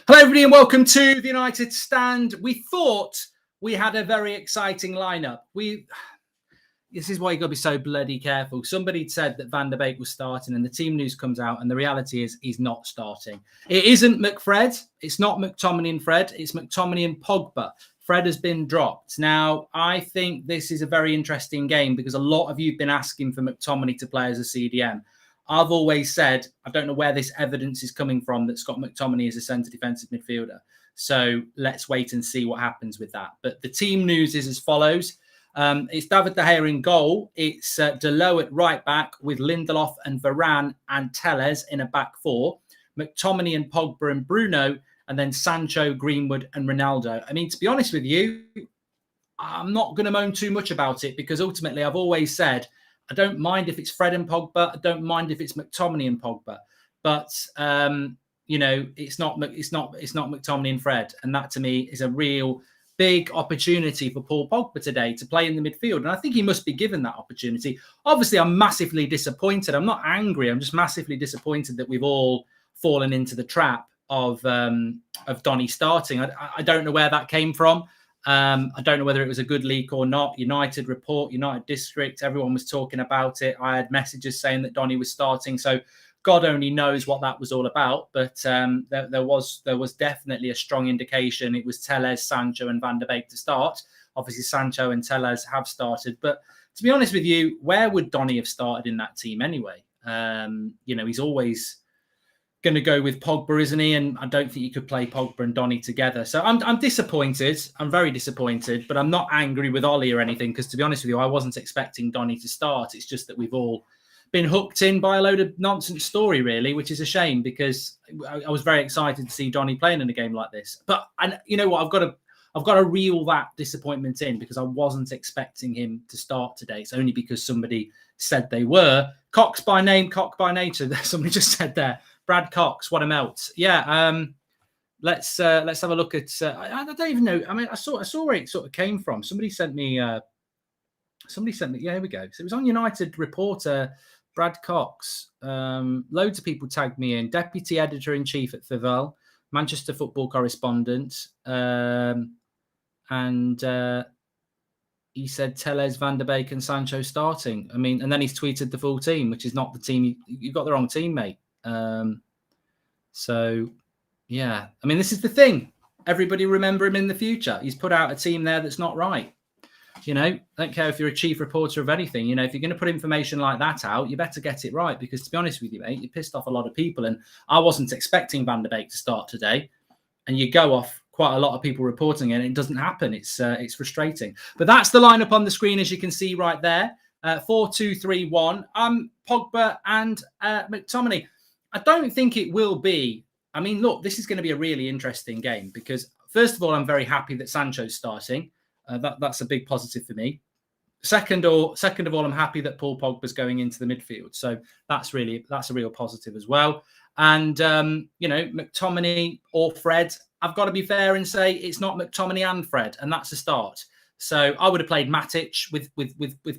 Hello, everybody, and welcome to the United Stand. We thought we had a very exciting lineup. This is why you've got to be so bloody careful. Somebody said that Van der Beek was starting, and the team news comes out, and the reality is he's not starting. It isn't McFred. It's not McTominay and Fred. It's McTominay and Pogba. Fred has been dropped. Now, I think this is a very interesting game because a lot of you have been asking for McTominay to play as a CDM. I've always said, I don't know where this evidence is coming from that Scott McTominay is a centre defensive midfielder. So let's wait and see what happens with that. But the team news is as follows. It's David De Gea in goal. It's Delot at right back with Lindelof and Varane and Telles in a back four. McTominay and Pogba and Bruno, and then Sancho, Greenwood and Ronaldo. I mean, to be honest with you, I'm not going to moan too much about it because ultimately I've always said, I don't mind if it's Fred and Pogba. I don't mind if it's McTominay and Pogba, but it's not McTominay and Fred, and that to me is a real big opportunity for Paul Pogba today to play in the midfield, and I think he must be given that opportunity. Obviously, I'm massively disappointed. I'm not angry. I'm just massively disappointed that we've all fallen into the trap of Donny starting. I don't know where that came from. I don't know whether it was a good leak or not. United report, United district, everyone was talking about it. I had messages saying that Donny was starting. So God only knows what that was all about. But there was definitely a strong indication. It was Telles, Sancho and Van der Beek to start. Obviously, Sancho and Telles have started. But to be honest with you, where would Donny have started in that team anyway? He's always going to go with Pogba, isn't he? And I don't think you could play Pogba and Donny together. So I'm disappointed. I'm very disappointed, but I'm not angry with Ollie or anything because, to be honest with you, I wasn't expecting Donny to start. It's just that we've all been hooked in by a load of nonsense story, really, which is a shame because I was very excited to see Donny playing in a game like this. But you know what? I've got to reel that disappointment in because I wasn't expecting him to start today. It's only because somebody said they were. Cox by name, cock by nature. Somebody just said there. Brad Cox, what a melt. Yeah, let's have a look at... I don't even know. I mean, I saw where it sort of came from. Somebody sent me... Yeah, here we go. So it was on United reporter Brad Cox. Loads of people tagged me in. Deputy Editor-in-Chief at Villareal, Manchester football correspondent. And he said Telles, Van der Beek and Sancho starting. I mean, and then he's tweeted the full team, which is not the team. You've got the wrong team, mate. So, yeah. I mean, this is the thing. Everybody remember him in the future. He's put out a team there that's not right. I don't care if you're a chief reporter of anything. If you're going to put information like that out, you better get it right because, to be honest with you, mate, you pissed off a lot of people. And I wasn't expecting Van der Beek to start today. And you go off quite a lot of people reporting it, and it doesn't happen. It's frustrating. But that's the lineup on the screen, as you can see right there. 4-2-3-1. Pogba and McTominay. I don't think it will be. I mean, look, this is going to be a really interesting game because, first of all, I'm very happy that Sancho's starting. That's a big positive for me. Second of all, I'm happy that Paul Pogba's going into the midfield. So that's a real positive as well. And, McTominay or Fred, I've got to be fair and say it's not McTominay and Fred, and that's a start. So I would have played Matic with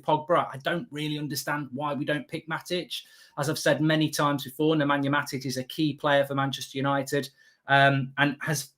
Pogba. I don't really understand why we don't pick Matic. As I've said many times before, Nemanja Matic is a key player for Manchester United and has,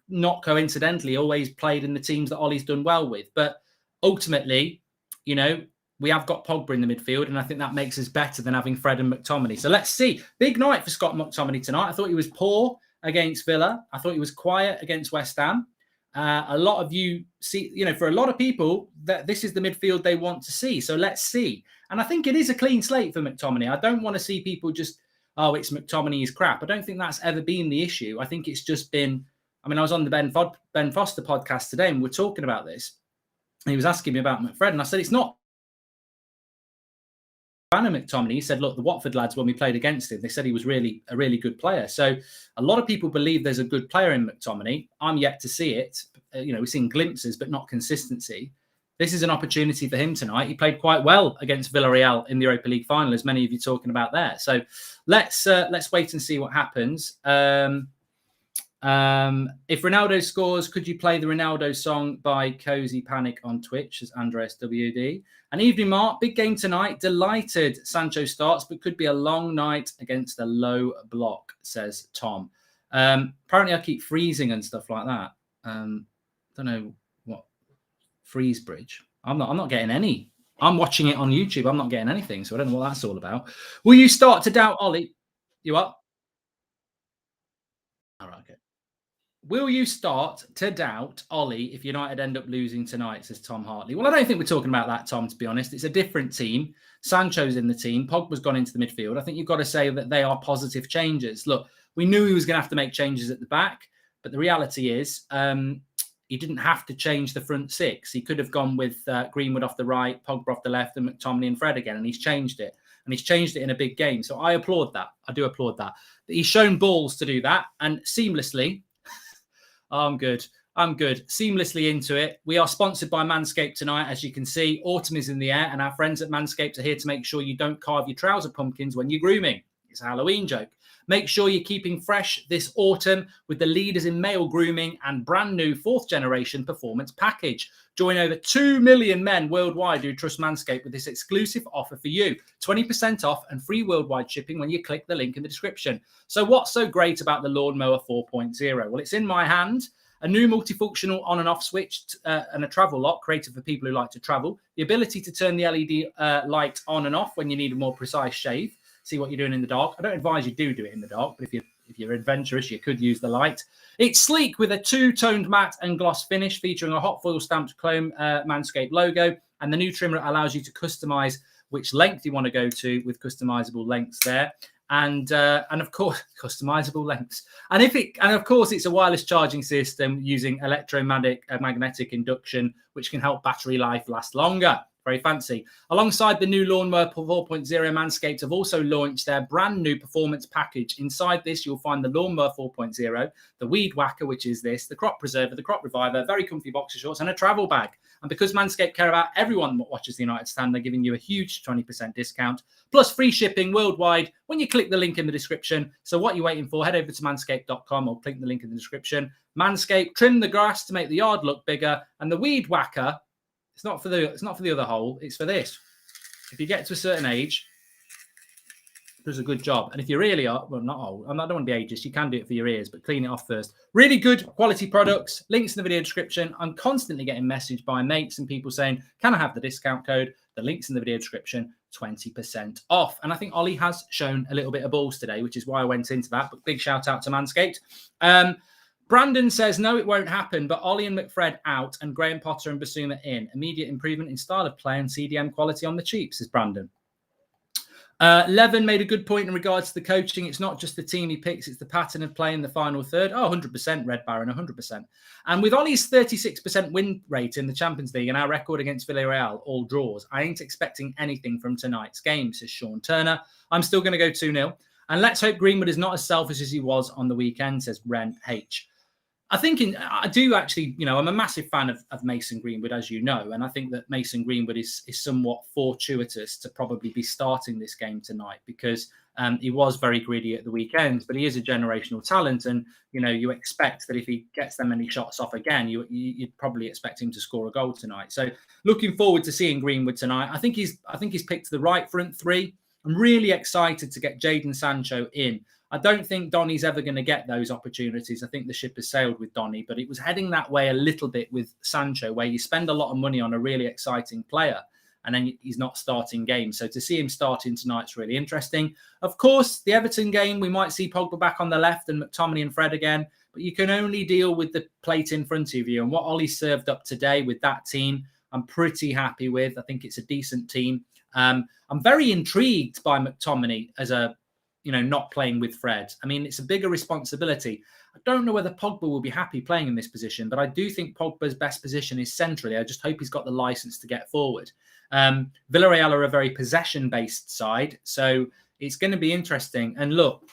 not coincidentally, always played in the teams that Ollie's done well with. But ultimately, we have got Pogba in the midfield, and I think that makes us better than having Fred and McTominay. So let's see. Big night for Scott McTominay tonight. I thought he was poor against Villa. I thought he was quiet against West Ham. A lot of you see, for a lot of people, that this is the midfield they want to see. So let's see. And I think it is a clean slate for McTominay. I don't want to see people just, it's McTominay, he's crap. I don't think that's ever been the issue. I think it's just been, I was on the Ben Foster podcast today and we're talking about this. And he was asking me about McFred. And I said, it's not fan of McTominay. He said, look, the Watford lads, when we played against him, they said he was a really good player. So a lot of people believe there's a good player in McTominay. I'm yet to see it. We've seen glimpses, but not consistency. This is an opportunity for him tonight. He played quite well against Villareal in the Europa League final, as many of you talking about there. So let's wait and see what happens. If Ronaldo scores, could you play the Ronaldo song by Cozy Panic on Twitch, as Andreas WD? And evening, Mark, big game tonight. Delighted Sancho starts, but could be a long night against a low block, says Tom. Apparently, I keep freezing and stuff like that. Don't know what freeze bridge. I'm not getting any. I'm watching it on YouTube. I'm not getting anything, so I don't know what that's all about. Will you start to doubt Ollie? You up? All right, okay. Will you start to doubt Ollie if United end up losing tonight, says Tom Hartley? Well, I don't think we're talking about that, Tom, to be honest. It's a different team. Sancho's in the team. Pogba's gone into the midfield. I think you've got to say that they are positive changes. Look, we knew he was going to have to make changes at the back, but the reality is he didn't have to change the front six. He could have gone with Greenwood off the right, Pogba off the left, and McTominay and Fred again, and he's changed it. And he's changed it in a big game. So I applaud that. I do applaud that. He's shown balls to do that, and seamlessly... I'm good. Seamlessly into it. We are sponsored by Manscaped tonight, as you can see. Autumn is in the air, and our friends at Manscaped are here to make sure you don't carve your trouser pumpkins when you're grooming. It's a Halloween joke. Make sure you're keeping fresh this autumn with the leaders in male grooming and brand new 4th generation performance package. Join over 2 million men worldwide who trust Manscaped with this exclusive offer for you. 20% off and free worldwide shipping when you click the link in the description. So what's so great about the Lawnmower 4.0? Well, it's in my hand. A new multifunctional on and off switch and a travel lock created for people who like to travel. The ability to turn the LED light on and off when you need a more precise shave. See what you're doing in the dark. I don't advise you do it in the dark, but if you're adventurous, you could use the light. It's sleek with a 2-toned matte and gloss finish featuring a hot foil stamped chrome Manscaped logo. And the new trimmer allows you to customize which length you want to go to with customizable lengths there. And of course, customizable lengths. And of course, it's a wireless charging system using electromagnetic induction, which can help battery life last longer. Very fancy. Alongside the new Lawnmower 4.0, Manscaped have also launched their brand new performance package. Inside this, you'll find the Lawnmower 4.0, the Weed Whacker, which is this, the Crop Preserver, the Crop Reviver, very comfy boxer shorts, and a travel bag. And because Manscaped care about everyone that watches the United Stand, they're giving you a huge 20% discount, plus free shipping worldwide when you click the link in the description. So what are you waiting for? Head over to manscaped.com or click the link in the description. Manscaped, trim the grass to make the yard look bigger, and the Weed Whacker, it's not for the other hole. It's for this. If you get to a certain age, it does a good job. And if you really are, well, not old. I don't want to be ageist. You can do it for your ears, but clean it off first. Really good quality products. Links in the video description. I'm constantly getting messaged by mates and people saying, "Can I have the discount code?" The links in the video description. 20% off. And I think Ollie has shown a little bit of balls today, which is why I went into that. But big shout out to Manscaped. Brandon says, no, it won't happen, but Ollie and McFred out and Graham Potter and Basuma in. Immediate improvement in style of play and CDM quality on the cheap, says Brandon. Levin made a good point in regards to the coaching. It's not just the team he picks, it's the pattern of play in the final third. 100%, Red Baron, 100%. And with Ollie's 36% win rate in the Champions League and our record against Villareal, all draws, I ain't expecting anything from tonight's game, says Sean Turner. I'm still going to go 2-0. And let's hope Greenwood is not as selfish as he was on the weekend, says Ren H. I do actually, I'm a massive fan of Mason Greenwood, as you know, and I think that Mason Greenwood is somewhat fortuitous to probably be starting this game tonight because he was very greedy at the weekend, but he is a generational talent, and you expect that if he gets them many shots off again, you'd probably expect him to score a goal tonight. So looking forward to seeing Greenwood tonight. I think he's picked the right front three. I'm really excited to get Jadon Sancho in. I don't think Donny's ever going to get those opportunities. I think the ship has sailed with Donny, but it was heading that way a little bit with Sancho, where you spend a lot of money on a really exciting player and then he's not starting games. So to see him starting tonight's really interesting. Of course, the Everton game, we might see Pogba back on the left and McTominay and Fred again, but you can only deal with the plate in front of you. And what Ollie served up today with that team, I'm pretty happy with. I think it's a decent team. I'm very intrigued by McTominay as not playing with Fred. I mean, it's a bigger responsibility. I don't know whether Pogba will be happy playing in this position, but I do think Pogba's best position is centrally. I just hope he's got the license to get forward. Villareal are a very possession-based side, so it's going to be interesting. And look,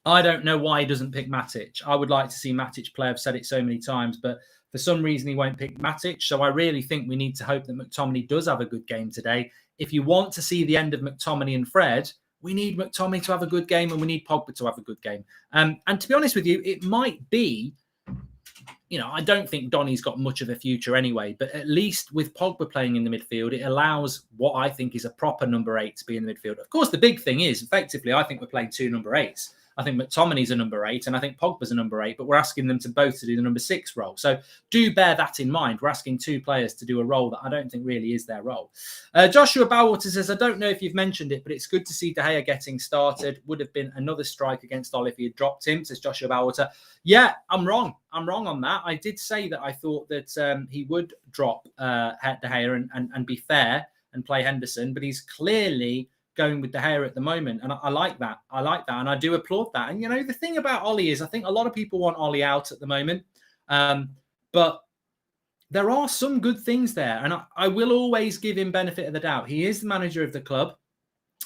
I don't know why he doesn't pick Matic. I would like to see Matic play. I've said it so many times, but for some reason he won't pick Matic. So I really think we need to hope that McTominay does have a good game today. If you want to see the end of McTominay and Fred, we need McTominay to have a good game and we need Pogba to have a good game. And to be honest with you, it might be, I don't think Donny's got much of a future anyway, but at least with Pogba playing in the midfield, it allows what I think is a proper number 8 to be in the midfield. Of course, the big thing is, effectively, I think we're playing 2 number 8s. I think McTominay's a number 8, and I think Pogba's a number 8, but we're asking them to both to do the number 6 role. So do bear that in mind. We're asking 2 players to do a role that I don't think really is their role. Joshua Bowwater says, I don't know if you've mentioned it, but it's good to see De Gea getting started. Would have been another strike against Ollie if he had dropped him, says Joshua Bowwater. Yeah, I'm wrong. I'm wrong on that. I did say that I thought that he would drop De Gea and be fair and play Henderson, but he's clearly going with De Gea at the moment. And I like that. I like that. And I do applaud that. And, you know, the thing about Ollie is I think a lot of people want Ollie out at the moment. But there are some good things there. And I will always give him benefit of the doubt. He is the manager of the club.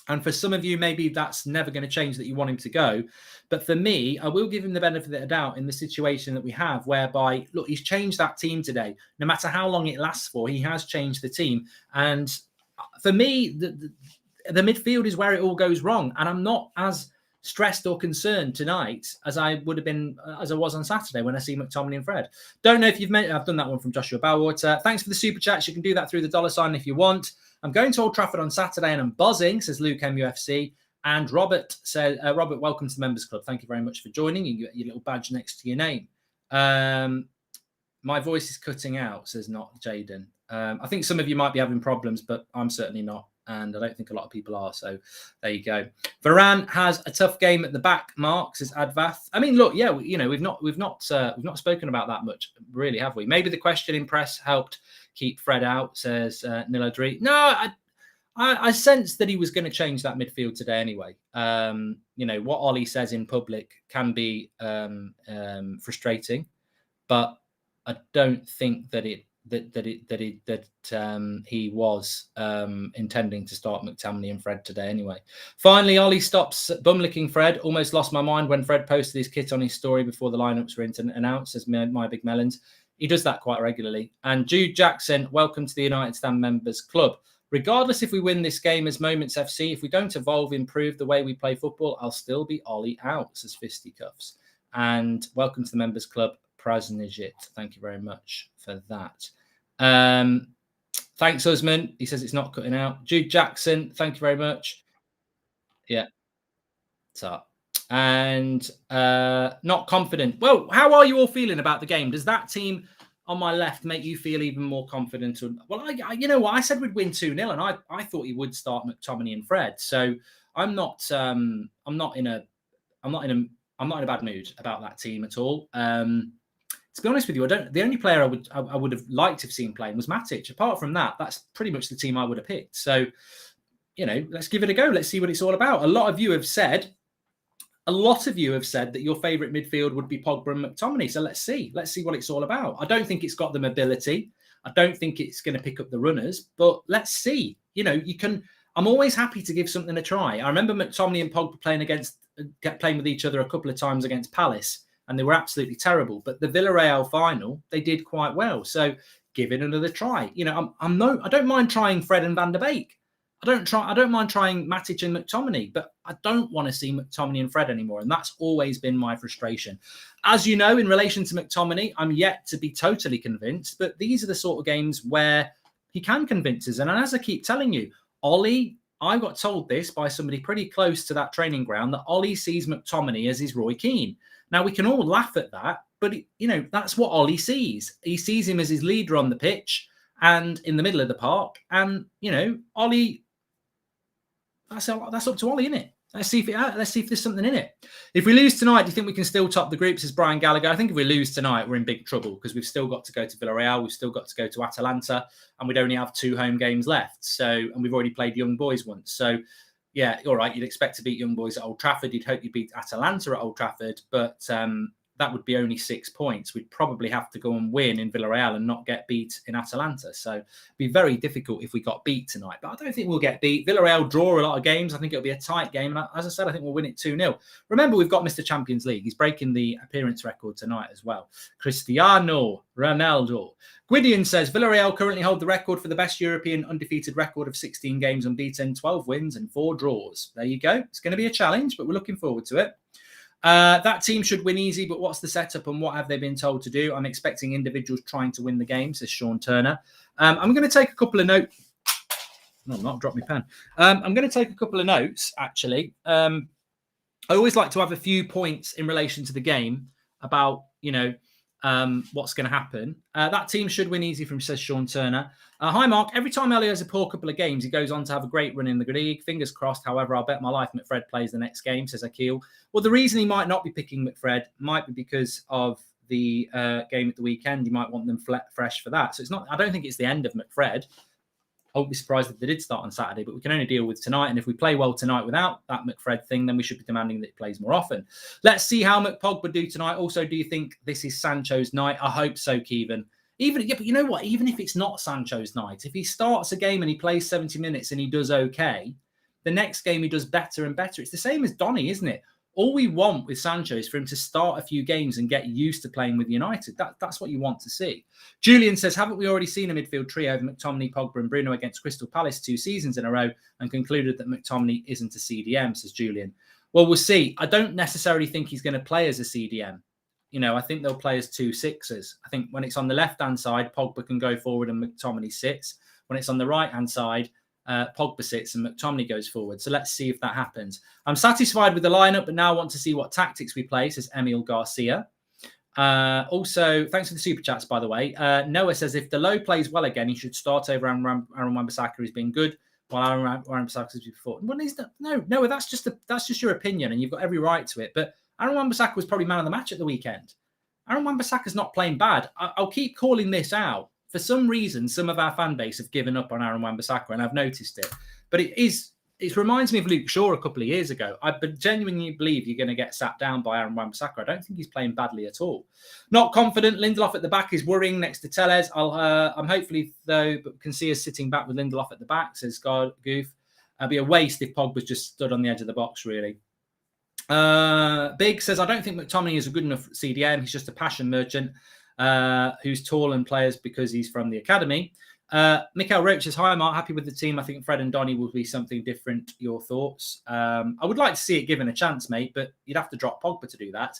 And for some of you, maybe that's never going to change, that you want him to go. But for me, I will give him the benefit of the doubt in the situation that we have, whereby, look, he's changed that team today. No matter how long it lasts for, he has changed the team. And for me, the midfield is where it all goes wrong. And I'm not as stressed or concerned tonight as I would have been, as I was on Saturday when I see McTominay and Fred. Don't know if you've met, I've done that one from Joshua Bowwater. Thanks for the super chats. You can do that through the $ if you want. I'm going to Old Trafford on Saturday and I'm buzzing, says Luke MUFC. And Robert said, Robert, welcome to the Members Club. Thank you very much for joining. You get your little badge next to your name. My voice is cutting out, says not Jaden. I think some of you might be having problems, but I'm certainly not. And I don't think a lot of people are. So there you go. Varane has a tough game at the back, Mark, says Advath. I mean, look, yeah, you know, we've not spoken about that much, really, have we? Maybe the question in press helped keep Fred out, says Niladri. No, I sensed that he was going to change that midfield today anyway. You know, what Ollie says in public can be frustrating, but I don't think that he was intending to start McTominay and Fred today anyway. Finally, Ollie stops bum-licking Fred. Almost lost my mind when Fred posted his kit on his story before the lineups were announced, as my big melons. He does that quite regularly. And Jude Jackson, welcome to the United Stand Members Club. Regardless if we win this game as Moments FC, if we don't improve the way we play football, I'll still be Ollie out, says Fisticuffs. And welcome to the Members Club, Prasnijit. Thank you very much for that. Thanks, Usman. He says it's not cutting out. Jude Jackson, thank you very much. Yeah. So, and not confident. Well, how are you all feeling about the game? Does that team on my left make you feel even more confident? Well, I you know what? I said we'd win 2-0, and I thought he would start McTominay and Fred. So I'm not in a bad mood about that team at all. To be honest with you, the only player I would have liked to have seen playing was Matic. Apart from that, that's pretty much the team I would have picked. So, you know, let's give it a go. Let's see what it's all about. A lot of you have said that your favourite midfield would be Pogba and McTominay. So let's see what it's all about. I don't think it's got the mobility. I don't think it's going to pick up the runners, but let's see. You know, I'm always happy to give something a try. I remember McTominay and Pogba playing with each other a couple of times against Palace, and they were absolutely terrible. But the Villareal final, they did quite well. So give it another try. You know, I don't mind trying Fred and Van der Beek. I don't mind trying Matic and McTominay, but I don't want to see McTominay and Fred anymore. And that's always been my frustration. As you know, in relation to McTominay, I'm yet to be totally convinced, but these are the sort of games where he can convince us. And as I keep telling you, Ollie, I got told this by somebody pretty close to that training ground, that Ollie sees McTominay as his Roy Keane. Now, we can all laugh at that, but, you know, that's what Ollie sees. He sees him as his leader on the pitch and in the middle of the park. And, you know, Ollie... That's up to Ollie, isn't it? Let's see if there's something in it. If we lose tonight, do you think we can still top the group, says Brian Gallagher? I think if we lose tonight, we're in big trouble because we've still got to go to Villareal, we've still got to go to Atalanta, and we'd only have 2 home games left. And we've already played Young Boys once. So, yeah, all right, you'd expect to beat Young Boys at Old Trafford. You'd hope you beat Atalanta at Old Trafford, but that would be only 6 points. We'd probably have to go and win in Villareal and not get beat in Atalanta. So it'd be very difficult if we got beat tonight. But I don't think we'll get beat. Villareal draw a lot of games. I think it'll be a tight game. And as I said, I think we'll win it 2-0. Remember, we've got Mr. Champions League. He's breaking the appearance record tonight as well. Cristiano Ronaldo. Gwydion says, Villareal currently hold the record for the best European undefeated record of 16 games unbeaten, 12 wins and 4 draws. There you go. It's going to be a challenge, but we're looking forward to it. That team should win easy, but what's the setup and what have they been told to do? I'm expecting individuals trying to win the game, says Sean Turner. I'm going to take a couple of notes. No, not drop my pen. I'm going to take a couple of notes, actually. A I always like to have a few points in relation to the game about, what's going to happen. That team should win easy from, says Sean Turner. Hi, Mark. Every time Ellie has a poor couple of games, he goes on to have a great run in the league. Fingers crossed. However, I'll bet my life McFred plays the next game, says Akil. Well, the reason he might not be picking McFred might be because of the game at the weekend. He might want them fresh for that. So it's not. I don't think it's the end of McFred. I won't be surprised if they did start on Saturday, but we can only deal with tonight. And if we play well tonight without that McFred thing, then we should be demanding that he plays more often. Let's see how McPogba do tonight. Also, do you think this is Sancho's night? I hope so, Kevin. But you know what? Even if it's not Sancho's night, if he starts a game and he plays 70 minutes and he does okay, the next game he does better and better. It's the same as Donny, isn't it? All we want with Sancho is for him to start a few games and get used to playing with United. That's what you want to see. Julian says, haven't we already seen a midfield trio of McTominay, Pogba and Bruno against Crystal Palace 2 seasons in a row and concluded that McTominay isn't a CDM, says Julian. Well, we'll see. I don't necessarily think he's going to play as a CDM. I think they'll play as 2 6s. I think when it's on the left-hand side, Pogba can go forward and McTominay sits. When it's on the right-hand side, Pogba sits and McTominay goes forward. So let's see if that happens. I'm satisfied with the lineup, but now I want to see what tactics we play, says Emil Garcia. Also, thanks for the super chats, by the way. Noah says, if Delo plays well again, he should start over Aaron Wan-Bissaka. He's been good, while Aaron Wan-Bissaka has been before. Well, no, that's just your opinion, and you've got every right to it. But Aaron Wan-Bissaka was probably man of the match at the weekend. Aaron Wan-Bissaka's not playing bad. I'll keep calling this out. For some reason, some of our fan base have given up on Aaron Wan-Bissaka, and I've noticed it. But it reminds me of Luke Shaw a couple of years ago. I genuinely believe you're going to get sat down by Aaron Wan-Bissaka. I don't think he's playing badly at all. Not confident. Lindelof at the back is worrying next to Tellez. I'm hopefully, though, but can see us sitting back with Lindelof at the back, says Goof. It'd be a waste if Pogba's just stood on the edge of the box, really. Big says, I don't think McTominay is a good enough CDM. He's just a passion merchant who's tall and plays because he's from the academy. Mikael Roach says, hi, Mark. Happy with the team. I think Fred and Donny will be something different. Your thoughts? I would like to see it given a chance, mate, but you'd have to drop Pogba to do that.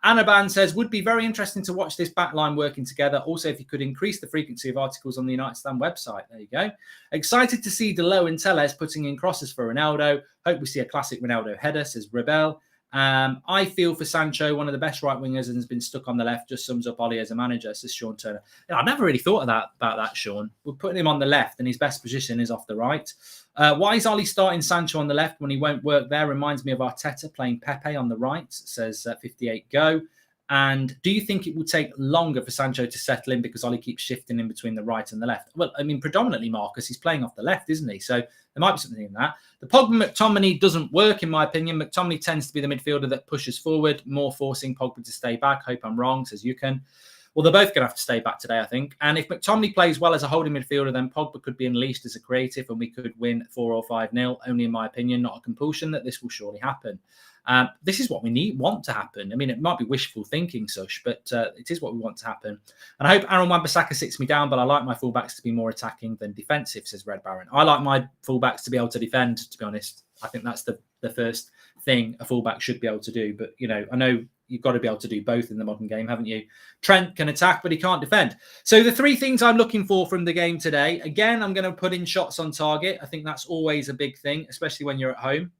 Anaban says, would be very interesting to watch this backline working together. Also, if you could increase the frequency of articles on the United Stand website. There you go. Excited to see Delo and Tellez putting in crosses for Ronaldo. Hope we see a classic Ronaldo header, says Rebel. I feel for Sancho, one of the best right wingers and has been stuck on the left. Just sums up Ollie as a manager, says Sean Turner. I never really thought of that about that, Sean. We're putting him on the left and his best position is off the right. Why is Ollie starting Sancho on the left when he won't work there? Reminds me of Arteta playing Pepe on the right, says 58 Go. And do you think it will take longer for Sancho to settle in because Ollie keeps shifting in between the right and the left? Well, I mean, predominantly, Marcus, he's playing off the left, isn't he? So there might be something in that. The Pogba-McTominay doesn't work, in my opinion. McTominay tends to be the midfielder that pushes forward, more forcing Pogba to stay back. Hope I'm wrong, says Yukon. Well, they're both going to have to stay back today, I think. And if McTominay plays well as a holding midfielder, then Pogba could be unleashed as a creative and we could win 4 or 5-0. Only in my opinion, not a compulsion that this will surely happen. This is what we want to happen. I mean, it might be wishful thinking, Sush, but it is what we want to happen. And I hope Aaron Wan-Bissaka sits me down, but I like my fullbacks to be more attacking than defensive, says Red Baron. I like my fullbacks to be able to defend, to be honest. I think that's the first thing a fullback should be able to do. But, I know you've got to be able to do both in the modern game, haven't you? Trent can attack, but he can't defend. So the 3 things I'm looking for from the game today, again, I'm going to put in shots on target. I think that's always a big thing, especially when you're at home.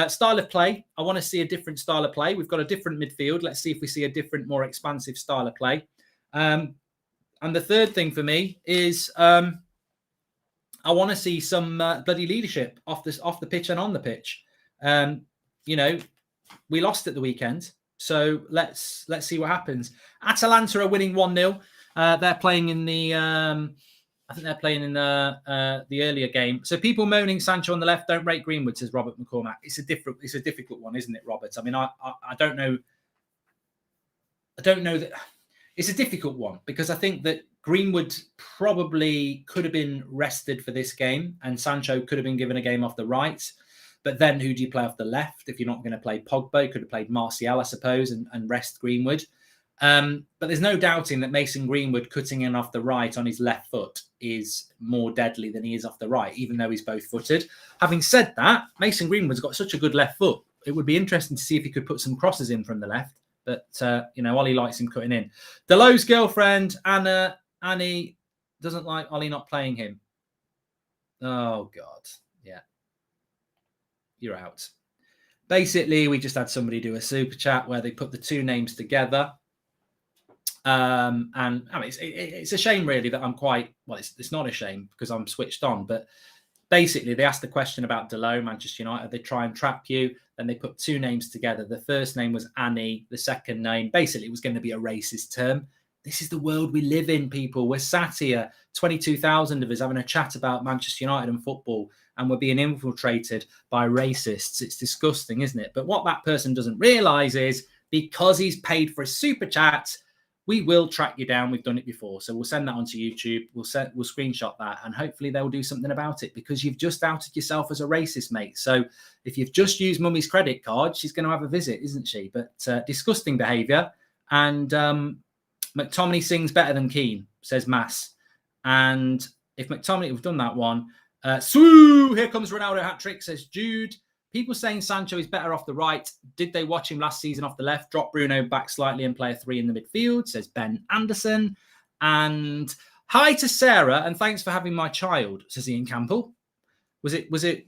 Style of play. I want to see a different style of play. We've got a different midfield. Let's see if we see a different, more expansive style of play. And the third thing for me is I want to see some bloody leadership off the pitch and on the pitch. We lost at the weekend, so let's see what happens. Atalanta are winning 1-0. They're playing in the. I think they're playing in the earlier game. So people moaning Sancho on the left, don't rate Greenwood, says Robert McCormack. It's a difficult one, isn't it, Robert? I mean, I don't know. I don't know that it's a difficult one because I think that Greenwood probably could have been rested for this game and Sancho could have been given a game off the right. But then who do you play off the left if you're not going to play Pogba? You could have played Martial, I suppose, and rest Greenwood. But there's no doubting that Mason Greenwood cutting in off the right on his left foot is more deadly than he is off the right, even though he's both-footed. Having said that, Mason Greenwood's got such a good left foot. It would be interesting to see if he could put some crosses in from the left. But, Ollie likes him cutting in. Delo's girlfriend, Annie, doesn't like Ollie not playing him. Oh, God. Yeah. You're out. basically, we just had somebody do a super chat where they put the two names together. And I mean, it's a shame really that I'm quite, well, it's not a shame because I'm switched on, but basically they asked the question about Delo, Manchester United. They try and trap you. Then they put two names together. The first name was Annie. The second name, basically, it was going to be a racist term. This is the world we live in, people. We're sat here, 22,000 of us having a chat about Manchester United and football, and we're being infiltrated by racists. It's disgusting, isn't it? But what that person doesn't realise is because he's paid for a super chat, we will track you down. We've done it before. So we'll send that onto YouTube. We'll screenshot that and hopefully they'll do something about it because you've just outed yourself as a racist, mate. So if you've just used mummy's credit card, she's going to have a visit, isn't she? But disgusting behaviour. And McTominay sings better than Keane, says Mass. And if McTominay, we've done that one. Here comes Ronaldo hat-trick, says Jude. People saying Sancho is better off the right. Did they watch him last season off the left? Drop Bruno back slightly and play a 3 in the midfield, says Ben Anderson. And hi to Sarah, and thanks for having my child, says Ian Campbell. Was it?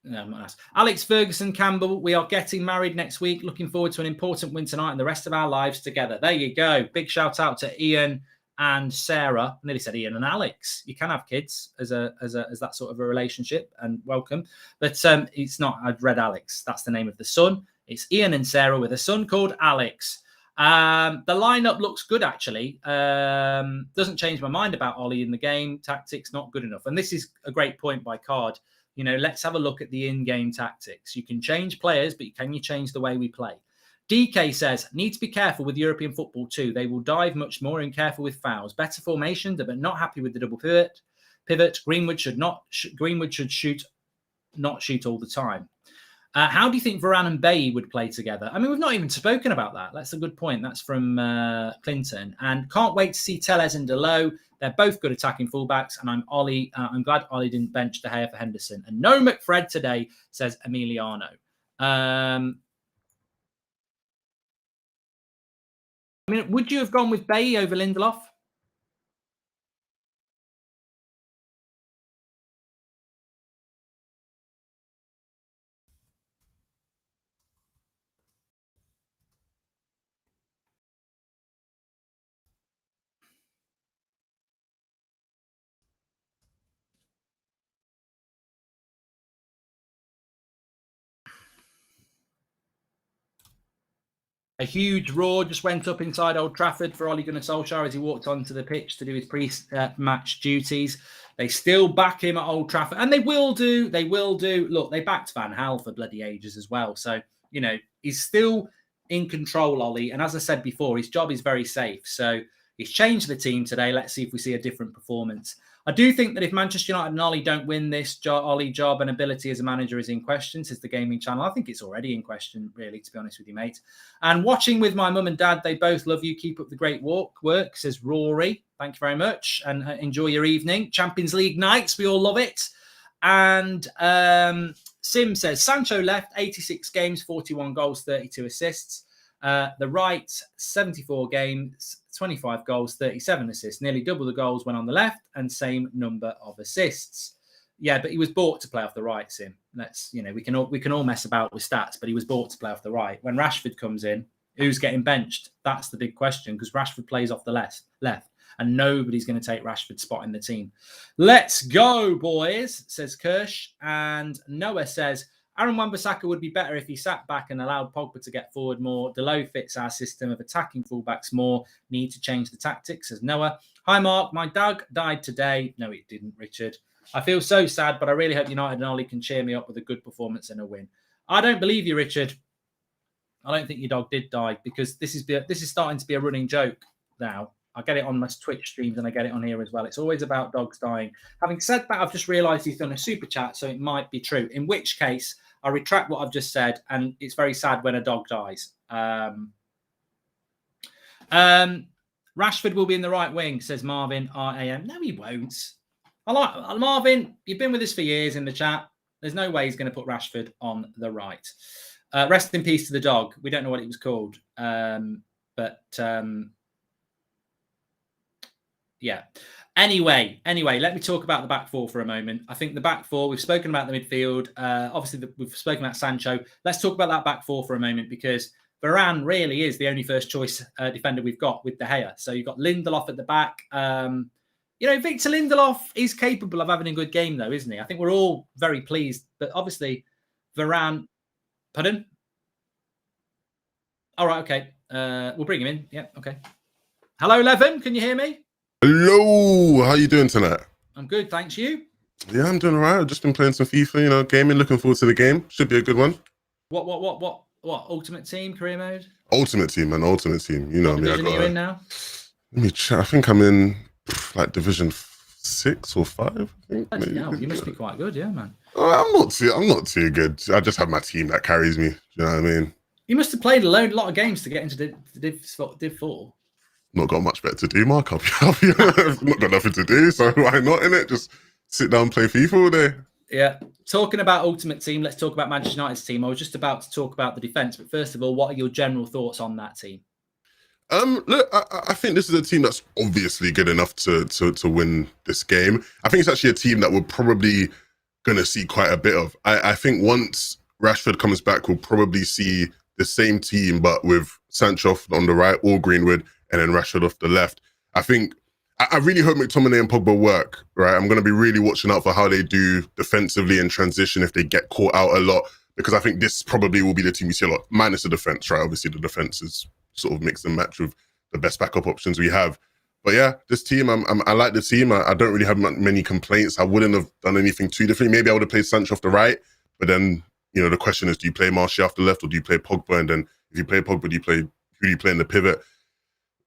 No, I'm not asked. Alex Ferguson Campbell, we are getting married next week. Looking forward to an important win tonight and the rest of our lives together. There you go. Big shout out to Ian and Sarah. I nearly said Ian and Alex. You can have kids as that sort of a relationship, and welcome. But it's not. I've read Alex. That's the name of the son. It's Ian and Sarah with a son called Alex. The lineup looks good actually. Doesn't change my mind about Ollie in the game. Tactics not good enough. And this is a great point by Card. You know, let's have a look at the in-game tactics. You can change players, but can you change the way we play? DK says, need to be careful with European football too. They will dive much more and careful with fouls. Better formation, but not happy with the double pivot. Greenwood should shoot, not shoot all the time. How do you think Varane and Bailly would play together? I mean, we've not even spoken about that. That's a good point. That's from Clinton. And can't wait to see Telles and Delo. They're both good attacking fullbacks. And I'm glad Ollie didn't bench De Gea for Henderson. And no McFred today, says Emiliano. I mean, would you have gone with Bailly over Lindelof? A huge roar just went up inside Old Trafford for Ole Gunnar Solskjaer as he walked onto the pitch to do his pre-match duties. They still back him at Old Trafford, and they will do. They will do. Look, they backed Van Gaal for bloody ages as well. So, you know, he's still in control, Ollie. And as I said before, his job is very safe. So he's changed the team today. Let's see if we see a different performance. I do think that if Manchester United and Ollie don't win this, Ollie job and ability as a manager is in question, says the gaming channel. I think it's already in question, really, to be honest with you, mate. And watching with my mum and dad, they both love you. Keep up the great work, says Rory. Thank you very much. And enjoy your evening. Champions League nights, we all love it. And Sim says, Sancho left, 86 games, 41 goals, 32 assists. The right, 74 games, 25 goals, 37 assists. Nearly double the goals went on the left and same number of assists. Yeah, but he was bought to play off the right, Sim. Let's, you know, we can all mess about with stats, but he was bought to play off the right. When Rashford comes in, who's getting benched? That's the big question, because Rashford plays off the left, and nobody's going to take Rashford's spot in the team. Let's go, boys, says Kirsch. And Noah says, Aaron Wan-Bissaka would be better if he sat back and allowed Pogba to get forward more. Delo fits our system of attacking fullbacks more. Need to change the tactics, says Noah. Hi, Mark. My dog died today. No, it didn't, Richard. I feel so sad, but I really hope United and Ollie can cheer me up with a good performance and a win. I don't believe you, Richard. I don't think your dog did die, because this is starting to be a running joke now. I get it on my Twitch streams and I get it on here as well. It's always about dogs dying. Having said that, I've just realised he's done a super chat, so it might be true. In which case, I retract what I've just said, and it's very sad when a dog dies. Rashford will be in the right wing, says Marvin RAM. No, he won't. I like Marvin. You've been with us for years in the chat. There's no way he's going to put Rashford on the right. Rest in peace to the dog. We don't know what it was called, yeah. Anyway, let me talk about the back four for a moment. I think the back four, we've spoken about the midfield. Obviously, we've spoken about Sancho. Let's talk about that back four for a moment, because Varane really is the only first choice defender we've got with De Gea. So you've got Lindelof at the back. Victor Lindelof is capable of having a good game, though, isn't he? I think we're all very pleased. But obviously, Varane... Pardon? All right, okay. We'll bring him in. Yeah, okay. Hello, Levin. Can you hear me? Hello. How you doing tonight? I'm good, thanks. You? Yeah, I'm doing all right. I've just been playing some FIFA, gaming. Looking forward to the game. Should be a good one. What? Ultimate Team, career mode? Ultimate Team, man. Ultimate Team. You know what me. Division are you in now? Let me check. I think I'm in like Division 6 or 5. I think. You must be quite good, yeah, man. I'm not too good. I just have my team that carries me. You know what I mean? You must have played a lot of games to get into Div 4. Not got much better to do, Mark. I've not got nothing to do, so why not, innit? Just sit down and play FIFA all day. Yeah. Talking about Ultimate Team, let's talk about Manchester United's team. I was just about to talk about the defence, but first of all, what are your general thoughts on that team? Look, I think this is a team that's obviously good enough to win this game. I think it's actually a team that we're probably going to see quite a bit of. I think once Rashford comes back, we'll probably see the same team, but with Sancho on the right or Greenwood, and then Rashford off the left. I think I really hope McTominay and Pogba work, right? I'm going to be really watching out for how they do defensively in transition if they get caught out a lot, because I think this probably will be the team we see a lot, minus the defense, right? Obviously, the defense is sort of mix and match with the best backup options we have. But yeah, this team, I like the team. I don't really have many complaints. I wouldn't have done anything too different. Maybe I would have played Sancho off the right, but then, the question is, do you play Martial off the left or do you play Pogba? And then if you play Pogba, who do you play in the pivot?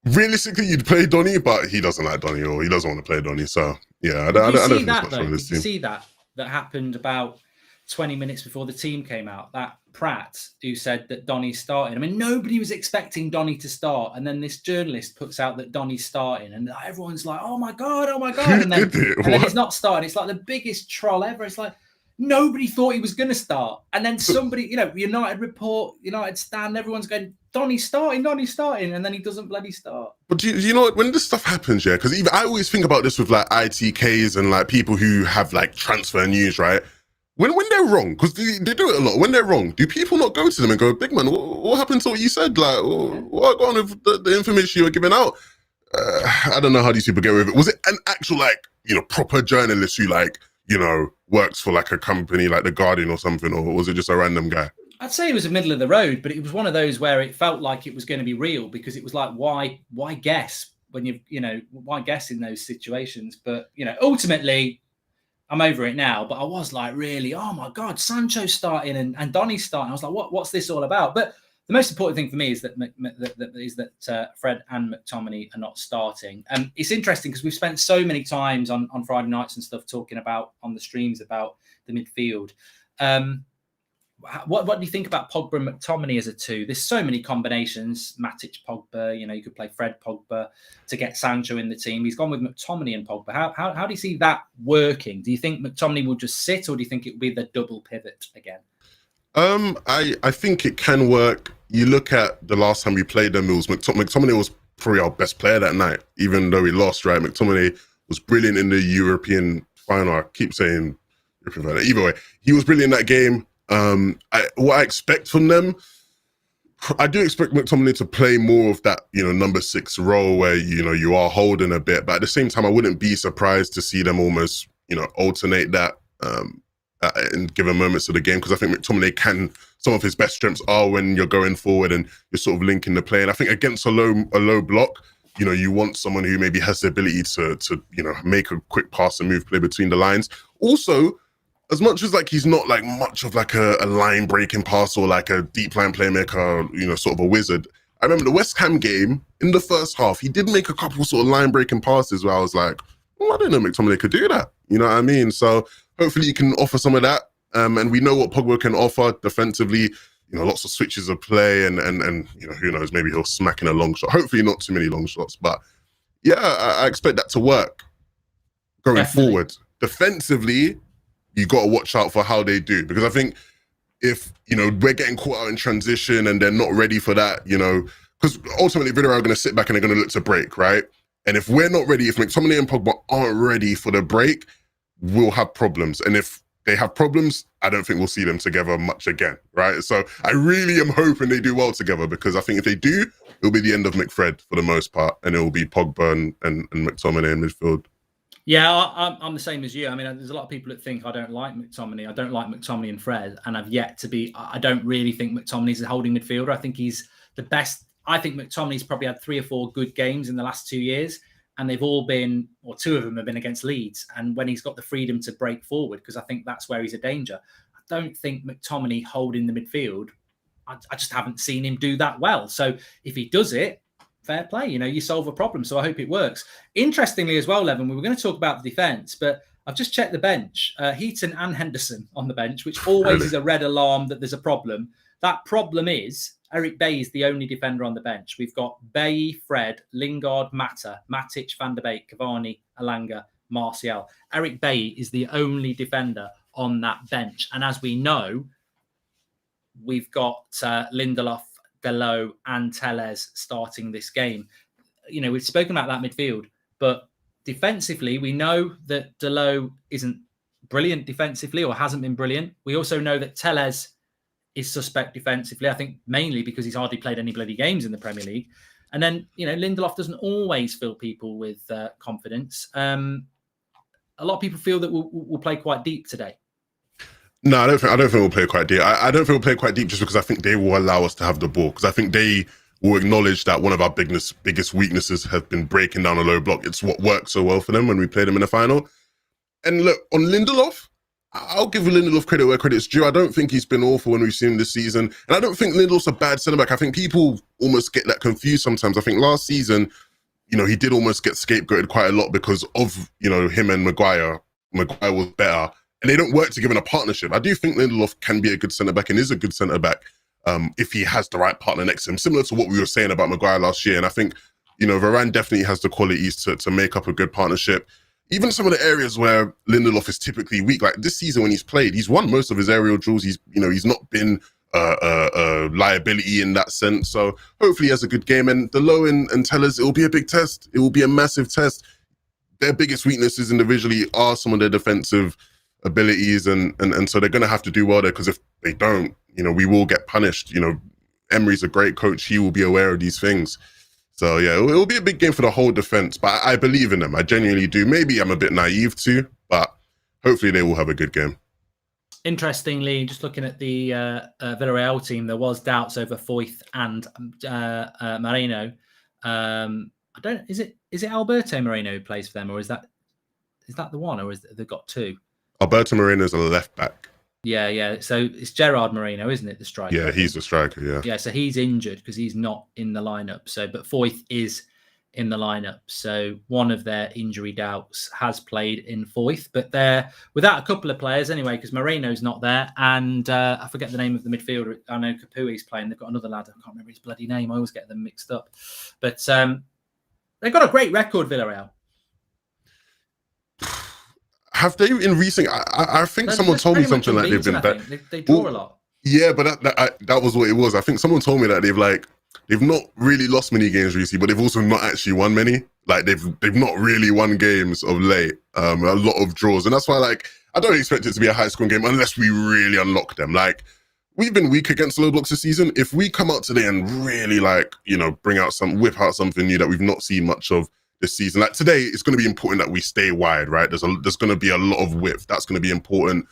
Realistically, you'd play Donny, but he doesn't like Donny, or he doesn't want to play Donny. So yeah, I don't think there's much wrong with this team. Did you see that happened about 20 minutes before the team came out? That Pratt who said that Donny's starting. I mean, nobody was expecting Donny to start, and then this journalist puts out that Donny's starting, and everyone's like, "Oh my god!" And then it's not starting. It's like the biggest troll ever. It's like nobody thought he was going to start, and then somebody, United report, United stand, everyone's going, Donny's starting, and then he doesn't bloody start. But do you know what, when this stuff happens, yeah, because I always think about this with like ITKs and like people who have like transfer news, right? When they're wrong, because they do it a lot. When they're wrong, do people not go to them and go, "Big man, what happened to what you said? Like, what going on with the information you were giving out?" I don't know how these people get away with it. Was it an actual proper journalist who works for like a company like The Guardian or something, or was it just a random guy? I'd say it was a middle of the road, but it was one of those where it felt like it was going to be real, because it was like, why guess when why guess in those situations? But ultimately, I'm over it now. But I was like, really, oh my god, Sancho's starting and Donny's starting. I was like, what's this all about? But the most important thing for me is that Fred and McTominay are not starting. It's interesting because we've spent so many times on Friday nights and stuff talking about on the streams about the midfield. What do you think about Pogba and McTominay as a two? There's so many combinations. Matic, Pogba, you could play Fred, Pogba to get Sancho in the team. He's gone with McTominay and Pogba. How do you see that working? Do you think McTominay will just sit, or do you think it will be the double pivot again? I think it can work. You look at the last time we played them, it was McTominay was probably our best player that night, even though we lost, right? McTominay was brilliant in the European final. I keep saying European final. Either way, he was brilliant in that game. What I expect from them, I do expect McTominay to play more of that, number 6 role where, you are holding a bit. But at the same time, I wouldn't be surprised to see them almost, alternate that in given moments of the game, because I think McTominay some of his best strengths are when you're going forward and you're sort of linking the play. And I think against a low block, you want someone who maybe has the ability to make a quick pass and move play between the lines. Also, as much as he's not much of a line breaking pass or a deep line playmaker, sort of a wizard. I remember the West Ham game in the first half, he did make a couple sort of line breaking passes where I was like, I didn't know McTominay could do that. You know what I mean? So hopefully you can offer some of that. And we know what Pogba can offer defensively. Lots of switches of play and who knows, maybe he'll smack in a long shot. Hopefully not too many long shots, but yeah, I expect that to work going forward. Defensively, you got to watch out for how they do, because I think if, we're getting caught out in transition and they're not ready for that, because ultimately Villareal are going to sit back and they're going to look to break, right? And if we're not ready, if McTominay and Pogba aren't ready for the break, we'll have problems. And if they have problems, I don't think we'll see them together much again, right? So I really am hoping they do well together, because I think if they do, it'll be the end of McFred for the most part, and it will be Pogba and McTominay in midfield. Yeah, I'm the same as you. I mean, there's a lot of people that think I don't like McTominay. I don't like McTominay and Fred, and I've yet to be. I don't really think McTominay's a holding midfielder. I think he's the best. I think McTominay's probably had 3 or 4 good games in the last 2 years, and they've all been, or 2 of them have been against Leeds. And when he's got the freedom to break forward, because I think that's where he's a danger. I don't think McTominay holding the midfield. I just haven't seen him do that well. So if he does it, fair play. You know, you solve a problem. So I hope it works. Interestingly as well, Levin, we were going to talk about the defence, but I've just checked the bench. Heaton and Henderson on the bench, which always is a red alarm that there's a problem. That problem is Eric Bailly is the only defender on the bench. We've got Bailly, Fred, Lingard, Mata, Matic, Van der Beek, Cavani, Alanga, Martial. Eric Bailly is the only defender on that bench. And as we know, we've got Lindelof, Dalot and Telles starting this game. You know, we've spoken about that midfield, but defensively, we know that Dalot isn't brilliant defensively, or hasn't been brilliant. We also know that Telles is suspect defensively, I think mainly because he's hardly played any bloody games in the Premier League. And then, you know, Lindelof doesn't always fill people with confidence. A lot of people feel that we'll play quite deep today. No, I don't think we'll play quite deep. I don't think we'll play quite deep just because I think they will allow us to have the ball. Because I think they will acknowledge that one of our biggest weaknesses has been breaking down a low block. It's what worked so well for them when we played them in the final. And look, on Lindelof, I'll give Lindelof credit where credit's due. I don't think he's been awful when we've seen him this season. And I don't think Lindelof's a bad centre-back. I think people almost get that confused sometimes. I think last season, you know, he did almost get scapegoated quite a lot because of, you know, him and Maguire. Maguire was better. And they don't work together in a partnership. I do think Lindelof can be a good centre-back and is a good centre-back if he has the right partner next to him, similar to what we were saying about Maguire last year. And I think, you know, Varane definitely has the qualities to make up a good partnership. Even some of the areas where Lindelof is typically weak, like this season when he's played, he's won most of his aerial duels. He's not been a liability in that sense. So hopefully he has a good game. And Dalot and Telles, it will be a big test. It will be a massive test. Their biggest weaknesses individually are some of their defensive abilities, and so they're going to have to do well there, because if they don't, you know, we will get punished. You know, Emery's a great coach. He will be aware of these things. So yeah, it will be a big game for the whole defense, but I believe in them. I genuinely do. Maybe I'm a bit naive too, but hopefully they will have a good game. Interestingly, just looking at the Villareal team, there was doubts over Foyth and Moreno. Is it Alberto Moreno who plays for them, or is that the one, or they've got 2? Alberto Moreno is a left back. Yeah. So it's Gerard Moreno, isn't it, the striker? Yeah, he's the striker, yeah. Yeah, so he's injured because he's not in the lineup. So, but Foyth is in the lineup. So one of their injury doubts has played in Foyth, but they're without a couple of players anyway, because Moreno's not there. And I forget the name of the midfielder. I know Capui's playing. They've got another lad. I can't remember his bloody name. I always get them mixed up. But they've got a great record, Villareal. Have they in recent? I think someone told me something like they've been back. They draw a lot. Yeah, but that was what it was. I think someone told me that they've not really lost many games recently, but they've also not actually won many. Like they've not really won games of late. A lot of draws, and that's why I don't expect it to be a high scoring game unless we really unlock them. Like we've been weak against low blocks this season. If we come out today and really whip out something new that we've not seen much of this season. Like today, it's going to be important that we stay wide, right? There's going to be a lot of width. That's going to be important.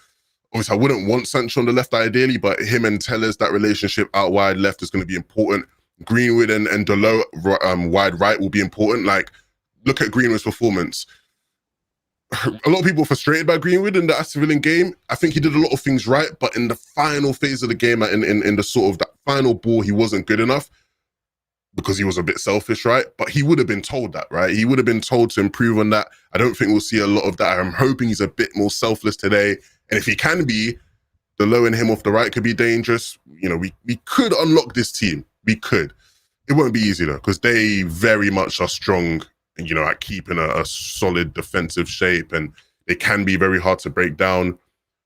Obviously, I wouldn't want Sancho on the left ideally, but him and Telles, that relationship out wide left is going to be important. Greenwood and Dalot wide right will be important. Like, look at Greenwood's performance. A lot of people are frustrated by Greenwood in the Aston Villa game. I think he did a lot of things right, but in the final phase of the game, in the sort of that final ball, he wasn't good enough, because he was a bit selfish, right? But he would have been told that, right? He would have been told to improve on that. I don't think we'll see a lot of that. I'm hoping he's a bit more selfless today. And if he can be, Dalot and him off the right could be dangerous. You know, we could unlock this team. We could. It won't be easy though, because they very much are strong, you know, at keeping a solid defensive shape, and they can be very hard to break down.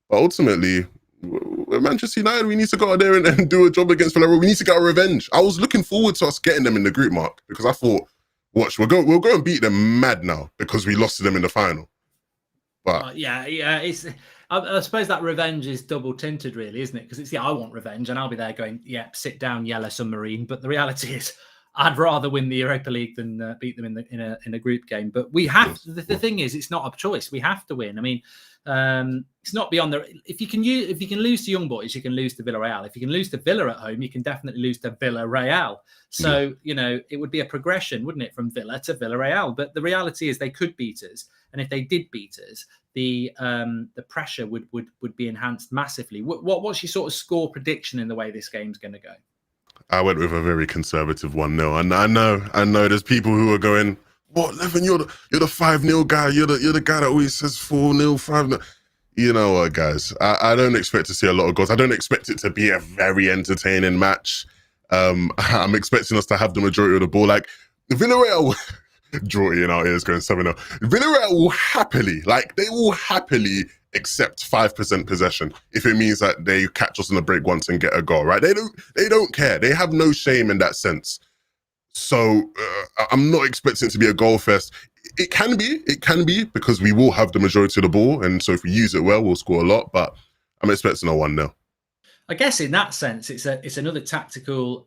But ultimately, we're Manchester United. We need to go out there and do a job against Villareal. We need to get our revenge. I was looking forward to us getting them in the group, Mark, because I thought, watch, we'll go and beat them mad now because we lost to them in the final. But yeah, it's. I suppose that revenge is double tinted, really, isn't it? Because it's I want revenge, and I'll be there going, yeah, sit down, yellow submarine. But the reality is, I'd rather win the Europa League than beat them in a group game. But we have. The thing is, it's not a choice. We have to win. I mean, it's not beyond the. If you can lose to Young Boys, you can lose to Villareal. If you can lose to Villa at home, you can definitely lose to Villareal. So it would be a progression, wouldn't it, from Villa to Villareal? But the reality is, they could beat us, and if they did beat us, the pressure would be enhanced massively. What's your sort of score prediction in the way this game's going to go? I went with a very conservative 1-0, and I know there's people who are going, "What, Levin? You're the 5-0 guy. You're the guy that always says 4-0, 5-0." You know what, guys? I don't expect to see a lot of goals. I don't expect it to be a very entertaining match. I'm expecting us to have the majority of the ball. Like Villareal. Drawy in our ears going 7-0. Villareal will happily accept 5% possession if it means that they catch us on the break once and get a goal, right? They don't care. They have no shame in that sense. So I'm not expecting it to be a goal fest. It can be because we will have the majority of the ball, and so if we use it well, we'll score a lot. But I'm expecting a 1-0. I guess in that sense, it's another tactical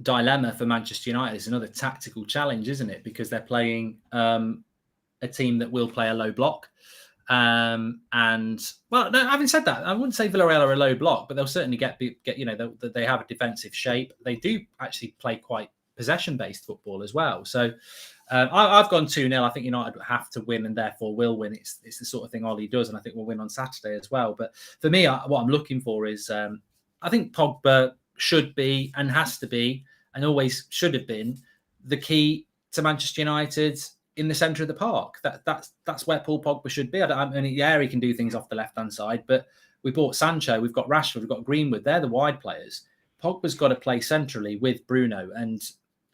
dilemma for Manchester United. It's another tactical challenge, isn't it? Because they're playing a team that will play a low block. And well, no, having said that, I wouldn't say Villareal are a low block, but they'll certainly get they have a defensive shape. They do actually play quite possession-based football as well. So I've gone 2-0. I think United have to win and therefore will win. It's the sort of thing Ollie does, and I think we'll win on Saturday as well. But for me, what I'm looking for is I think Pogba should be and has to be and always should have been the key to Manchester United in the centre of the park. That's where Paul Pogba should be. He can do things off the left-hand side, but we bought Sancho, we've got Rashford, we've got Greenwood. They're the wide players. Pogba's got to play centrally with Bruno, and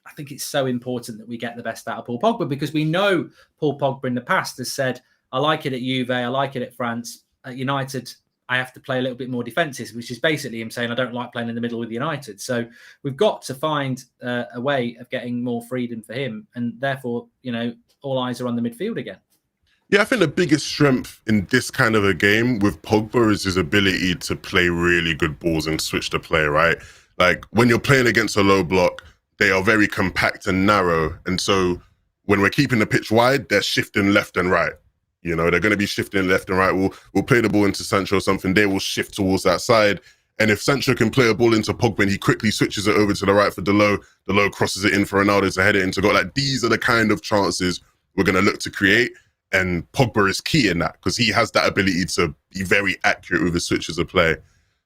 I think it's so important that we get the best out of Paul Pogba because we know Paul Pogba in the past has said, I like it at Juve, I like it at France. At United, I have to play a little bit more defensive, which is basically him saying, I don't like playing in the middle with United. So we've got to find a way of getting more freedom for him. And therefore, all eyes are on the midfield again. Yeah, I think the biggest strength in this kind of a game with Pogba is his ability to play really good balls and switch the play, right? Like when you're playing against a low block, they are very compact and narrow. And so when we're keeping the pitch wide, they're shifting left and right. They're going to be shifting left and right. We'll play the ball into Sancho or something. They will shift towards that side. And if Sancho can play a ball into Pogba and he quickly switches it over to the right for the low crosses it in for Ronaldo to head it into goal. Like these are the kind of chances we're going to look to create. And Pogba is key in that because he has that ability to be very accurate with his switches of play.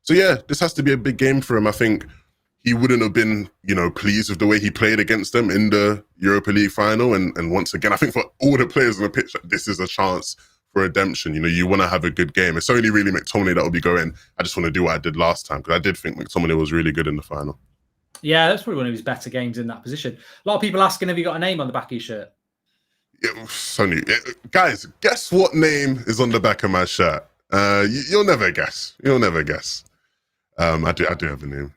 So yeah, this has to be a big game for him. I think he wouldn't have been, pleased with the way he played against them in the Europa League final. And once again, I think for all the players on the pitch, this is a chance for redemption. You want to have a good game. It's only really McTominay that will be going, I just want to do what I did last time, because I did think McTominay was really good in the final. Yeah, that's probably one of his better games in that position. A lot of people asking, have you got a name on the back of your shirt? Yeah, Sonny, guys, guess what name is on the back of my shirt? You'll never guess. I do have a name.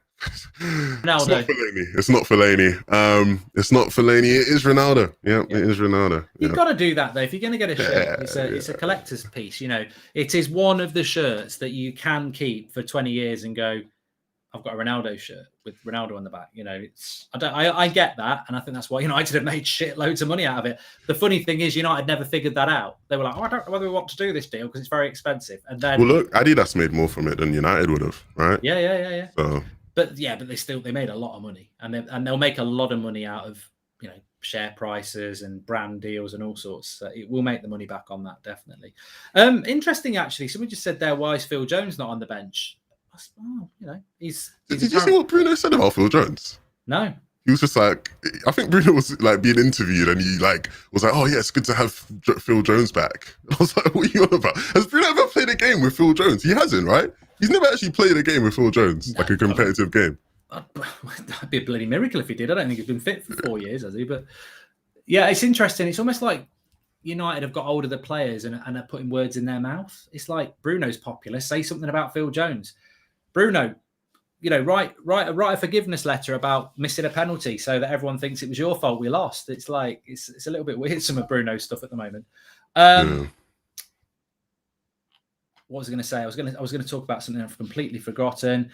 Ronaldo. It's not Fellaini. It is Ronaldo. Yeah, it is Ronaldo. You've got to do that though. If you're going to get a shirt, it's a collector's piece. It is one of the shirts that you can keep for 20 years and go, I've got a Ronaldo shirt with Ronaldo on the back. I get that, and I think that's why United have made shitloads of money out of it. The funny thing is, United never figured that out. They were like, I don't know whether we want to do this deal because it's very expensive. And then, well, look, Adidas made more from it than United would have, right? Yeah. So. But they made a lot of money, and they'll make a lot of money out of share prices and brand deals and all sorts. So it will make the money back on that, definitely. Interesting, actually. Someone just said there, why is Phil Jones not on the bench? He's Did you see what Bruno said about Phil Jones? No. He was just like, I think Bruno was like being interviewed and he was like, oh yeah, it's good to have Phil Jones back. I was like, what are you on about? Has Bruno ever played a game with Phil Jones? He hasn't, right? He's never actually played a game with Phil Jones, like a competitive game. That'd be a bloody miracle if he did. I don't think he's been fit for 4 years, has he? But yeah, it's interesting. It's almost like United have got hold of the players and are putting words in their mouth. It's like Bruno's popular. Say something about Phil Jones. Bruno, write a forgiveness letter about missing a penalty so that everyone thinks it was your fault we lost. It's like it's a little bit weird, some of Bruno's stuff at the moment. What was I going to say? I was going to talk about something I've completely forgotten.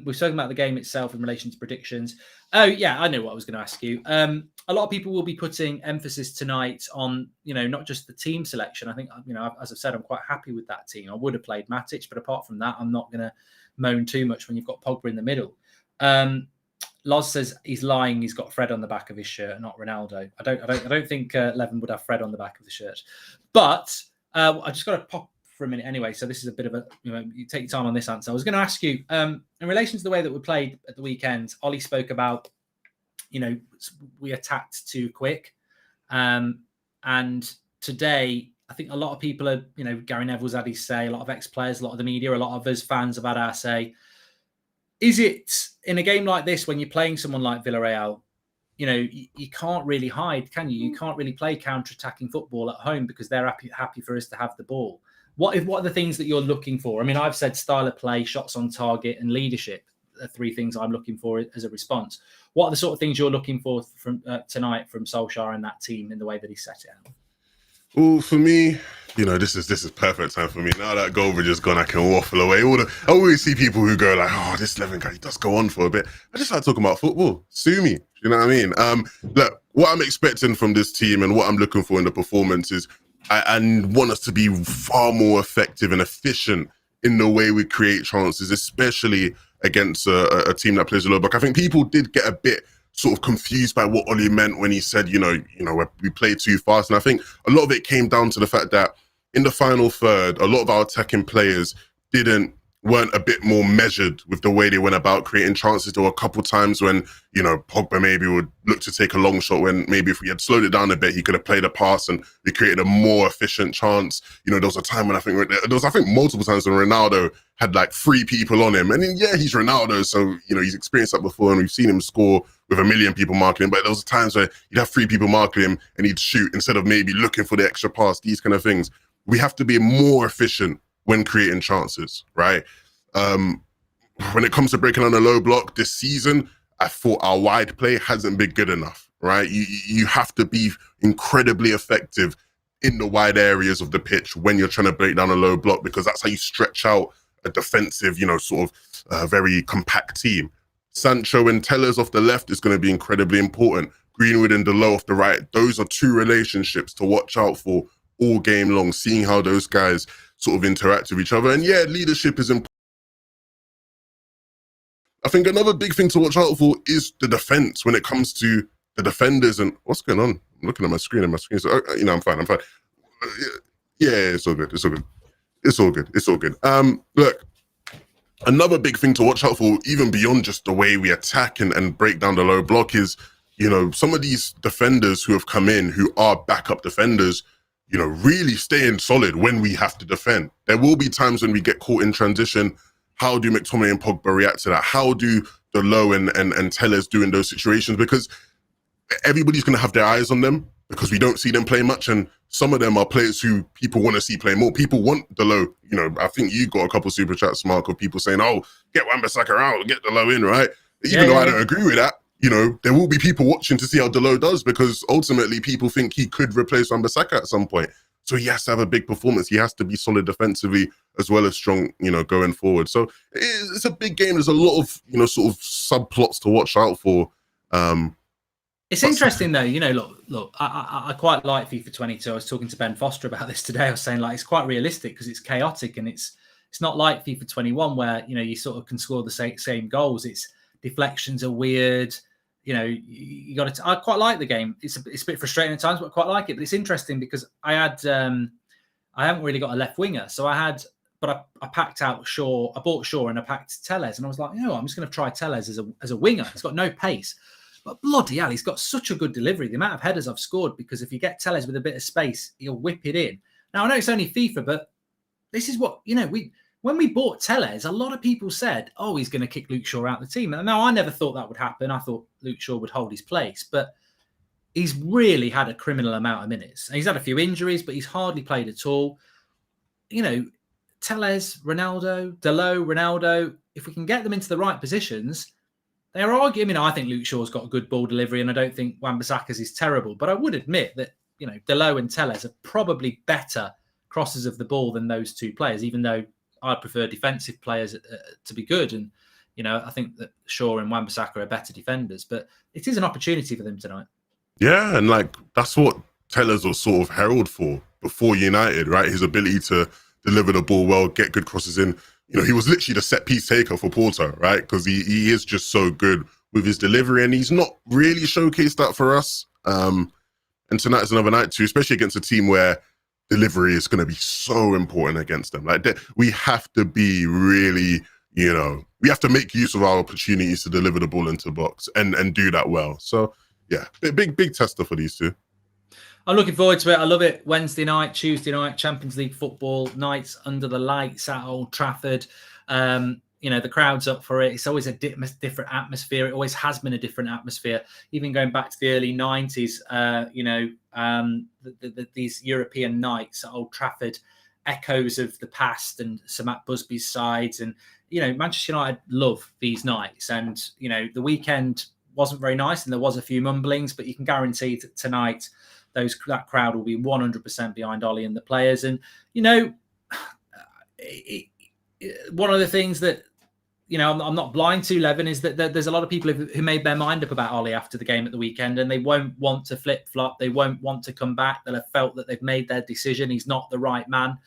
We've spoken about the game itself in relation to predictions. Oh yeah, I know what I was going to ask you. A lot of people will be putting emphasis tonight on, not just the team selection. I think, as I've said, I'm quite happy with that team. I would have played Matic, but apart from that, I'm not going to moan too much when you've got Pogba in the middle. Loz says he's lying. He's got Fred on the back of his shirt, not Ronaldo. I don't think Levin would have Fred on the back of the shirt. But I just got to pop for a minute anyway. So this is a bit of a, you take your time on this answer. I was going to ask you, in relation to the way that we played at the weekend, Ollie spoke about, we attacked too quick. And today, I think a lot of people are, Gary Neville's had his say, a lot of ex-players, a lot of the media, a lot of us fans have had our say. Is it, in a game like this, when you're playing someone like Villareal, you can't really hide, can you? You can't really play counter-attacking football at home because they're happy for us to have the ball. What are the things that you're looking for? I mean, I've said style of play, shots on target, and leadership are three things I'm looking for as a response. What are the sort of things you're looking for from tonight from Solskjaer and that team in the way that he set it out? Well, for me, this is perfect time for me. Now that Goldbridge is gone, I can waffle away. I always see people who go like, "Oh, this Levin guy, he does go on for a bit." I just start talking about football. Sue me. You know what I mean? Look, what I'm expecting from this team and what I'm looking for in the performance is I want us to be far more effective and efficient in the way we create chances, especially against a team that plays a low block. I think people did get a bit sort of confused by what Ollie meant when he said, we played too fast. And I think a lot of it came down to the fact that in the final third, a lot of our attacking players weren't a bit more measured with the way they went about creating chances. There were a couple times when, Pogba maybe would look to take a long shot when maybe if we had slowed it down a bit, he could have played a pass and we created a more efficient chance. There was a time when I think multiple times when Ronaldo had like 3 people on him. And then, yeah, he's Ronaldo. So, he's experienced that before and we've seen him score with 1 million people marking him. But there was times where you'd have 3 people marking him and he'd shoot instead of maybe looking for the extra pass, these kind of things. We have to be more efficient when creating chances, right? When it comes to breaking on a low block this season, I thought our wide play hasn't been good enough, right? You have to be incredibly effective in the wide areas of the pitch when you're trying to break down a low block, because that's how you stretch out a defensive, very compact team. Sancho and Tellers off the left is going to be incredibly important. Greenwood and Delo off the right. Those are 2 relationships to watch out for all game long, seeing how those guys sort of interact with each other. And yeah, leadership is important. I think another big thing to watch out for is the defense when it comes to the defenders. And what's going on? I'm looking at my screen So, I'm fine. Yeah, it's all good. Look, another big thing to watch out for, even beyond just the way we attack and break down the low block, is, some of these defenders who have come in, who are backup defenders, really staying solid when we have to defend. There will be times when we get caught in transition. How do McTominay and Pogba react to that? How do Delo and Tellers do in those situations? Because everybody's going to have their eyes on them because we don't see them play much. And some of them are players who people want to see play more. People want Delo. I think you got a couple super chats, Mark, of people saying, "Oh, get Wan-Bissaka out, get Delo in," right? Even though I don't agree with that, there will be people watching to see how Delo does, because ultimately people think he could replace Wan-Bissaka at some point. So he has to have a big performance. He has to be solid defensively as well as strong, going forward. So it's a big game. There's a lot of, sort of subplots to watch out for. It's interesting though, look, I quite like FIFA 22. I was talking to Ben Foster about this today. I was saying it's quite realistic because it's chaotic and it's not like FIFA 21 where, you sort of can score the same goals. It's deflections are weird. You got to. I quite like the game. It's a bit frustrating at times, but I quite like it. But it's interesting because I haven't really got a left winger, so I packed out Shaw. I bought Shaw and I packed Tellez, and I was like, I'm just going to try Tellez as a winger. He's got no pace, but bloody hell, he's got such a good delivery. The amount of headers I've scored because if you get Tellez with a bit of space, he'll whip it in. Now I know it's only FIFA, but this is what When we bought Tellez, a lot of people said, "Oh, he's going to kick Luke Shaw out of the team." Now, I never thought that would happen. I thought Luke Shaw would hold his place, but he's really had a criminal amount of minutes. And he's had a few injuries, but he's hardly played at all. Tellez, Ronaldo, Delo, Ronaldo, if we can get them into the right positions, they're arguing. I mean, I think Luke Shaw's got a good ball delivery, and I don't think Wan-Bissaka's is terrible. But I would admit that, you know, Delo and Telles are probably better crossers of the ball than those two players, even though I'd prefer defensive players to be good. And, you know, I think that Shaw and Wan-Bissaka are better defenders. But it is an opportunity for them tonight. Yeah, and like that's what Telles was sort of heralded for before United, right? His ability to deliver the ball well, get good crosses in. You know, he was literally the set piece taker for Porto, right? Because he is just so good with his delivery, and he's not really showcased that for us. And tonight's another night too, especially against a team where delivery is going to be so important against them. Like we have to be really, you know, we have to make use of our opportunities to deliver the ball into the box and do that well. So yeah, big tester for these two. I'm looking forward to it. I love it. Wednesday night, Tuesday night, Champions League football, nights under the lights at Old Trafford. You know, the crowd's up for it. It's always a different atmosphere. It always has been a different atmosphere. Even going back to the early 90s, you know, these European nights at Old Trafford, echoes of the past and Sir Matt Busby's sides. And, you know, Manchester United love these nights. And, you know, the weekend wasn't very nice and there was a few mumblings, but you can guarantee that tonight that crowd will be 100% behind Ollie and the players. And, you know, one of the things that, you know, I'm not blind to, Levin, is that there's a lot of people who made their mind up about Ollie after the game at the weekend, and they won't want to flip-flop. They won't want to come back. They'll have felt that they've made their decision. He's not the right man.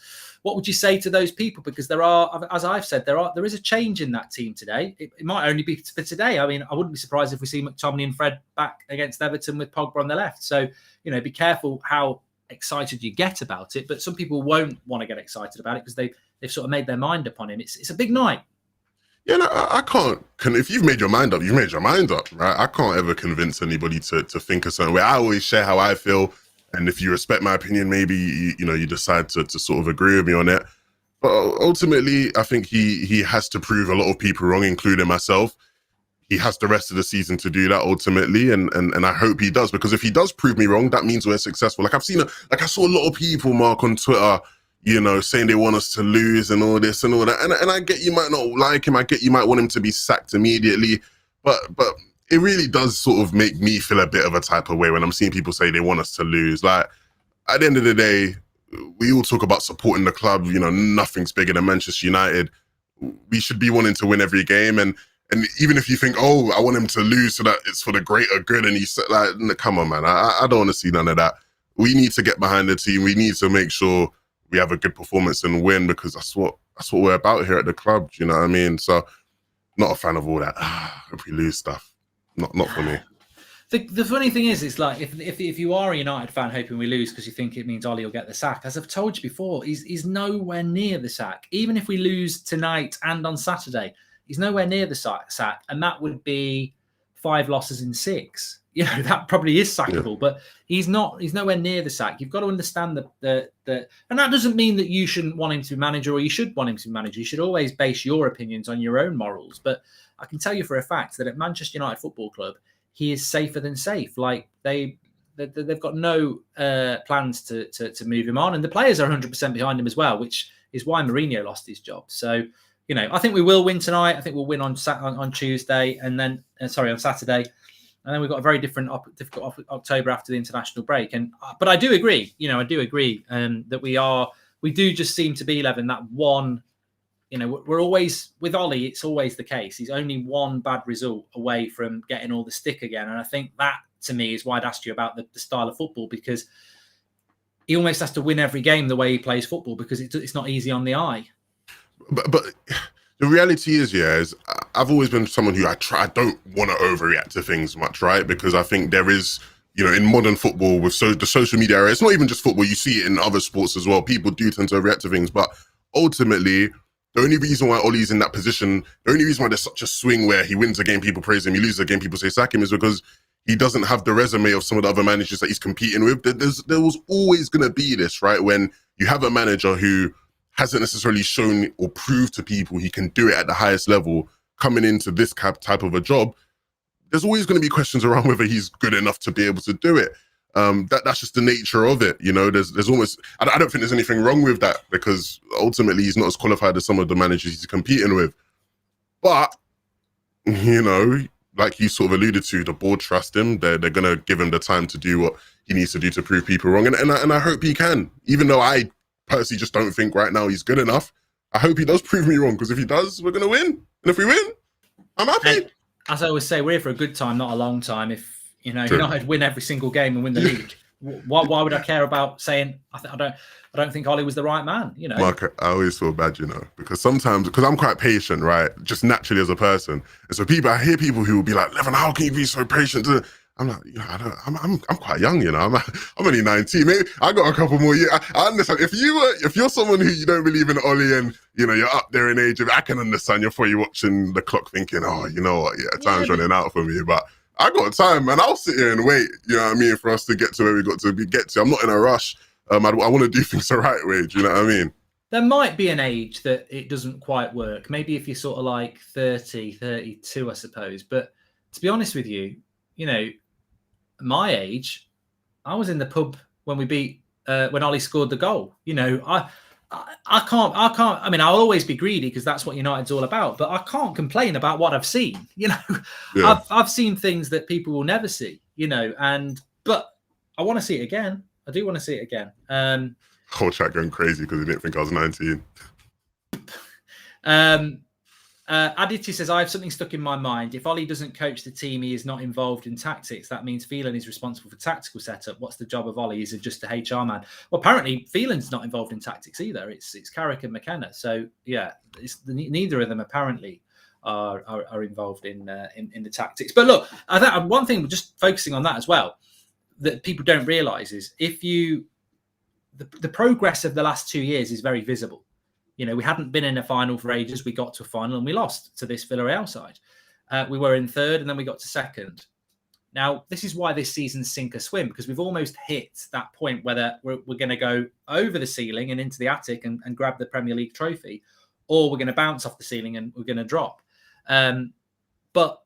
What would you say to those people? Because there are, as I've said, there is a change in that team today. It might only be for today. I mean, I wouldn't be surprised if we see McTominay and Fred back against Everton with Pogba on the left. So, you know, be careful how excited you get about it. But some people won't want to get excited about it because they've sort of made their mind up on him. It's a big night. Yeah, no, I can't. If you've made your mind up, you've made your mind up, right? I can't ever convince anybody to think a certain way. I always share how I feel, and if you respect my opinion, maybe you decide to sort of agree with me on it. But ultimately, I think he has to prove a lot of people wrong, including myself. He has the rest of the season to do that ultimately, and I hope he does, because if he does prove me wrong, that means we're successful. Like I saw a lot of people, Mark, on Twitter, you know, saying they want us to lose and all this and all that. And I get you might not like him. I get you might want him to be sacked immediately. But it really does sort of make me feel a bit of a type of way when I'm seeing people say they want us to lose. Like, at the end of the day, we all talk about supporting the club. You know, nothing's bigger than Manchester United. We should be wanting to win every game. And even if you think, oh, I want him to lose so that it's for the greater good, and he's like, come on, man, I don't want to see none of that. We need to get behind the team. We need to make sure we have a good performance and win, because that's what we're about here at the club. Do you know what I mean? So, not a fan of all that. If we lose stuff, not for me. The funny thing is, it's like if you are a United fan hoping we lose because you think it means Ollie will get the sack, as I've told you before, he's nowhere near the sack. Even if we lose tonight and on Saturday, he's nowhere near the sack, and that would be 5 losses in 6. You know, that probably is sackable, yeah. But he's nowhere near the sack. You've got to understand the and that doesn't mean that you shouldn't want him to be manager or you should want him to be manager. You should always base your opinions on your own morals. But I can tell you for a fact that at Manchester United Football Club, he is safer than safe. Like they've got no plans to move him on, and the players are 100% behind him as well, which is why Mourinho lost his job. So, you know, I think we will win tonight. I think we'll win on Tuesday, and then on Saturday. And then we've got a very difficult October after the international break. But I do agree, that we do just seem to be, Levin, that one, you know, we're always, with Ollie, it's always the case. He's only one bad result away from getting all the stick again. And I think that, to me, is why I'd asked you about the style of football, because he almost has to win every game the way he plays football, because it's not easy on the eye. But the reality is, I've always been someone who I don't want to overreact to things much, right? Because I think there is, you know, in modern football with the social media era, it's not even just football, you see it in other sports as well. People do tend to overreact to things, but ultimately, the only reason why Ollie's in that position, the only reason why there's such a swing where he wins a game, people praise him, he loses a game, people say sack him, is because he doesn't have the resume of some of the other managers that he's competing with. There was always going to be this, right? When you have a manager who hasn't necessarily shown or proved to people he can do it at the highest level, coming into this type of a job, there's always going to be questions around whether he's good enough to be able to do it. That's just the nature of it. You know, there's almost, I don't think there's anything wrong with that, because ultimately he's not as qualified as some of the managers he's competing with. But, you know, like you sort of alluded to, the board trust him. They're going to give him the time to do what he needs to do to prove people wrong. And I hope he can, even though I personally just don't think right now he's good enough. I hope he does prove me wrong, because if he does, we're going to win. And if we win, I'm happy. And as I always say, we're here for a good time, not a long time. If, you know, United win every single game and win the league, why would I care about saying I don't think Ollie was the right man? You know, Mark, I always feel bad, you know, because sometimes, because I'm quite patient, right, just naturally as a person, and so I hear people who will be like, Levin, how can you be so patient? I'm like, you know, I'm quite young, you know. I'm only 19. Maybe I got a couple more years. I understand if you're someone who you don't believe in Ollie, and you know you're up there in age, I can understand you're probably watching the clock thinking, oh, you know what, time's running out for me, but I got time, and I'll sit here and wait, you know what I mean, for us to get to where we got to get to. I'm not in a rush. I want to do things the right way. Do you know what I mean? There might be an age that it doesn't quite work. Maybe if you're sort of like 30, 32, I suppose. But to be honest with you, you know, my age, I was in the pub when we beat when Ollie scored the goal. You know, I can't. I mean, I'll always be greedy because that's what United's all about. But I can't complain about what I've seen. You know, yeah. I've seen things that people will never see. You know, but I want to see it again. I do want to see it again. Whole chat going crazy because he didn't think I was 19. Aditya says, I have something stuck in my mind. If Ollie doesn't coach the team, he is not involved in tactics. That means Phelan is responsible for tactical setup. What's the job of Ollie? He's just a HR man. Well, apparently Phelan's not involved in tactics either. It's Carrick and McKenna. So yeah, neither of them apparently are involved in the tactics. But look, I think one thing, just focusing on that as well, that people don't realise is the progress of the last 2 years is very visible. You know, we hadn't been in a final for ages. We got to a final and we lost to this Villareal side. We were in third and then we got to second. Now, this is why this season's sink or swim, because we've almost hit that point whether we're going to go over the ceiling and into the attic and grab the Premier League trophy, or we're going to bounce off the ceiling and we're going to drop. But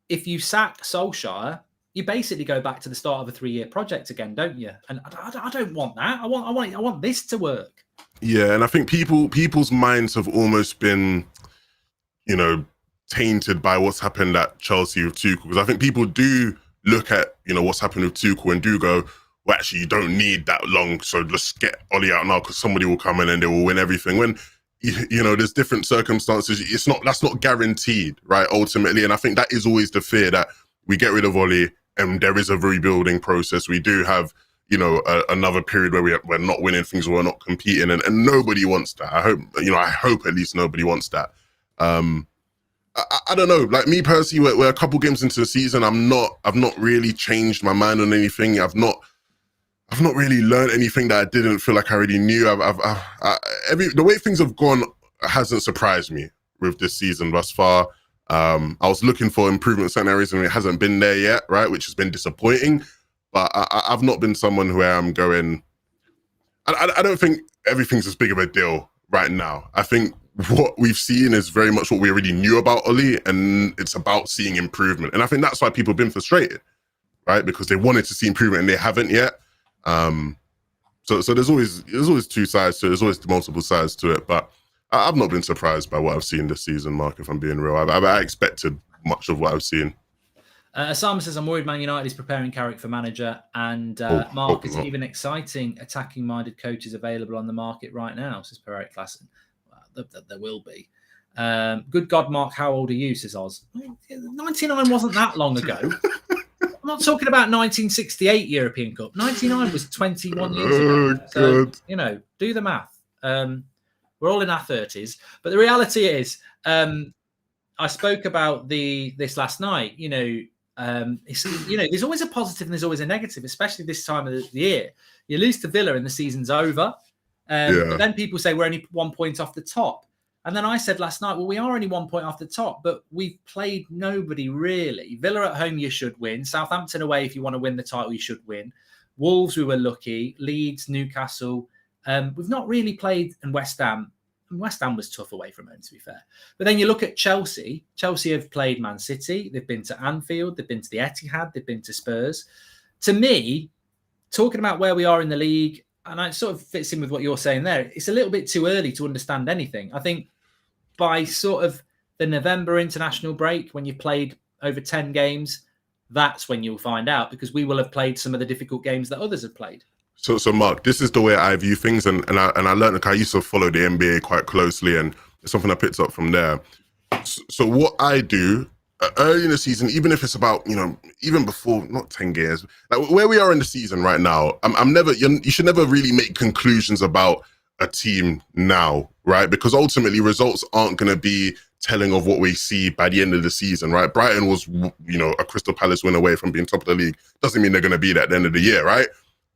if you sack Solskjaer, you basically go back to the start of a 3-year project again, don't you? And I don't want that. I want this to work. Yeah, and I think people's minds have almost been, you know, tainted by what's happened at Chelsea with Tuchel. Because I think people do look at, you know, what's happened with Tuchel and do go, well, actually, you don't need that long, so let's get Ollie out now because somebody will come in and they will win everything. When, you know, there's different circumstances. That's not guaranteed, right, ultimately. And I think that is always the fear, that we get rid of Ollie and there is a rebuilding process. We do have, you know, another period where we're not winning things, we're not competing, and nobody wants that. I hope at least nobody wants that. I don't know. Like me personally, we're a couple games into the season. I've not really changed my mind on anything. I've not really learned anything that I didn't feel like I already knew. The way things have gone hasn't surprised me with this season thus far. I was looking for improvement in certain areas and it hasn't been there yet, right? Which has been disappointing. But I've not been someone where I'm going, I don't think everything's as big of a deal right now. I think what we've seen is very much what we already knew about Ollie, and it's about seeing improvement. And I think that's why people have been frustrated, right? Because they wanted to see improvement and they haven't yet. So there's always two sides to it. There's always multiple sides to it. But I've not been surprised by what I've seen this season, Mark, if I'm being real. I expected much of what I've seen. Simon says, I'm worried Man United is preparing Carrick for manager. And Mark, is even exciting attacking-minded coaches available on the market right now, says Per Eric Klassen. Well, there will be. Good God, Mark, how old are you, says Oz. 99 wasn't that long ago. I'm not talking about 1968 European Cup. 99 was 21 years ago. So, you know, do the math. We're all in our 30s. But the reality is, I spoke about this last night, you know, there's always a positive and there's always a negative, especially this time of the year. You lose to Villa and the season's over. But then people say we're only 1 point off the top. And then I said last night, well, we are only 1 point off the top, but we've played nobody really. Villa at home, you should win. Southampton away, if you want to win the title, you should win. Wolves, we were lucky. Leeds, Newcastle. We've not really played, and West Ham. And West Ham was tough away from home, to be fair. But then you look at Chelsea. Chelsea have played Man City. They've been to Anfield. They've been to the Etihad. They've been to Spurs. To me, talking about where we are in the league, and it sort of fits in with what you're saying there, it's a little bit too early to understand anything. I think by sort of the November international break, when you've played over 10 games, that's when you'll find out, because we will have played some of the difficult games that others have played. So Mark, this is the way I view things, and I learned, like, I used to follow the NBA quite closely, and it's something I picked up from there. So what I do early in the season, even if it's about, even before, not 10 games, like where we are in the season right now, you should never really make conclusions about a team now, right? Because ultimately results aren't going to be telling of what we see by the end of the season, right? Brighton was, a Crystal Palace win away from being top of the league. Doesn't mean they're going to be that at the end of the year, right?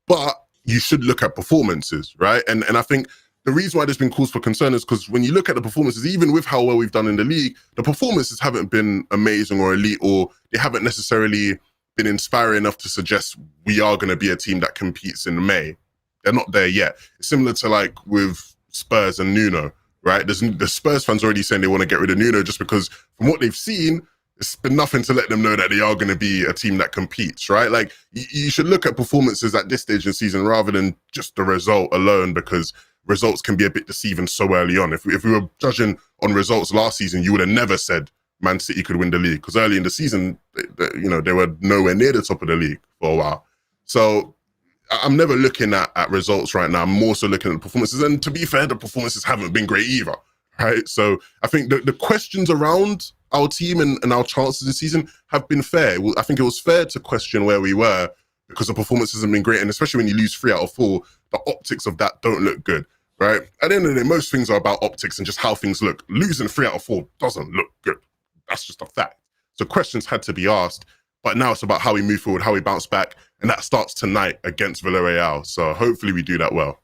But you should look at performances, right? And I think the reason why there's been cause for concern is because when you look at the performances, even with how well we've done in the league, the performances haven't been amazing or elite, or they haven't necessarily been inspiring enough to suggest we are going to be a team that competes in May. They're not there yet. It's similar to like with Spurs and Nuno, right? The Spurs fans already saying they want to get rid of Nuno just because from what they've seen, it's been nothing to let them know that they are going to be a team that competes, right? Like, you should look at performances at this stage in the season rather than just the result alone, because results can be a bit deceiving so early on. If we were judging on results last season, you would have never said Man City could win the league, because early in the season, they were nowhere near the top of the league for a while. So I'm never looking at results right now. I'm more so looking at performances. And to be fair, the performances haven't been great either, right? So I think the questions around our team and our chances this season have been fair. I think it was fair to question where we were because the performance hasn't been great. And especially when you lose 3 out of 4, the optics of that don't look good, right? At the end of the day, most things are about optics and just how things look. Losing 3 out of 4 doesn't look good. That's just a fact. So questions had to be asked, but now it's about how we move forward, how we bounce back. And that starts tonight against Villareal. So hopefully we do that well.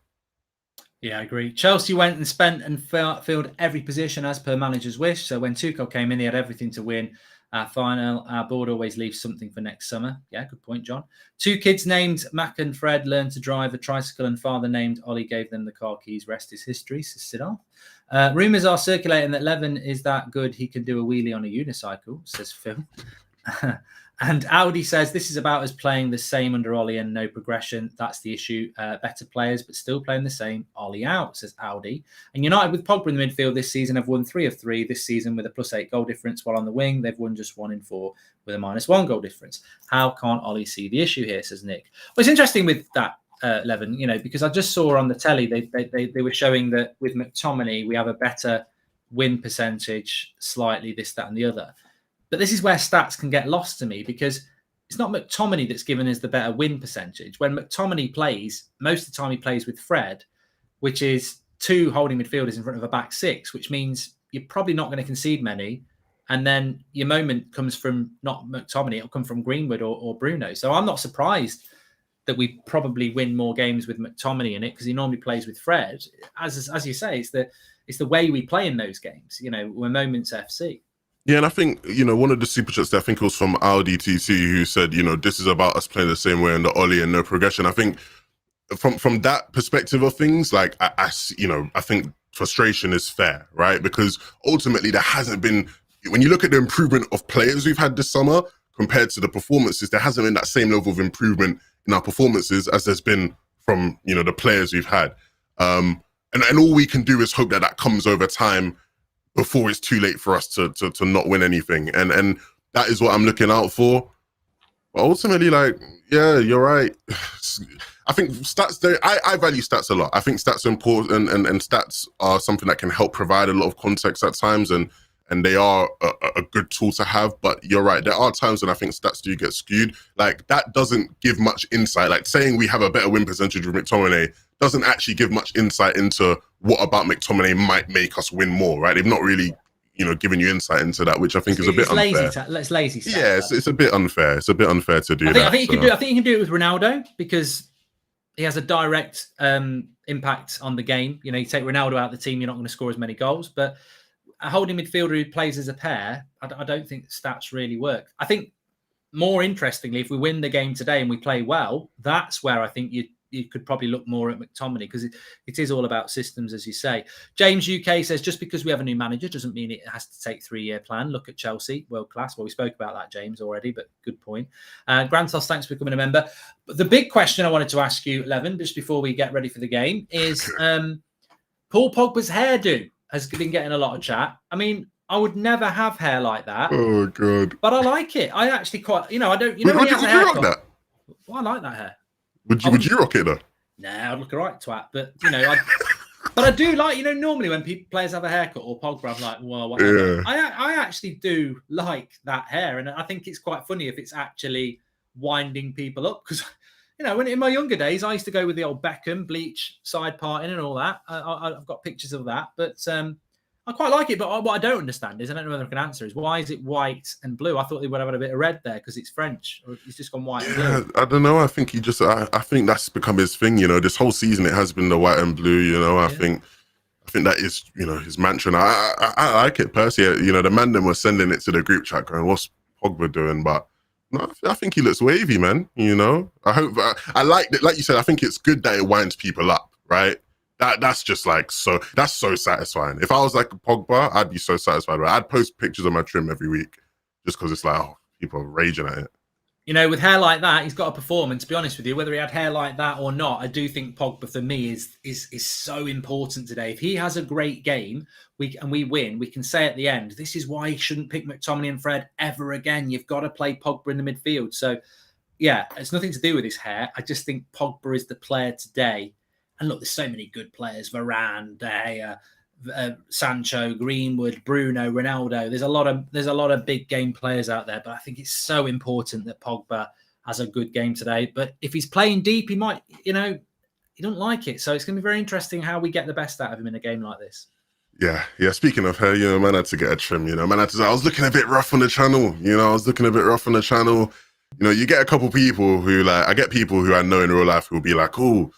Yeah, I agree. Chelsea went and spent and filled every position as per manager's wish. So when Tuchel came in, he had everything to win. Our board always leaves something for next summer. Yeah, good point, John. 2 kids named Mac and Fred learned to drive a tricycle, and father named Ollie gave them the car keys. Rest is history, says Sidal. Rumours are circulating that Levin is that good he can do a wheelie on a unicycle, says Phil. And Audi says this is about us playing the same under Ollie and no progression. That's the issue. Better players, but still playing the same. Ollie out, says Audi. And United with Pogba in the midfield this season have won 3 of 3 this season with a +8 goal difference, while on the wing they've wone just 1 in 4 with a -1 goal difference. How can't Ollie see the issue here, says Nick. Well, it's interesting with that, Levin, because I just saw on the telly they were showing that with McTominay we have a better win percentage, slightly this, that, and the other. But this is where stats can get lost to me, because it's not McTominay that's given us the better win percentage. When McTominay plays, most of the time he plays with Fred, which is 2 holding midfielders in front of a back 6, which means you're probably not going to concede many. And then your moment comes from not McTominay, it'll come from Greenwood or Bruno. So I'm not surprised that we probably win more games with McTominay in it, because he normally plays with Fred. As you say, it's the way we play in those games. We're moments FC. Yeah, and I think, one of the super chats there, I think it was from Audi TC, who said, this is about us playing the same way in the Ollie and no progression. I think from that perspective of things, like, I think frustration is fair, right? Because ultimately there hasn't been, when you look at the improvement of players we've had this summer compared to the performances, there hasn't been that same level of improvement in our performances as there's been from, the players we've had. And all we can do is hope that comes over time before it's too late for us to not win anything. And that is what I'm looking out for. But ultimately, yeah, you're right. I think stats, I value stats a lot. I think stats are important, and stats are something that can help provide a lot of context at times, and they are a good tool to have. But you're right, there are times when I think stats do get skewed. Like, that doesn't give much insight. Like, saying we have a better win percentage with McTominay doesn't actually give much insight into what about McTominay might make us win more, right? They've not really, given you insight into that, which I think is a bit unfair. It's lazy. Stats, yeah, it's a bit unfair. It's a bit unfair to do that. I think you can do it with Ronaldo, because he has a direct impact on the game. You take Ronaldo out of the team, you're not going to score as many goals. But a holding midfielder who plays as a pair, I don't think stats really work. I think, more interestingly, if we win the game today and we play well, that's where I think you could probably look more at McTominay, because it is all about systems, as you say. James UK says, just because we have a new manager doesn't mean it has to take 3-year plan. Look at Chelsea, world class. Well, we spoke about that, James, already, but good point. Grantos, thanks for becoming a member. But the big question I wanted to ask you, Levin, just before we get ready for the game, is Paul Pogba's hairdo has been getting a lot of chat. I mean, I would never have hair like that. Oh god! But I like it. I actually quite, I don't. Would When he you has a haircut, rock that? well, I like that hair. Would you rock it though? Nah, I'd look alright, twat. But but I do like, normally when players have a haircut or Pogba, I'm like, well, whatever. Yeah. I actually do like that hair, and I think it's quite funny if it's actually winding people up because. When in my younger days, I used to go with the old Beckham bleach side parting and all that. I've got pictures of that, but I quite like it. But what I don't understand is, I don't know whether I can answer, is why is it white and blue? I thought they would have had a bit of red there because it's French, or it's just gone white and blue. I don't know. I think he just. I think that's become his thing. This whole season it has been the white and blue. I think that is his mantra. And I like it personally. The man them were sending it to the group chat going, "What's Pogba doing?" But no, I think he looks wavy, man. I hope. I like it. Like you said, I think it's good that it winds people up, right? That's just that's so satisfying. If I was like a Pogba, I'd be so satisfied. Right? I'd post pictures of my trim every week just because it's like, people are raging at it. With hair like that, he's got a perform. And to be honest with you, whether he had hair like that or not, I do think Pogba for me is so important today. If he has a great game, we win, we can say at the end, this is why he shouldn't pick McTominay and Fred ever again. You've got to play Pogba in the midfield. So, yeah, it's nothing to do with his hair. I just think Pogba is the player today. And look, there's so many good players: Varane, De Gea, Sancho, Greenwood, Bruno, Ronaldo. There's a lot of big game players out there, but I think it's so important that Pogba has a good game today. But if he's playing deep, he might, he don't like it. So it's going to be very interesting how we get the best out of him in a game like this. Yeah. Speaking of hair, man had to get a trim. Man had to. I was looking a bit rough on the channel. You get a couple people who I get people who I know in real life who will be like, oh,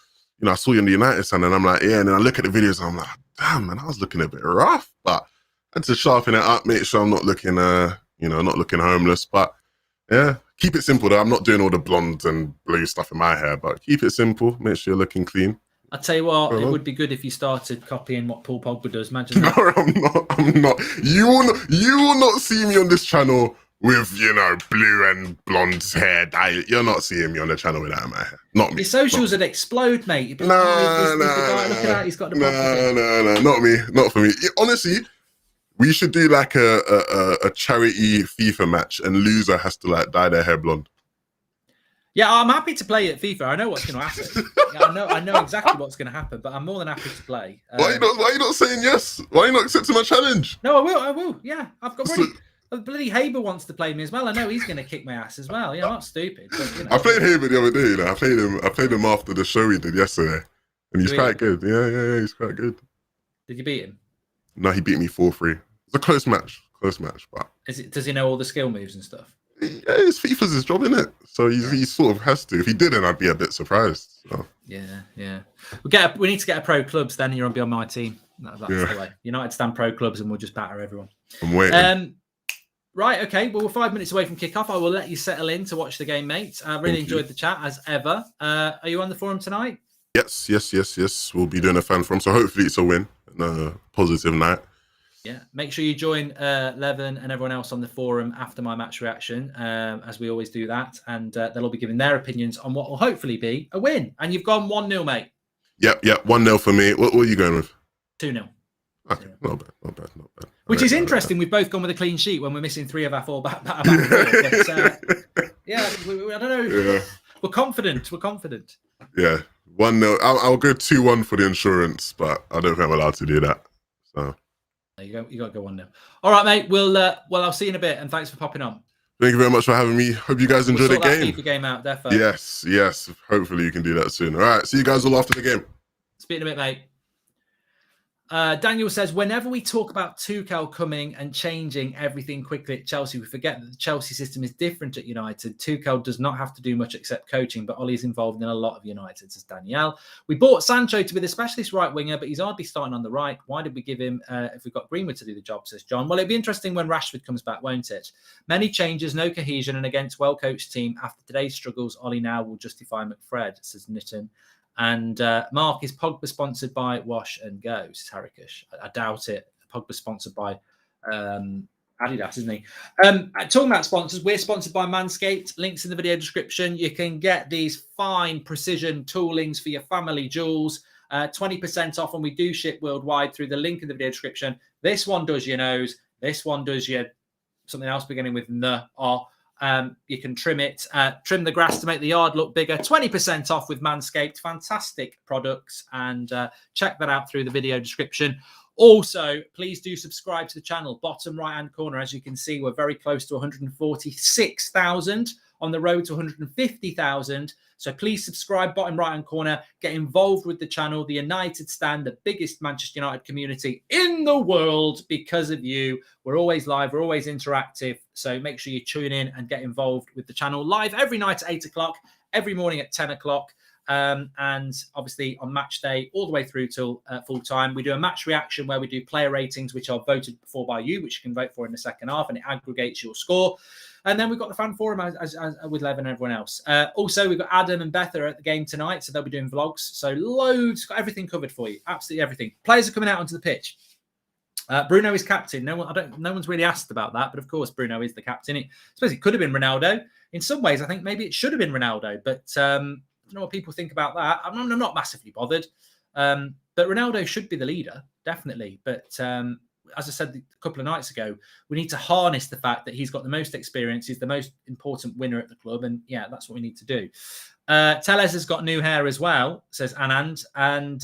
I saw you in the United stand, and I'm like, yeah. And then I look at the videos and I'm like, damn, man, I was looking a bit rough, but I had to sharpen it up, make sure I'm not looking, not looking homeless. But yeah, keep it simple though. I'm not doing all the blonde and blue stuff in my hair, but keep it simple. Make sure you're looking clean. I'll tell you what, it would be good if you started copying what Paul Pogba does. Imagine that. No, I'm not. You will not see me on this channel with, blue and blonde hair dye. You're not seeing me on the channel with that in my hair. Not me. Your socials would explode, mate. You'd be No, he's got the no, not me. Not for me. Honestly, we should do like a charity FIFA match and loser has to dye their hair blonde. Yeah, I'm happy to play at FIFA. I know what's going to happen. I know exactly what's going to happen, but I'm more than happy to play. Why are you not saying yes? Why are you not accepting my challenge? No, I will. Yeah, I've got ready. Bloody Haber wants to play me as well. I know he's going to kick my ass as well. I'm not stupid. But, I played Haber the other day. I played him after the show we did yesterday, and he's quite good. Yeah, he's quite good. Did you beat him? No, he beat me 4-3. It's a close match, but does he know all the skill moves and stuff? Yeah, it's FIFA's his job, isn't it? So he sort of has to. If he didn't, I'd be a bit surprised. So. Yeah. We need to get a pro clubs. Then you're on my team. That's the way. United stand pro clubs, and we'll just batter everyone. I'm waiting. Right, okay. Well, we're 5 minutes away from kickoff. I will let you settle in to watch the game, mate. I really enjoyed the chat, as ever. Are you on the forum tonight? Yes. We'll be doing a fan forum, so hopefully it's a win and a positive night. Yeah, make sure you join Levin and everyone else on the forum after my match reaction, as we always do that. And they'll all be giving their opinions on what will hopefully be a win. And you've gone 1-0, mate. Yep, 1-0 for me. What are you going with? 2-0. Okay, not bad. Which is interesting. We've both gone with a clean sheet when we're missing 3 of our 4 back four. But, yeah, I don't know. Yeah. We're confident. Yeah, 1-0. I'll go 2-1 for the insurance, but I don't think I'm allowed to do that. So there you go. You got to go 1-0. All right, mate. I'll see you in a bit, and thanks for popping on. Thank you very much for having me. Hope you guys enjoyed the game. Keep the game out, definitely. Yes. Hopefully you can do that soon. All right. See you guys all after the game. Speak in a bit, mate. Daniel says, whenever we talk about Tuchel coming and changing everything quickly at Chelsea, we forget that the Chelsea system is different at United. Tuchel does not have to do much except coaching, but Ollie's involved in a lot of United, says Danielle. We bought Sancho to be the specialist right winger, but he's hardly starting on the right. Why did we give him if we've got Greenwood to do the job, says John? Well, it'd be interesting when Rashford comes back, won't it? Many changes, no cohesion, and against well-coached team. After today's struggles, Ollie now will justify McFred, says Nitton. And Mark, is Pogba sponsored by Wash and Go? Says Harrikush. I doubt it. Pogba's sponsored by Adidas, isn't he? Talking about sponsors, we're sponsored by Manscaped. Links in the video description. You can get these fine precision toolings for your family jewels. 20% off, and we do ship worldwide through the link in the video description. This one does your nose. This one does you something else beginning with N, or. You can trim it, trim the grass to make the yard look bigger. 20% off with Manscaped. Fantastic products, and check that out through the video description. Also, please do subscribe to the channel. Bottom right-hand corner, as you can see, we're very close to 146,000 on the road to 150,000. So please subscribe, bottom right-hand corner. Get involved with the channel, the United Stand, the biggest Manchester United community in the world because of you. We're always live. We're always interactive. So make sure you tune in and get involved with the channel live every night at 8 o'clock, every morning at 10 o'clock. And obviously on match day all the way through till full time. We do a match reaction where we do player ratings, which are voted for by you, which you can vote for in the second half, and it aggregates your score. And then we've got the fan forum as with Lev and everyone else. Also, we've got Adam and Beth are at the game tonight, so they'll be doing vlogs. So loads, got everything covered for you, absolutely everything. Players are coming out onto the pitch. Bruno is captain. No one's really asked about that, but of course Bruno is the captain. I suppose it could have been Ronaldo. In some ways, I think maybe it should have been Ronaldo, but I don't know what people think about that. I'm not massively bothered. But Ronaldo should be the leader, definitely. But as I said a couple of nights ago, we need to harness the fact that he's got the most experience. He's the most important winner at the club. And yeah, that's what we need to do. Teles has got new hair as well, says Anand. And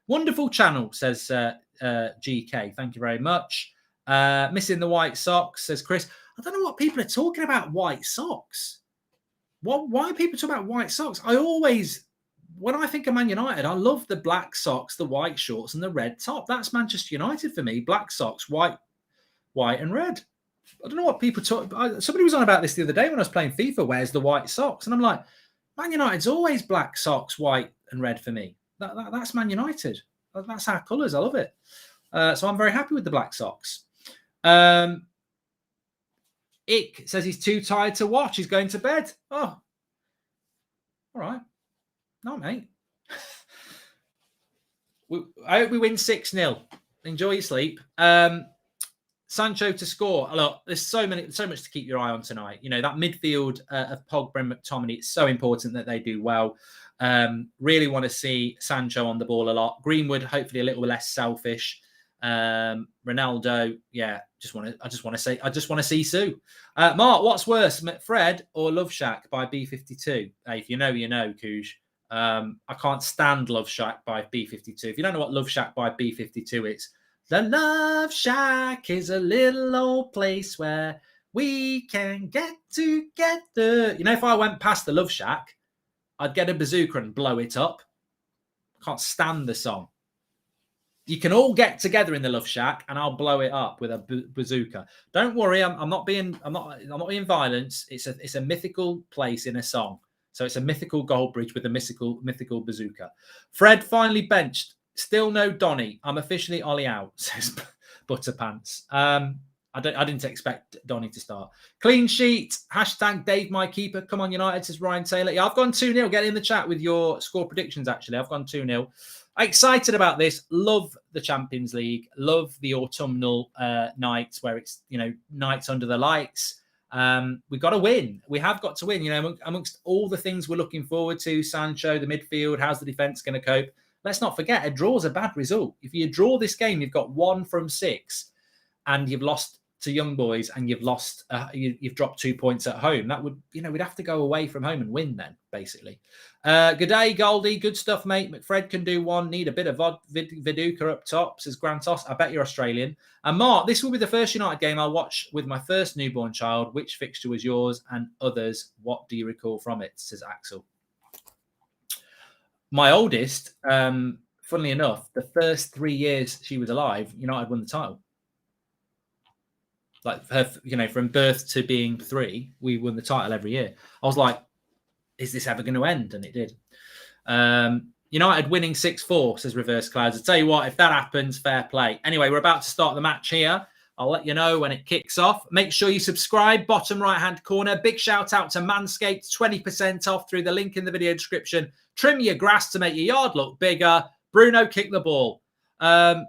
wonderful channel, says GK. Thank you very much. Missing the white socks, says Chris. I don't know what people are talking about white socks. Why are people talking about white socks? When I think of Man United, I love the black socks, the white shorts, and the red top. That's Manchester United for me. Black socks, white and red. I don't know what people talk. Somebody was on about this the other day when I was playing FIFA. Where's the white socks? And I'm like, Man United's always black socks, white and red for me. That's Man United. That's our colours. I love it. So I'm very happy with the black socks. Ick says he's too tired to watch. He's going to bed. Oh, all right. No, mate. I hope we win 6-0. Enjoy your sleep. Sancho to score. Look, there's so much to keep your eye on tonight. You know, that midfield of Pogba and McTominay, it's so important that they do well. Really want to see Sancho on the ball a lot. Greenwood, hopefully a little less selfish. Ronaldo, yeah, I just want to see Sue. Mark, what's worse, Fred or Love Shack by B52? Hey, if you know, you know, Cooge. I can't stand Love Shack by B52. If you don't know what Love Shack by B52 is, the Love Shack is a little old place where we can get together. You know, if I went past the Love Shack, I'd get a bazooka and blow it up. I can't stand the song. You can all get together in the Love Shack, and I'll blow it up with a bazooka. Don't worry, I'm not being violent. It's a mythical place in a song. So it's a mythical Goldbridge with a mythical bazooka. Fred finally benched. Still no Donny. I'm officially Ollie out, says Butterpants. I didn't expect Donny to start. Clean sheet. Hashtag Dave my keeper. Come on United, says Ryan Taylor. Yeah, I've gone 2-0. Get in the chat with your score predictions, actually. I've gone 2-0. Excited about this. Love the Champions League. Love the autumnal nights where it's, you know, nights under the lights. We've got to win. We have got to win. You know, amongst all the things we're looking forward to, Sancho, the midfield, how's the defence going to cope? Let's not forget, a draw is a bad result. If you draw this game, you've got 1 from 6, and you've lost to Young Boys, and you've lost. You've dropped 2 points at home. That would, you know, we'd have to go away from home and win then, basically. Good day, Goldie. Good stuff, mate. McFred can do one. Need a bit of Viduka up top, says Grantos. I bet you're Australian. And Mark, this will be the first United game I'll watch with my first newborn child. Which fixture was yours and others? What do you recall from it? Says Axel. My oldest, funnily enough, the first 3 years she was alive, United won the title. Like her, you know, from birth to being 3, we won the title every year. I was like, is this ever going to end? And it did. United winning 6-4, says Reverse Clouds. I tell you what, if that happens, fair play. Anyway, we're about to start the match here. I'll let you know when it kicks off. Make sure you subscribe, bottom right-hand corner. Big shout out to Manscaped, 20% off through the link in the video description. Trim your grass to make your yard look bigger. Bruno, kick the ball.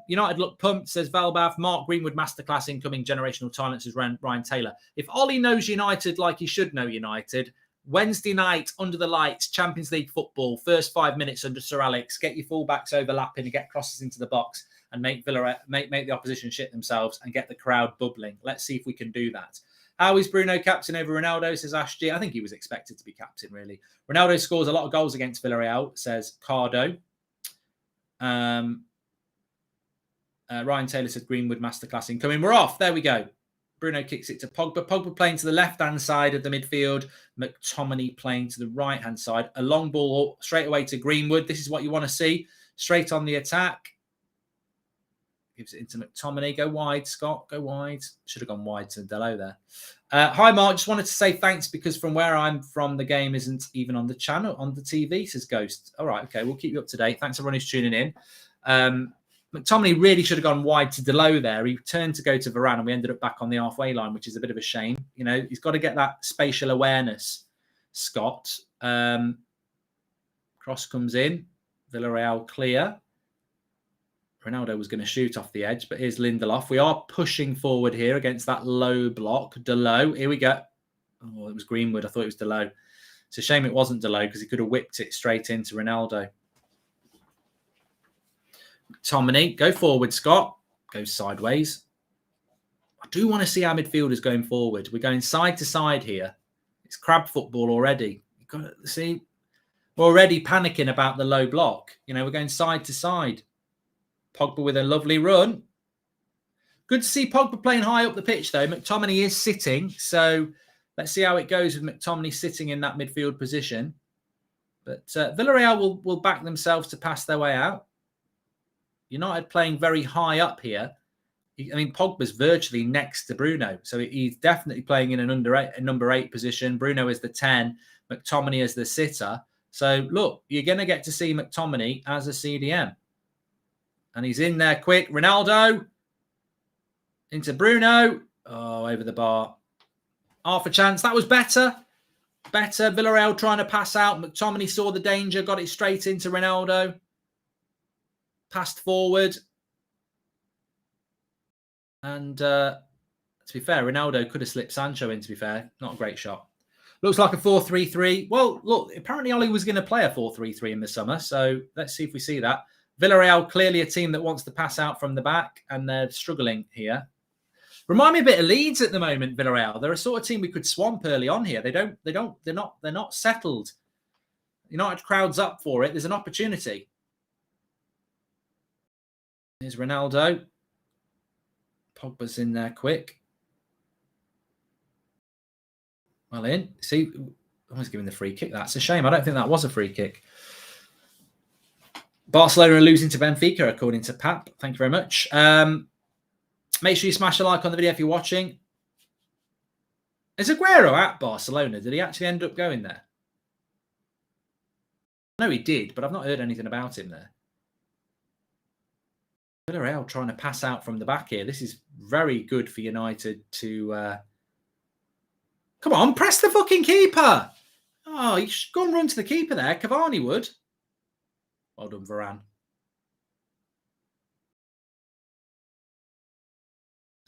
United look pumped, says Valbath. Mark Greenwood masterclass incoming generational talent, says Ryan Taylor. If Ollie knows United like he should know United, Wednesday night under the lights, Champions League football, first 5 minutes under Sir Alex, get your fullbacks overlapping and get crosses into the box and make Villareal make the opposition shit themselves and get the crowd bubbling. Let's see if we can do that. How is Bruno captain over Ronaldo, says Ash G. I think he was expected to be captain, really. Ronaldo scores a lot of goals against Villareal, says Cardo. Ryan Taylor said Greenwood masterclass incoming. We're off. There we go. Bruno kicks it to Pogba. Pogba playing to the left-hand side of the midfield. McTominay playing to the right-hand side. A long ball straight away to Greenwood. This is what you want to see. Straight on the attack. Gives it into McTominay. Go wide, Scott. Go wide. Should have gone wide to Delo there. Hi, Mark. Just wanted to say thanks because from where I'm from, the game isn't even on the channel, on the TV, says Ghost. All right, okay. We'll keep you up to date. Thanks everyone who's tuning in. McTominay really should have gone wide to Delo there. He turned to go to Varane and we ended up back on the halfway line, which is a bit of a shame. You know, he's got to get that spatial awareness, Scott. Cross comes in. Villareal clear. Ronaldo was going to shoot off the edge, but here's Lindelof. We are pushing forward here against that low block. Delo, here we go. Oh, it was Greenwood. I thought it was Delo. It's a shame it wasn't Delo because he could have whipped it straight into Ronaldo. McTominay, go forward, Scott. Goes sideways. I do want to see our midfielders going forward. We're going side to side here. It's crab football already. You've got to see. We're already panicking about the low block. You know, we're going side to side. Pogba with a lovely run. Good to see Pogba playing high up the pitch, though. McTominay is sitting. So let's see how it goes with McTominay sitting in that midfield position. But Villareal will back themselves to pass their way out. United playing very high up here. I mean, Pogba's virtually next to Bruno. So he's definitely playing in a number 8 position. Bruno is the 10. McTominay is the sitter. So, look, you're going to get to see McTominay as a CDM. And he's in there quick. Ronaldo. Into Bruno. Oh, over the bar. Half a chance. That was better. Better. Villareal trying to pass out. McTominay saw the danger. Got it straight into Ronaldo. Passed forward. And to be fair, Ronaldo could have slipped Sancho in, to be fair. Not a great shot. Looks like a 4-3-3. Well, look, apparently Ollie was going to play a 4-3-3 in the summer. So let's see if we see that. Villarreal, clearly a team that wants to pass out from the back. And they're struggling here. Remind me a bit of Leeds at the moment, Villarreal. They're a sort of team we could swamp early on here. They're not settled. United crowd's up for it. There's an opportunity. Here's Ronaldo. Pogba's in there quick. Well in. See, I was giving the free kick. That's a shame. I don't think that was a free kick. Barcelona are losing to Benfica, according to Pap. Thank you very much. Make sure you smash a like on the video if you're watching. Is Aguero at Barcelona? Did he actually end up going there? No, he did, but I've not heard anything about him there. Villareal trying to pass out from the back here. This is very good for United to... Come on, press the fucking keeper. Oh, you should go and run to the keeper there. Cavani would. Well done, Varane.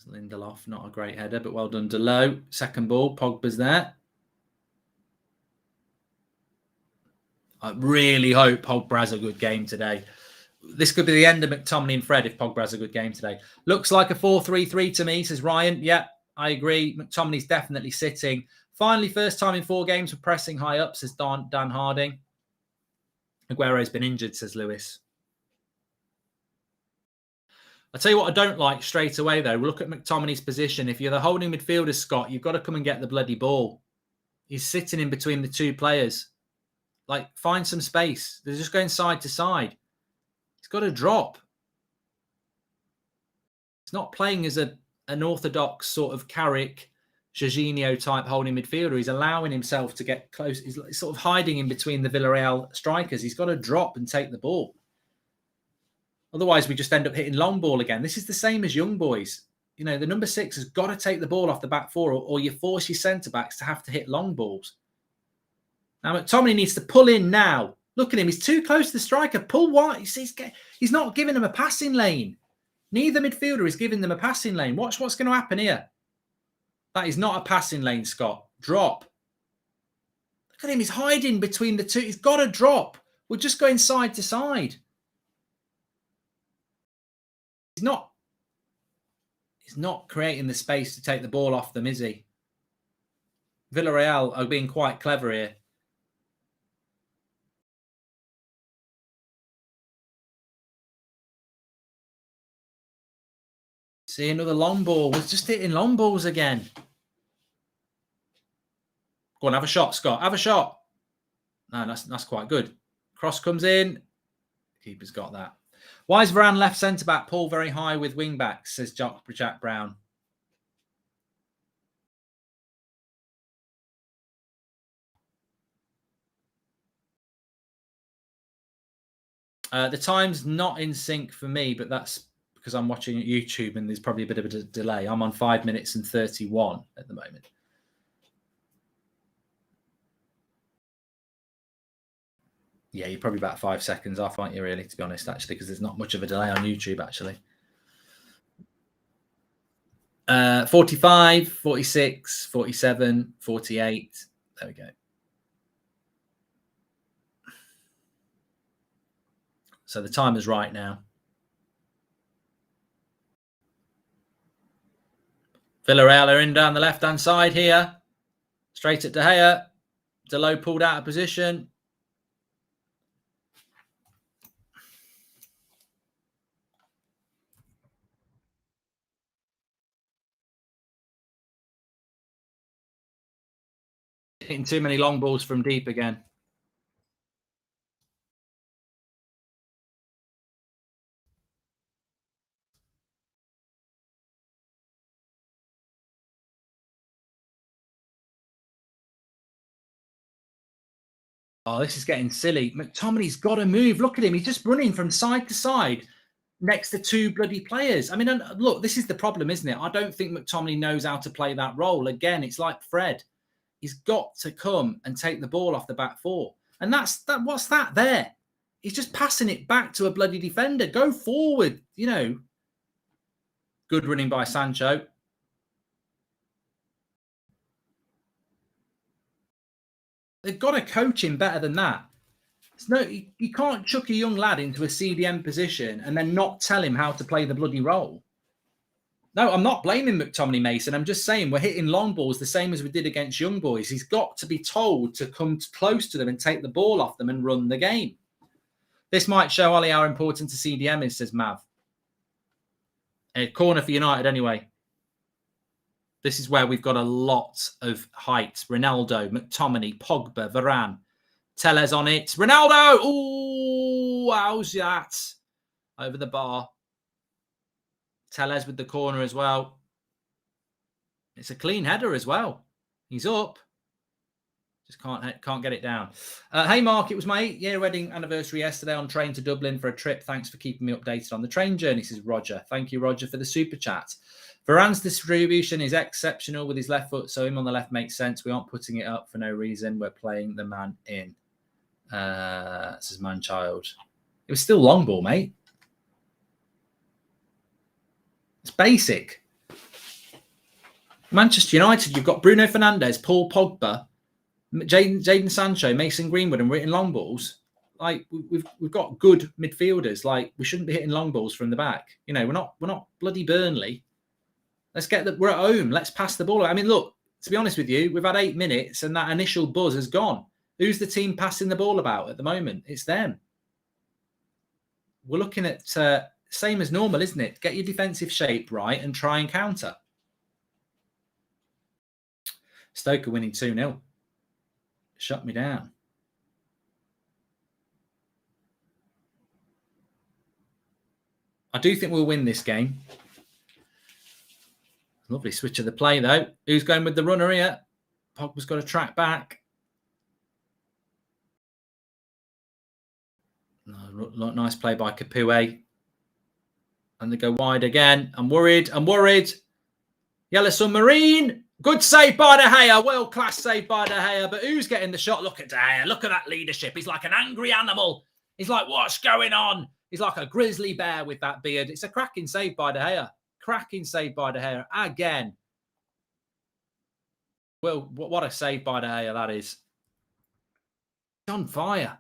Lindelof, not a great header, but well done, Delo. Second ball, Pogba's there. I really hope Pogba has a good game today. This could be the end of McTominay and Fred if Pogba has a good game today. Looks like a 4-3-3 to me, says Ryan. Yeah, I agree. McTominay's definitely sitting. Finally, first time in 4 games for pressing high up, says Dan Harding. Aguero's been injured, says Lewis. I'll tell you what I don't like straight away, though. Look at McTominay's position. If you're the holding midfielder, Scott, you've got to come and get the bloody ball. He's sitting in between the 2 players. Like, find some space. They're just going side to side. He's got to drop. He's not playing as an orthodox sort of Carrick, Jorginho type holding midfielder. He's allowing himself to get close. He's sort of hiding in between the Villareal strikers. He's got to drop and take the ball. Otherwise, we just end up hitting long ball again. This is the same as young boys. You know, the number 6 has got to take the ball off the back 4 or you force your centre-backs to have to hit long balls. Now, McTominay needs to pull in now. Look at him. He's too close to the striker. Pull wide. He's not giving them a passing lane. Neither midfielder is giving them a passing lane. Watch what's going to happen here. That is not a passing lane, Scott. Drop. Look at him. He's hiding between the 2. He's got to drop. We're just going side to side. He's not creating the space to take the ball off them, is he? Villareal are being quite clever here. See, another long ball. Was just hitting long balls again. Go on, have a shot, Scott. Have a shot. No, that's quite good. Cross comes in. Keeper's got that. Why is Varane left centre-back? Paul very high with wing-backs, says Jack Brown. The time's not in sync for me, but that's because I'm watching YouTube and there's probably a bit of a delay. I'm on 5 minutes and 31 at the moment. Yeah, you're probably about 5 seconds off, aren't you, really, to be honest, actually, because there's not much of a delay on YouTube, actually. 45, 46, 47, 48. There we go. So the time is right now. Villareal are in down the left-hand side here. Straight at De Gea. Delo pulled out of position. Hitting too many long balls from deep again. Oh, this is getting silly. McTominay's got to move. Look at him. He's just running from side to side next to two bloody players. I mean, look, this is the problem, isn't it? I don't think McTominay knows how to play that role. Again, it's like Fred. He's got to come and take the ball off the back four. And that's that. What's that there? He's just passing it back to a bloody defender. Go forward, you know. Good running by Sancho. They've got to coach him better than that. No, you can't chuck a young lad into a CDM position and then not tell him how to play the bloody role. No, I'm not blaming McTominay, Mason. I'm just saying we're hitting long balls the same as we did against young boys. He's got to be told to come close to them and take the ball off them and run the game. This might show Ollie how important a CDM is, says Mav. A corner for United anyway. This is where we've got a lot of height. Ronaldo, McTominay, Pogba, Varane. Tellez on it. Ronaldo! Ooh, how's that? Over the bar. Tellez with the corner as well. It's a clean header as well. He's up. Just can't get it down. Hey, Mark, it was my 8-year wedding anniversary yesterday on train to Dublin for a trip. Thanks for keeping me updated on the train journey, says Roger. Thank you, Roger, for the super chat. Varane's distribution is exceptional with his left foot, so him on the left makes sense. We aren't putting it up for no reason. We're playing the man in. Says Manchild. It was still long ball, mate. It's basic. Manchester United, you've got Bruno Fernandes, Paul Pogba, Jadon Sancho, Mason Greenwood, and we're hitting long balls. Like we've got good midfielders. Like we shouldn't be hitting long balls from the back. You know, we're not bloody Burnley. We're at home. Let's pass the ball. I mean, look, to be honest with you, we've had 8 minutes and that initial buzz has gone. Who's the team passing the ball about at the moment? It's them. We're looking at same as normal, isn't it? Get your defensive shape right and try and counter. Stoke are winning 2-0. Shut me down. I do think we'll win this game. Lovely switch of the play, though. Who's going with the runner here? Pogba's got to track back. Nice play by Capoue. And they go wide again. I'm worried. Yellow Submarine. Good save by De Gea. World-class save by De Gea. But who's getting the shot? Look at De Gea. Look at that leadership. He's like an angry animal. He's like, what's going on? He's like a grizzly bear with that beard. It's a cracking save by De Gea. Cracking save by De Gea again. Well, what a save by De Gea that is. He's on fire.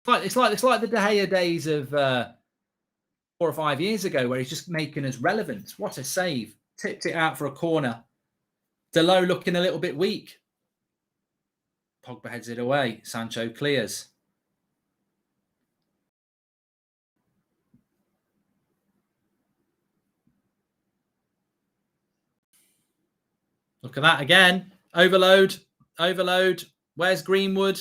It's like the De Gea days of 4 or 5 years ago, where he's just making us relevant. What a save! Tipped it out for a corner. Delo looking a little bit weak. Pogba heads it away. Sancho clears. Look at that again. Overload. Where's Greenwood?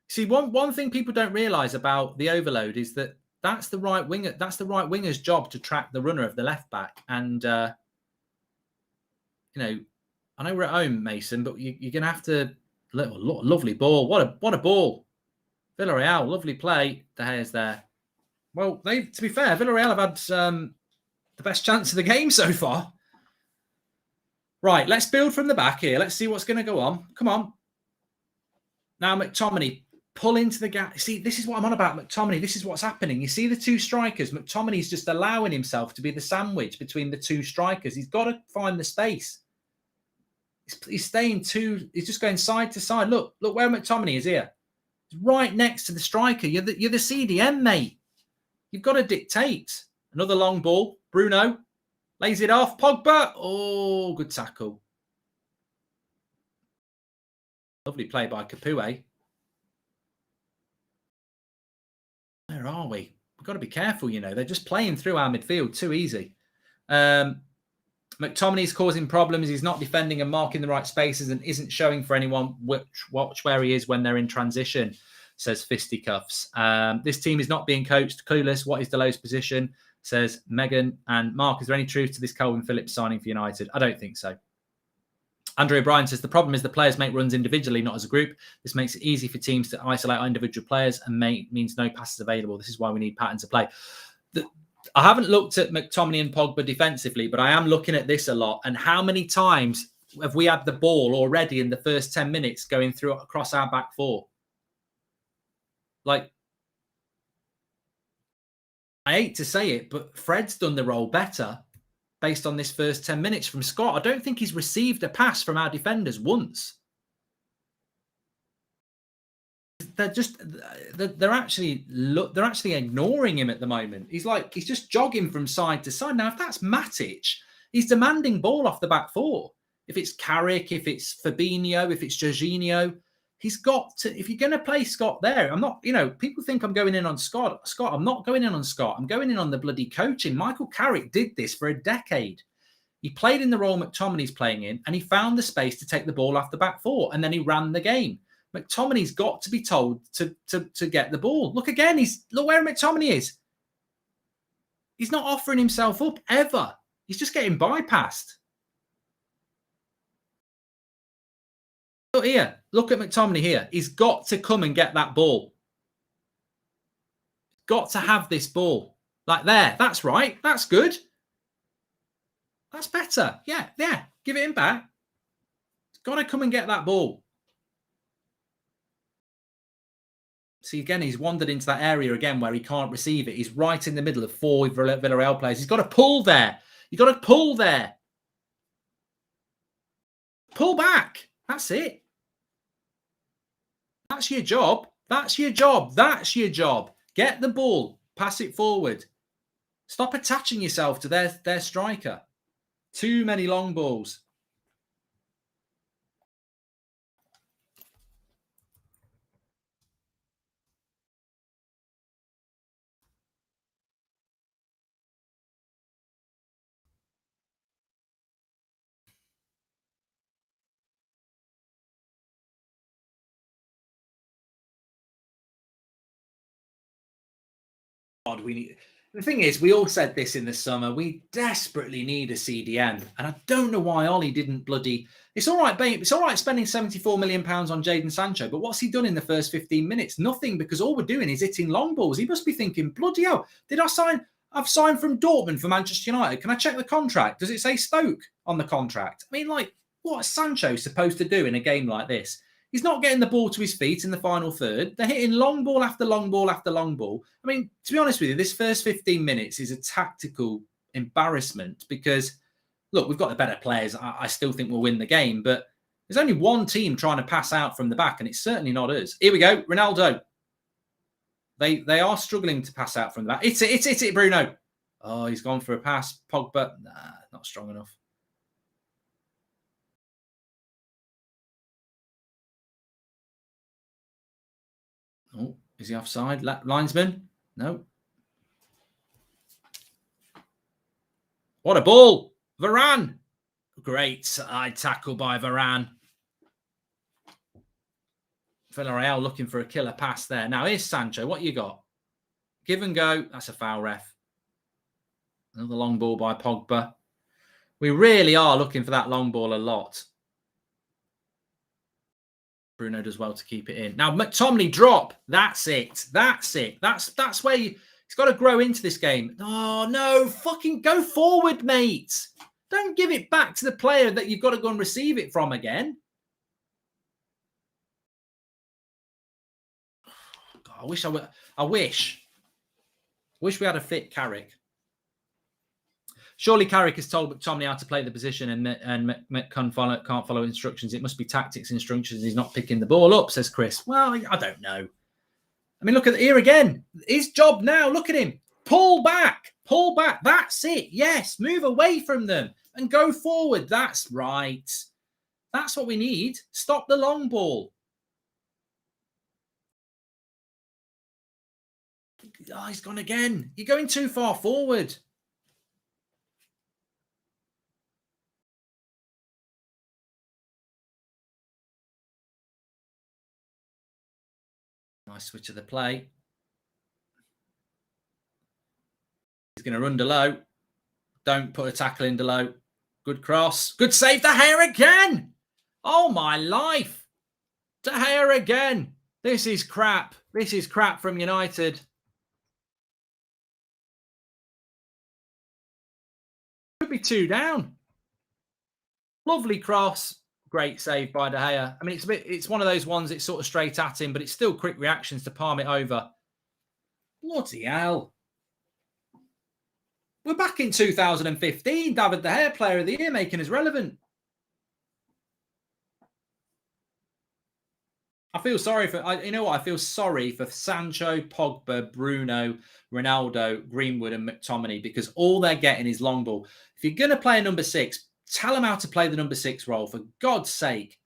See, one thing people don't realise about the overload is that that's the right winger. That's the right winger's job to track the runner of the left back. And I know we're at home, Mason, but you're going to have to. Lovely ball. What a ball. Villareal, lovely play. De Gea's there. Well, to be fair, Villareal have had the best chance of the game so far. Right, let's build from the back here. Let's see what's going to go on. Come on. Now, McTominay, pull into the gap. See, this is what I'm on about, McTominay. This is what's happening. You see the two strikers. McTominay's just allowing himself to be the sandwich between the two strikers. He's got to find the space. He's staying he's just going side to side. Look where McTominay is here. He's right next to the striker. You're the CDM, mate. You've got to dictate. Another long ball. Bruno lays it off. Pogba. Oh, good tackle. Lovely play by Capoue. Where are we? We've got to be careful, They're just playing through our midfield too easy. McTominay's causing problems. He's not defending and marking the right spaces and isn't showing for anyone watch where he is when they're in transition, says Fisticuffs. This team is not being coached. Clueless. What is Delo's position? Says Megan. And Mark, is there any truth to this Calvin Phillips signing for United? I don't think so. Andrew O'Brien says the problem is the players make runs individually, not as a group. This makes it easy for teams to isolate our individual players and means no passes available. This is why we need patterns of play. I haven't looked at McTominay and Pogba defensively, but I am looking at this a lot. And how many times have we had the ball already in the first 10 minutes going through across our back four? Like, I hate to say it, but Fred's done the role better based on this first 10 minutes from Scott. I don't think he's received a pass from our defenders once. They're actually ignoring him at the moment. He's just jogging from side to side. Now, if that's Matic, he's demanding ball off the back four. If it's Carrick, if it's Fabinho, if it's Jorginho, he's got to. If you're going to play Scott there, I'm not. People think I'm going in on Scott. I'm not going in on Scott. I'm going in on the bloody coaching. Michael Carrick did this for a decade. He played in the role McTominay's playing in, and he found the space to take the ball off the back four, and then he ran the game. McTominay's got to be told to get the ball. Look again. Look where McTominay is. He's not offering himself up ever. He's just getting bypassed. Look here. Look at McTominay here. He's got to come and get that ball. Got to have this ball. Like there. That's right. That's good. That's better. Yeah. Give it him back. He's got to come and get that ball. See, again, he's wandered into that area again where he can't receive it. He's right in the middle of four Villareal players. He's got to pull there. You've got to pull there. Pull back. That's it. That's your job. That's your job. That's your job. Get the ball. Pass it forward. Stop attaching yourself to their striker. Too many long balls. The thing is, we all said this in the summer. We desperately need a CDM, and I don't know why Ollie didn't bloody. It's all right, babe. It's all right spending £74 million on Jadon Sancho, but what's he done in the first 15 minutes? Nothing, because all we're doing is hitting long balls. He must be thinking, bloody hell, did I sign? I've signed from Dortmund for Manchester United. Can I check the contract? Does it say Stoke on the contract? I mean, like, what is Sancho supposed to do in a game like this? He's not getting the ball to his feet in the final third. They're hitting long ball after long ball after long ball. I mean, to be honest with you, this first 15 minutes is a tactical embarrassment because, look, we've got the better players. I still think we'll win the game, but there's only one team trying to pass out from the back, and it's certainly not us. Here we go. Ronaldo. They are struggling to pass out from the back. It's it, Bruno. Oh, he's gone for a pass. Pogba, nah, not strong enough. Oh, is he offside? Linesman? No. What a ball! Varane! Great side tackle by Varane. Villareal looking for a killer pass there. Now, here's Sancho. What you got? Give and go. That's a foul, ref. Another long ball by Pogba. We really are looking for that long ball a lot. Bruno does well to keep it in. Now, McTominay drop. That's it. That's it. That's where he's got to grow into this game. Oh, no. Fucking go forward, mate. Don't give it back to the player that you've got to go and receive it from again. God, I wish we had a fit Carrick. Surely Carrick has told McTominay how to play the position and can't follow instructions. It must be tactics instructions. He's not picking the ball up, says Chris. Well, I don't know. I mean, look at here again. His job now. Look at him. Pull back. Pull back. That's it. Yes. Move away from them and go forward. That's right. That's what we need. Stop the long ball. Oh, he's gone again. You're going too far forward. Nice switch of the play. He's going to run Delo. Don't put a tackle in Delo. Good cross. Good save. De Gea again. Oh, my life. De Gea again. This is crap. This is crap from United. Could be 2 down. Lovely cross. Great save by De Gea. I mean, it's one of those ones that's sort of straight at him, but it's still quick reactions to palm it over. Bloody hell. We're back in 2015. David De Gea, Player of the Year, making us relevant. I feel sorry for, you know what? I feel sorry for Sancho, Pogba, Bruno, Ronaldo, Greenwood, and McTominay because all they're getting is long ball. If you're going to play a number 6, tell them how to play the number 6 role, for God's sake.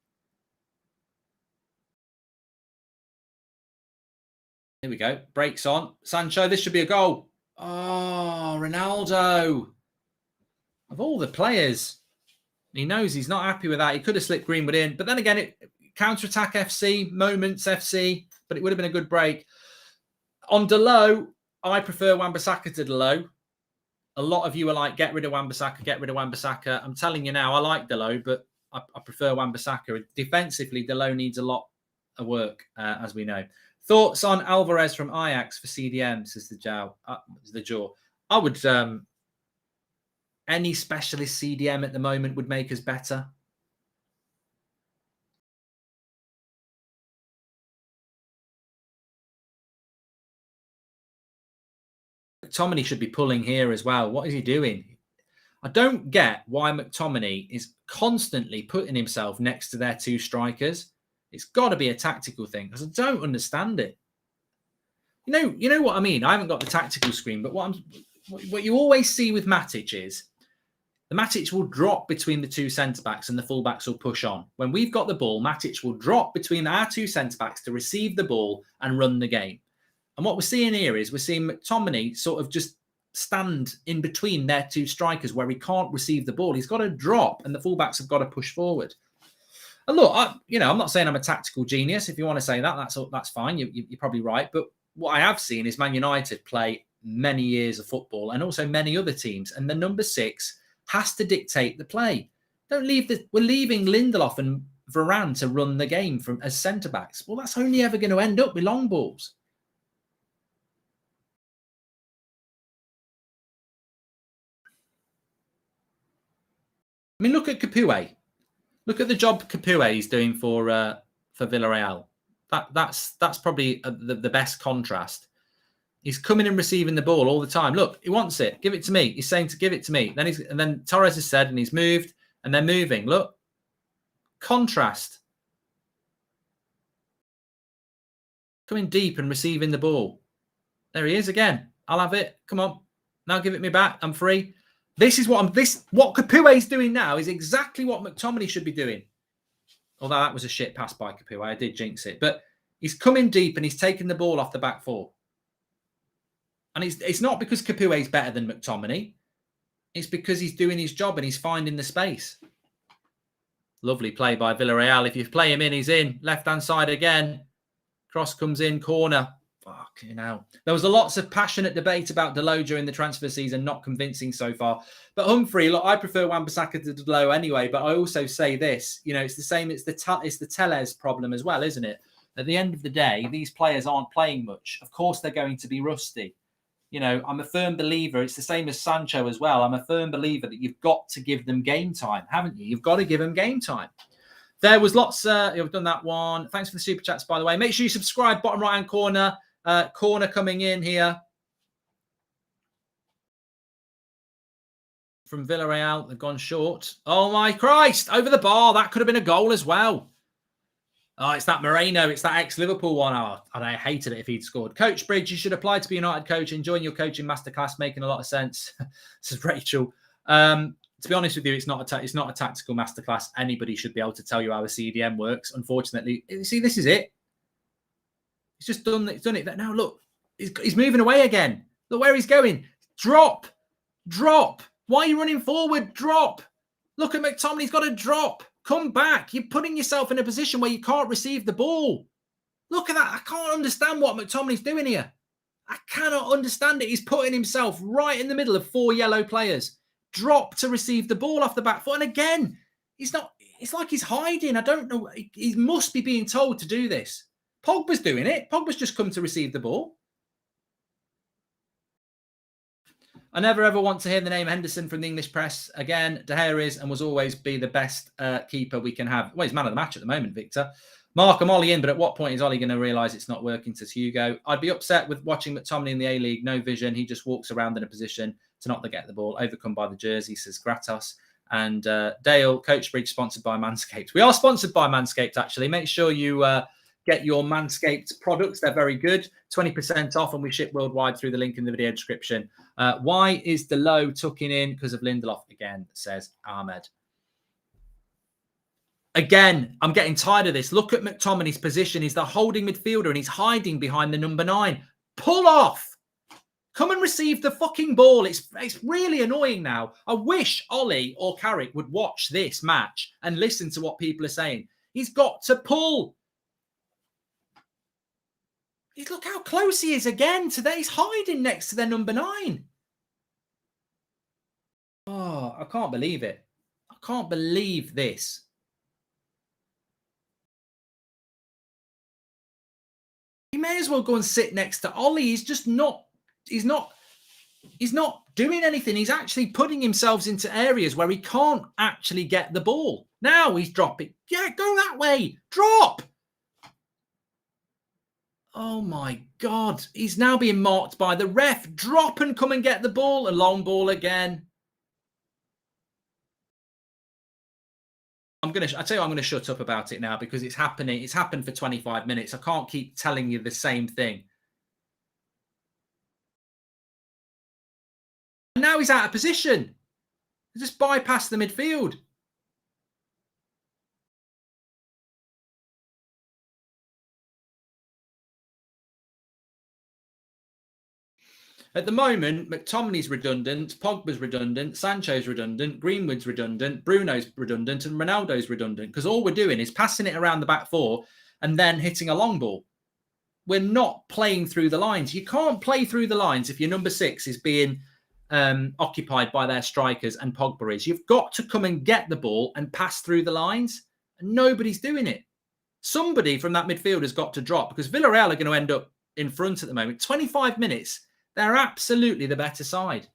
Here we go. Breaks on. Sancho, this should be a goal. Oh, Ronaldo. Of all the players, he knows he's not happy with that. He could have slipped Greenwood in. But then again, counter-attack FC, moments FC, but it would have been a good break. On Delo, I prefer Wan-Bissaka to Delo. A lot of you are like, get rid of Wan-Bissaka, get rid of Wan-Bissaka. I'm telling you now, I like Delo, but I prefer Wan-Bissaka. Defensively, Delo needs a lot of work, as we know. Thoughts on Alvarez from Ajax for CDM, says the Jaw. I would, any specialist CDM at the moment would make us better. McTominay should be pulling here as well. What is he doing? I don't get why McTominay is constantly putting himself next to their 2 strikers. It's got to be a tactical thing because I don't understand it. You know what I mean? I haven't got the tactical screen, but what you always see with Matic is the Matic will drop between the 2 centre-backs and the full-backs will push on. When we've got the ball, Matic will drop between our 2 centre-backs to receive the ball and run the game. And what we're seeing here is we're seeing McTominay sort of just stand in between their 2 strikers where he can't receive the ball. He's got to drop and the fullbacks have got to push forward. And look, I'm not saying I'm a tactical genius. If you want to say that, that's fine. You're probably right. But what I have seen is Man United play many years of football and also many other teams. And the number 6 has to dictate the play. We're leaving Lindelof and Varane to run the game as centre-backs. Well, that's only ever going to end up with long balls. I mean, look at Capoue. Look at the job Capoue is doing for Villareal. That's probably the best contrast. He's coming and receiving the ball all the time. Look, he wants it. Give it to me. He's saying to give it to me. Then Torres has said, and he's moved, and they're moving. Look, contrast. Coming deep and receiving the ball. There he is again. I'll have it. Come on. Now give it me back. I'm free. This is what what Capoue is doing now is exactly what McTominay should be doing. Although that was a shit pass by Capoue. I did jinx it. But he's coming deep and he's taking the ball off the back four. And it's not because Capoue is better than McTominay. It's because he's doing his job and he's finding the space. Lovely play by Villareal. If you play him in, he's in. Left-hand side again. Cross comes in, corner. Fucking hell. There was lots of passionate debate about Dalot during the transfer season, not convincing so far. But Humphrey, look, I prefer Wan-Bissaka to Dalot anyway, but I also say this, you know, it's the same, it's the Tellez problem as well, isn't it? At the end of the day, these players aren't playing much. Of course, they're going to be rusty. You know, I'm a firm believer. It's the same as Sancho as well. I'm a firm believer that you've got to give them game time, haven't you? You've got to give them game time. There was lots. I've done that one. Thanks for the super chats, by the way. Make sure you subscribe. Bottom right hand corner. Corner coming in here from Villareal. They've gone short. Oh my Christ! Over the bar. That could have been a goal as well. Oh, it's that Moreno. It's that ex-Liverpool one. Oh, and I hated it if he'd scored. Coach Bridge, you should apply to be United coach. Enjoying your coaching masterclass, making a lot of sense. This is Rachel. To be honest with you, it's not a tactical masterclass. Anybody should be able to tell you how a CDM works. Unfortunately, you see, this is it. He's just done it. He's done it. Now look, he's moving away again. Look where he's going. Drop. Why are you running forward? Drop. Look at McTominay. He's got to drop. Come back. You're putting yourself in a position where you can't receive the ball. Look at that. I can't understand what McTominay's doing here. I cannot understand it. He's putting himself right in the middle of 4 yellow players. Drop to receive the ball off the back foot. And again, he's not. It's like he's hiding. I don't know. He must be being told to do this. Pogba's doing it. Pogba's just come to receive the ball. I never ever want to hear the name Henderson from the English press again. De Gea is and will always be the best keeper we can have. Well, he's man of the match at the moment, Victor. Mark, I'm Ollie in, but at what point is Ollie going to realise it's not working, says Hugo? I'd be upset with watching McTominay in the A-League. No vision. He just walks around in a position to not get the ball. Overcome by the jersey, says Gratos. And Dale, Coach Bridge, sponsored by Manscaped. We are sponsored by Manscaped, actually. Make sure you get your Manscaped products. They're very good. 20% off, and we ship worldwide through the link in the video description. Why is Dalot tucking in? Because of Lindelof again, says Ahmed. Again, I'm getting tired of this. Look at McTominay's position. He's the holding midfielder, and he's hiding behind the number 9. Pull off. Come and receive the fucking ball. It's really annoying now. I wish Ollie or Carrick would watch this match and listen to what people are saying. He's got to pull. Look how close he is again today. He's hiding next to their number 9. Oh, I can't believe it. I can't believe this. He may as well go and sit next to Ollie. He's just not. He's not doing anything. He's actually putting himself into areas where he can't actually get the ball. Now he's dropping. Yeah, go that way. Drop. Oh my God. He's now being marked by the ref. Drop and come and get the ball. A long ball again. I tell you, I'm going to shut up about it now because it's happening. It's happened for 25 minutes. I can't keep telling you the same thing. And now he's out of position. He just bypassed the midfield. At the moment, McTominay's redundant, Pogba's redundant, Sancho's redundant, Greenwood's redundant, Bruno's redundant, and Ronaldo's redundant. Because all we're doing is passing it around the back four and then hitting a long ball. We're not playing through the lines. You can't play through the lines if your number 6 is being occupied by their strikers and Pogba is. You've got to come and get the ball and pass through the lines. And nobody's doing it. Somebody from that midfield has got to drop because Villareal are going to end up in front at the moment. 25 minutes. They're absolutely the better side.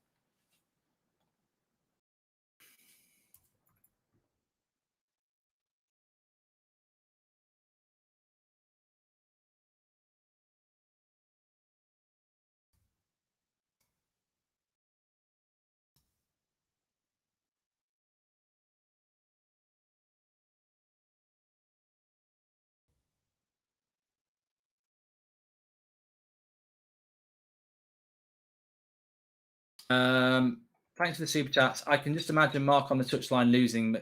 Thanks for the super chats. I can just imagine Mark on the touchline losing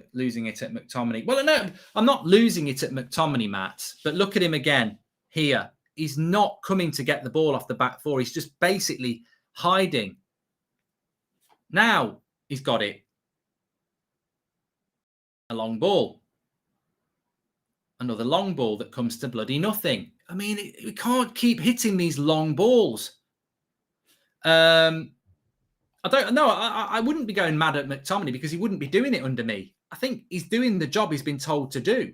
it at McTominay. Well, no, I'm not losing it at McTominay, Matt. But look at him again here. He's not coming to get the ball off the back four. He's just basically hiding. Now he's got it. A long ball. Another long ball that comes to bloody nothing. I mean, we can't keep hitting these long balls. I don't know. I wouldn't be going mad at McTominay because he wouldn't be doing it under me. I think he's doing the job he's been told to do.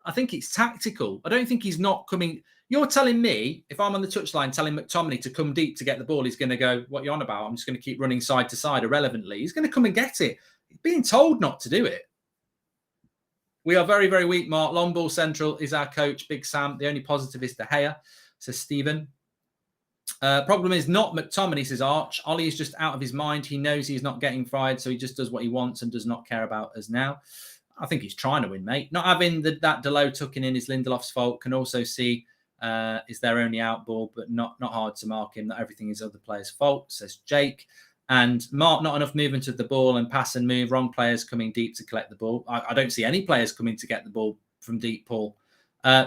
I think it's tactical. I don't think he's not coming. You're telling me, if I'm on the touchline telling McTominay to come deep to get the ball, he's going to go, what are you on about? I'm just going to keep running side to side irrelevantly. He's going to come and get it. He's being told not to do it. We are very, very weak, Mark. Long ball central is our coach, Big Sam. The only positive is De Gea, says Stephen. Problem is not McTominay, says Arch. Ollie is just out of his mind. He knows he's not getting fired, so he just does what he wants and does not care about us now. I think he's trying to win, mate. Not having that Delo tucking in is Lindelof's fault. Can also see is their only out ball, but not hard to mark him. That everything is other players' fault, says Jake. And Mark, not enough movement of the ball and pass and move. Wrong players coming deep to collect the ball. I don't see any players coming to get the ball from deep, Paul.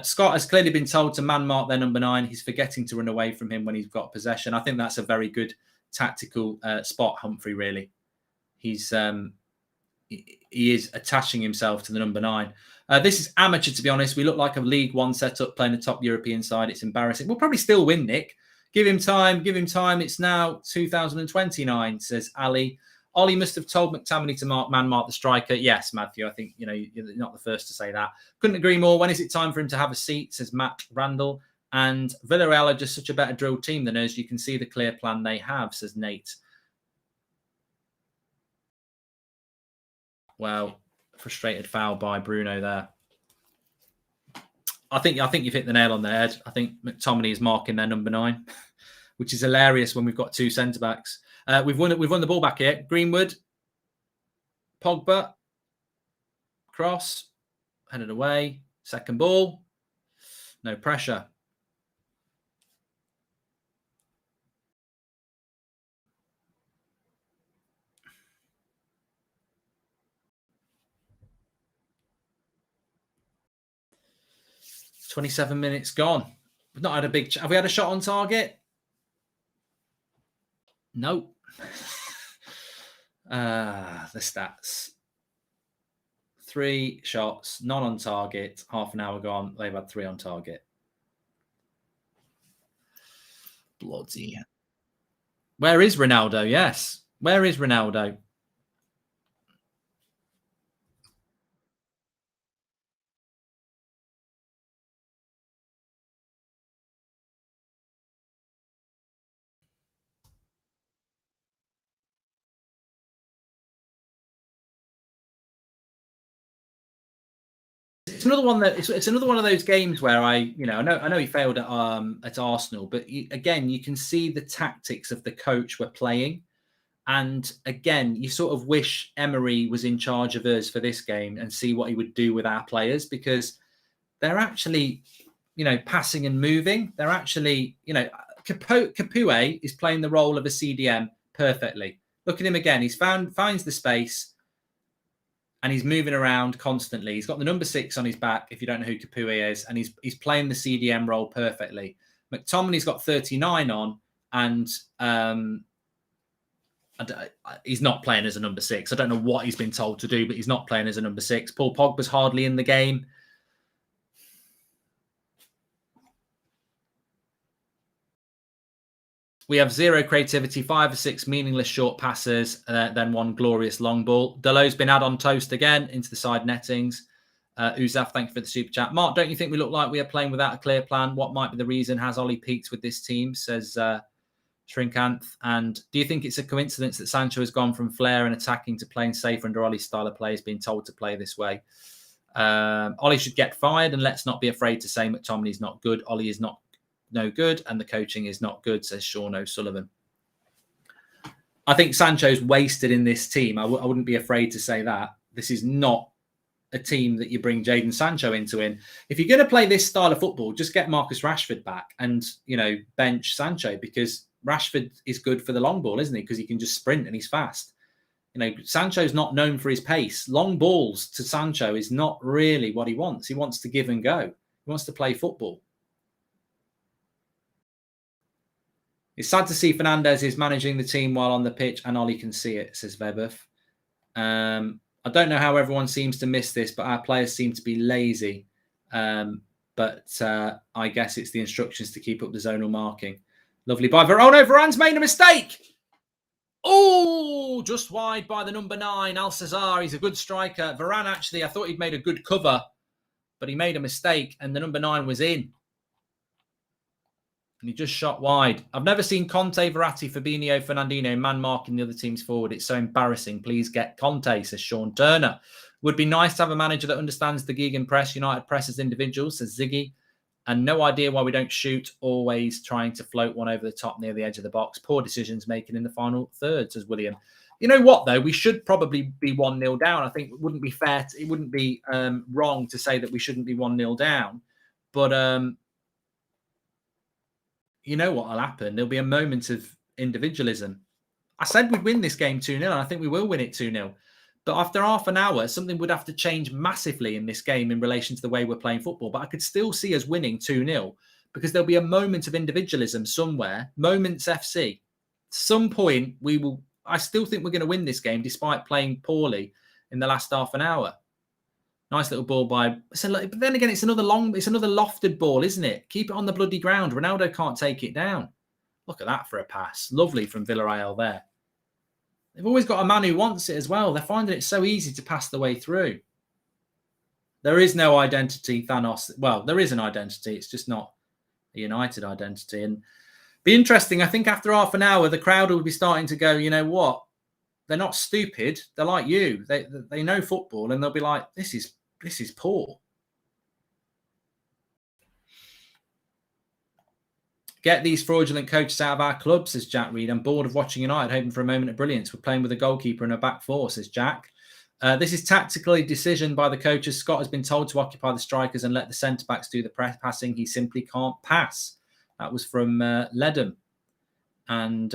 Scott has clearly been told to man mark their number 9. He's forgetting to run away from him when he's got possession. I think that's a very good tactical spot, Humphrey, really. He is attaching himself to the number 9. This is amateur, to be honest. We look like a League One setup playing a top European side. It's embarrassing. We'll probably still win, Nick. Give him time. Give him time. It's now 2029, says Ali. Ollie must have told McTominay to man mark the striker. Yes, Matthew. I think you're not the first to say that. Couldn't agree more. When is it time for him to have a seat? Says Matt Randall. And Villareal are just such a better drilled team than us. You can see the clear plan they have, says Nate. Well, frustrated foul by Bruno there. I think you've hit the nail on the head. I think McTominay is marking their number 9, which is hilarious when we've got 2 centre backs. We've won the ball back here. Greenwood, Pogba, cross, headed away. Second ball, no pressure. $27 minutes gone. We've not had a big. Have we had a shot on target? Nope. The stats. 3 shots, none on target. Half an hour gone. They've had 3 on target. Bloody. Where is Ronaldo? Yes. Where is Ronaldo? It's another one it's another one of those games where I know he failed at Arsenal, but again you can see the tactics of the coach we're playing, and again you sort of wish Emery was in charge of us for this game and see what he would do with our players, because they're actually passing and moving. They're actually Capoue is playing the role of a CDM perfectly. Look at him again. He's finds the space. And he's moving around constantly. He's got the number 6 on his back, if you don't know who Capoue is, and he's playing the CDM role perfectly. McTominay's got 39 on, and he's not playing as a number 6. I don't know what he's been told to do, but he's not playing as a number 6. Paul Pogba's hardly in the game. We have 0 creativity, 5 or 6 meaningless short passes, then 1 glorious long ball. Delo's been had on toast again into the side nettings. Uzaf, thank you for the super chat. Mark, don't you think we look like we are playing without a clear plan? What might be the reason? Has Ollie peaked with this team? Says Shrinkanth. And do you think it's a coincidence that Sancho has gone from flair and attacking to playing safer under Ollie's style of play, has been told to play this way? Ollie should get fired, and let's not be afraid to say McTominay is not good. Ollie is no good, and the coaching is not good, says Sean O'Sullivan. I think Sancho's wasted in this team. I wouldn't be afraid to say that. This is not a team that you bring Jadon Sancho into. If you're going to play this style of football, just get Marcus Rashford back and bench Sancho, because Rashford is good for the long ball, isn't he? Because he can just sprint and he's fast. You know, Sancho's not known for his pace. Long balls to Sancho is not really what he wants. He wants to give and go. He wants to play football. It's sad to see Fernandes is managing the team while on the pitch and Ollie can see it, says Vebuff. I don't know how everyone seems to miss this, but our players seem to be lazy. But I guess it's the instructions to keep up the zonal marking. Lovely by Verona. Varane's made a mistake. Oh, just wide by the number 9, Al Cesar. He's a good striker. Varane, actually, I thought he'd made a good cover, but he made a mistake, and the number 9 was in. And he just shot wide. I've never seen Conte, Verratti, Fabinho, Fernandinho man marking the other teams forward. It's so embarrassing. Please get Conte, says Sean Turner. Would be nice to have a manager that understands the gegenpress. United press as individuals, says Ziggy. And no idea why we don't shoot, always trying to float one over the top near the edge of the box. Poor decisions making in the final third, says William. You know what, though? We should probably be 1-0 down. I think it wouldn't be fair. It wouldn't be wrong to say that we shouldn't be 1-0 down. But you know what will happen? There'll be a moment of individualism. I said we'd win this game 2-0, and I think we will win it 2-0. But after half an hour, something would have to change massively in this game in relation to the way we're playing football. But I could still see us winning 2-0 because there'll be a moment of individualism somewhere. Moments FC. Some point we will. I still think we're going to win this game despite playing poorly in the last half an hour. Nice little ball by. But then again, it's another lofted ball, isn't it? Keep it on the bloody ground. Ronaldo can't take it down. Look at that for a pass. Lovely from Villareal there. They've always got a man who wants it as well. They're finding it so easy to pass the way through. There is no identity, Thanos. Well, there is an identity. It's just not a United identity. And be interesting. I think after half an hour, the crowd will be starting to go, you know what? They're not stupid. They're like you. They know football, and they'll be like, this is poor. Get these fraudulent coaches out of our club, says Jack Reed. I'm bored of watching United, hoping for a moment of brilliance. We're playing with a goalkeeper and a back four, says Jack. This is tactically decision by the coaches. Scott has been told to occupy the strikers and let the centre-backs do the passing. He simply can't pass. That was from Ledham. And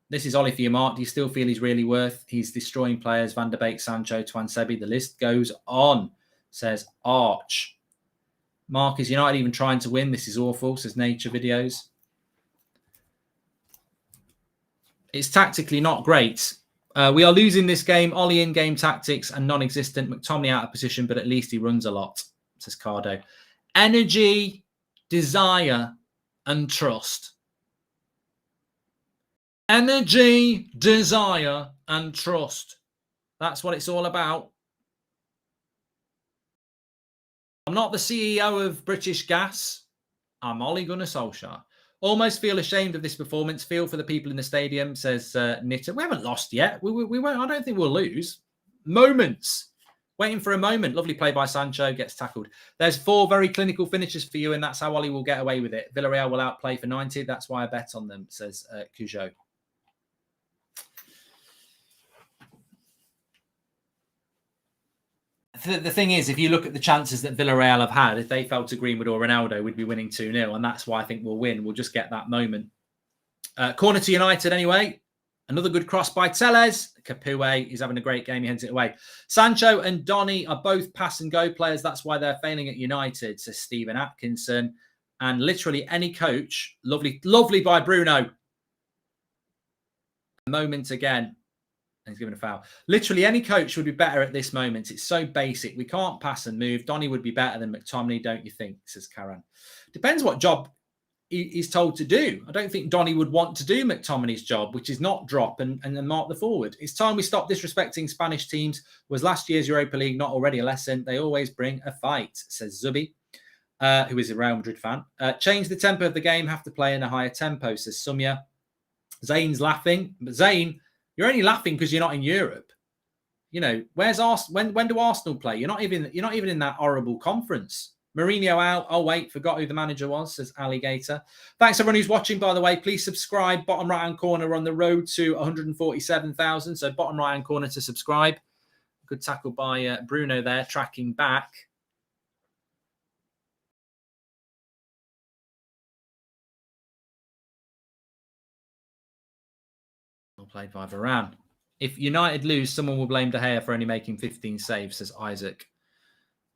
this is Ollie for your mark. Do you still feel he's really worth? He's destroying players. Van der Beek, Sancho, Twansebi. The list goes on, says Arch. Mark, is United even trying to win? This is awful, says Nature Videos. It's tactically not great. We are losing this game. Ollie in-game tactics and non-existent. McTominay out of position, but at least he runs a lot, says Cardo. Energy, desire, and trust. Energy, desire, and trust. That's what it's all about. I'm not the CEO of British Gas. I'm Ole Gunnar Solskjaer. Almost feel ashamed of this performance. Feel for the people in the stadium, says Nitter. We haven't lost yet. We won't. I don't think we'll lose. Moments. Waiting for a moment. Lovely play by Sancho. Gets tackled. There's 4 very clinical finishes for you, and that's how Ollie will get away with it. Villareal will outplay for 90. That's why I bet on them, says Cujo. The thing is, if you look at the chances that Villareal have had, if they fell to Greenwood or Ronaldo, we'd be winning 2-0. And that's why I think we'll win. We'll just get that moment. Corner to United anyway. Another good cross by Tellez. Capoue, he's having a great game. He heads it away. Sancho and Donny are both pass and go players. That's why they're failing at United, says Stephen Atkinson. And literally any coach, lovely by Bruno. A moment again. He's given a foul. Literally any coach would be better at this moment. It's so basic. We can't pass and move. Donny would be better than McTominay, don't you think, says Karan. Depends what job he's told to do. I don't think Donny would want to do McTominay's job, which is not drop and mark the forward. It's time we stop disrespecting Spanish teams. Was last year's Europa League not already a lesson? They always bring a fight, says Zubi, who is a Real Madrid fan. Change the tempo of the game. Have to play in a higher tempo, says Sumya. Zane's laughing. But Zane, you're only laughing because you're not in Europe. You know, where's Arsenal? When do Arsenal play? You're not even in that horrible conference. Mourinho out. Oh wait, forgot who the manager was, says Alligator. Thanks everyone who's watching, by the way. Please subscribe. Bottom right hand corner, we're on the road to 147,000. So bottom right hand corner to subscribe. Good tackle by Bruno there, tracking back. Played by Varane. If United lose, someone will blame De Gea for only making 15 saves, says Isaac.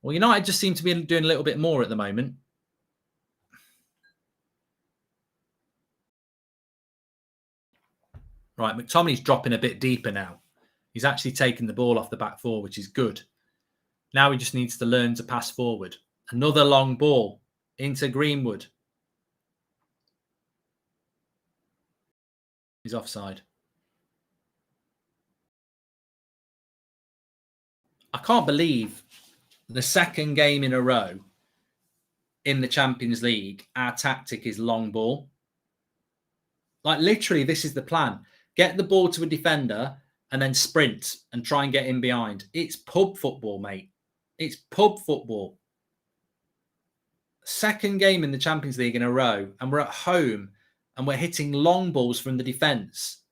Well, United just seem to be doing a little bit more at the moment. Right, McTominay's dropping a bit deeper now. He's actually taken the ball off the back four, which is good. Now he just needs to learn to pass forward. Another long ball into Greenwood. He's offside. I can't believe the second game in a row in the Champions League, our tactic is long ball. Like literally, this is the plan. Get the ball to a defender and then sprint and try and get in behind. It's pub football, mate. It's pub football. Second game in the Champions League in a row, and we're at home and we're hitting long balls from the defence.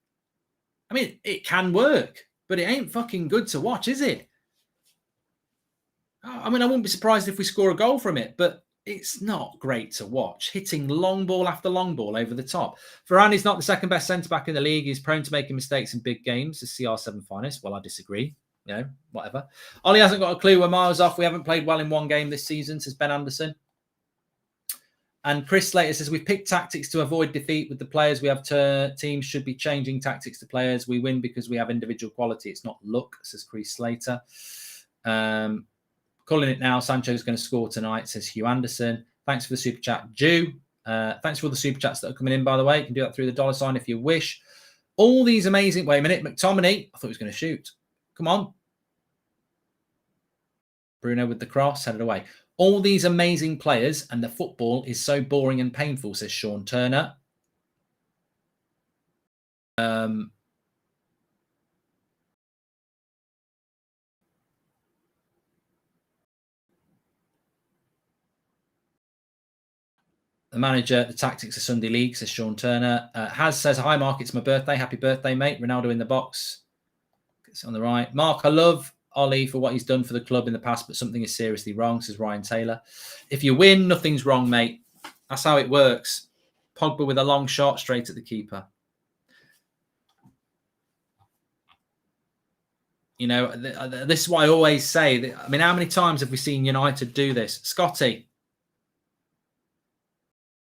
I mean, it can work, but it ain't fucking good to watch, is it? I mean, I wouldn't be surprised if we score a goal from it, but it's not great to watch. Hitting long ball after long ball over the top. Varane is not the second best centre-back in the league. He's prone to making mistakes in big games. The CR7 finest. Well, I disagree. You know, whatever. Ollie hasn't got a clue. We're miles off. We haven't played well in one game this season, says Ben Anderson. And Chris Slater says, we've picked tactics to avoid defeat with the players we have. Teams should be changing tactics to players. We win because we have individual quality. It's not luck, says Chris Slater. Calling it now. Sancho's going to score tonight, says Hugh Anderson. Thanks for the super chat, Jew. Thanks for all the super chats that are coming in, by the way. You can do that through the $sign if you wish. All these amazing... Wait a minute. McTominay. I thought he was going to shoot. Come on. Bruno with the cross. Headed away. All these amazing players and the football is so boring and painful, says Sean Turner. The manager, the tactics of Sunday League, says Sean Turner. Haz says, hi, Mark, it's my birthday. Happy birthday, mate. Ronaldo in the box. It's on the right. Mark, I love Ollie for what he's done for the club in the past, but something is seriously wrong, says Ryan Taylor. If you win, nothing's wrong, mate. That's how it works. Pogba with a long shot straight at the keeper. You know, this is what I always say. I mean, how many times have we seen United do this? Scotty,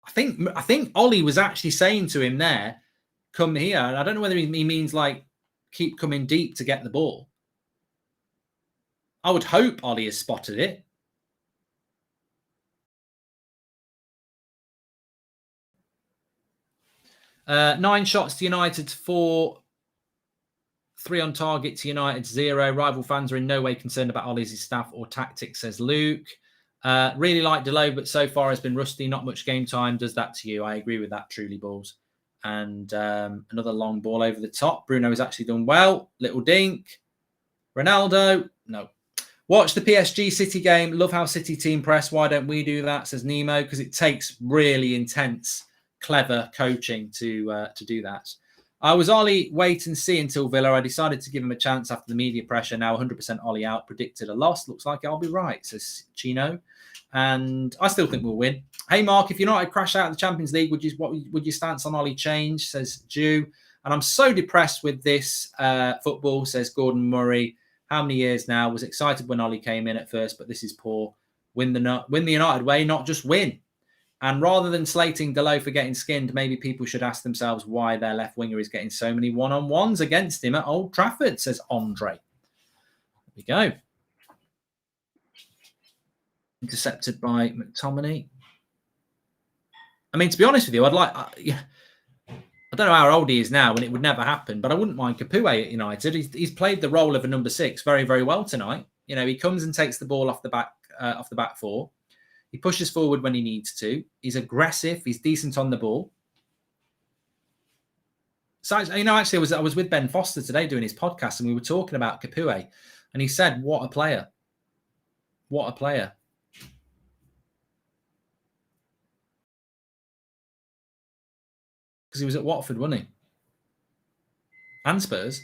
I think Ollie was actually saying to him there, come here. And I don't know whether he means like keep coming deep to get the ball. I would hope Ollie has spotted it. Nine shots to United, 4. 3 on target to United, 0. Rival fans are in no way concerned about Ollie's staff or tactics, says Luke. Really like Delo, but so far has been rusty. Not much game time. Does that to you? I agree with that, truly, balls. And another long ball over the top. Bruno has actually done well. Little dink. Ronaldo. No. Watch the PSG City game. Love how City team press. Why don't we do that, says Nemo? Because it takes really intense, clever coaching to do that. I was Ollie, wait and see until Villa. I decided to give him a chance after the media pressure. Now 100% Ollie out. Predicted a loss. Looks like I'll be right, says Chino. And I still think we'll win. Hey, Mark, if United crash out of the Champions League, would your stance on Ollie change, says Jew. And I'm so depressed with this football, says Gordon Murray. How many years now? Was excited when Ollie came in at first, but this is poor. Win the United way, not just win. And rather than slating Delo for getting skinned, maybe people should ask themselves why their left winger is getting so many one-on-ones against him at Old Trafford, says Andre. There we go. Intercepted by McTominay. I mean, to be honest with you, I don't know how old he is now, and it would never happen, but I wouldn't mind Capoue at United. He's played the role of a number 6 very, very well tonight. You know, he comes and takes the ball off the back four. He pushes forward when he needs to. He's aggressive. He's decent on the ball. So, you know, actually, I was with Ben Foster today doing his podcast, and we were talking about Capoue, and he said, "What a player! What a player!" Because he was at Watford, wasn't he? And Spurs.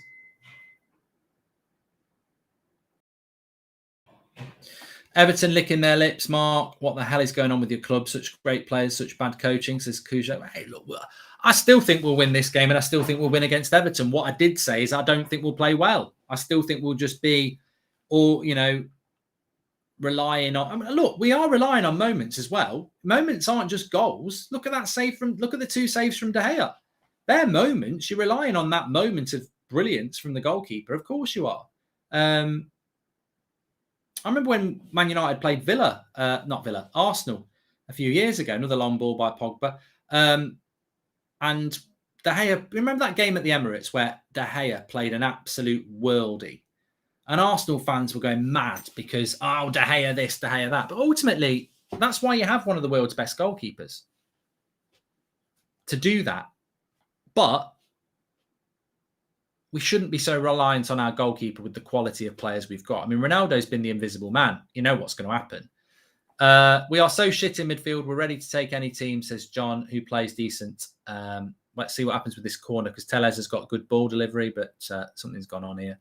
Everton licking their lips, Mark. What the hell is going on with your club? Such great players, such bad coaching, says Cujo. Hey, look, I still think we'll win this game, and I still think we'll win against Everton. What I did say is I don't think we'll play well. I still think we'll just be all, relying on. I mean, look, we are relying on moments as well. Moments aren't just goals. Look at that save look at the 2 saves from De Gea. They're moments. You're relying on that moment of brilliance from the goalkeeper. Of course you are. I remember when Man United played Arsenal a few years ago, another long ball by Pogba. And De Gea, remember that game at the Emirates where De Gea played an absolute worldie? And Arsenal fans were going mad because, De Gea this, De Gea that. But ultimately, that's why you have one of the world's best goalkeepers to do that. But we shouldn't be so reliant on our goalkeeper with the quality of players we've got. I mean, Ronaldo's been the invisible man. You know what's going to happen. We are so shit in midfield. We're ready to take any team, says John, who plays decent. Let's see what happens with this corner because Tellez has got good ball delivery, but something's gone on here.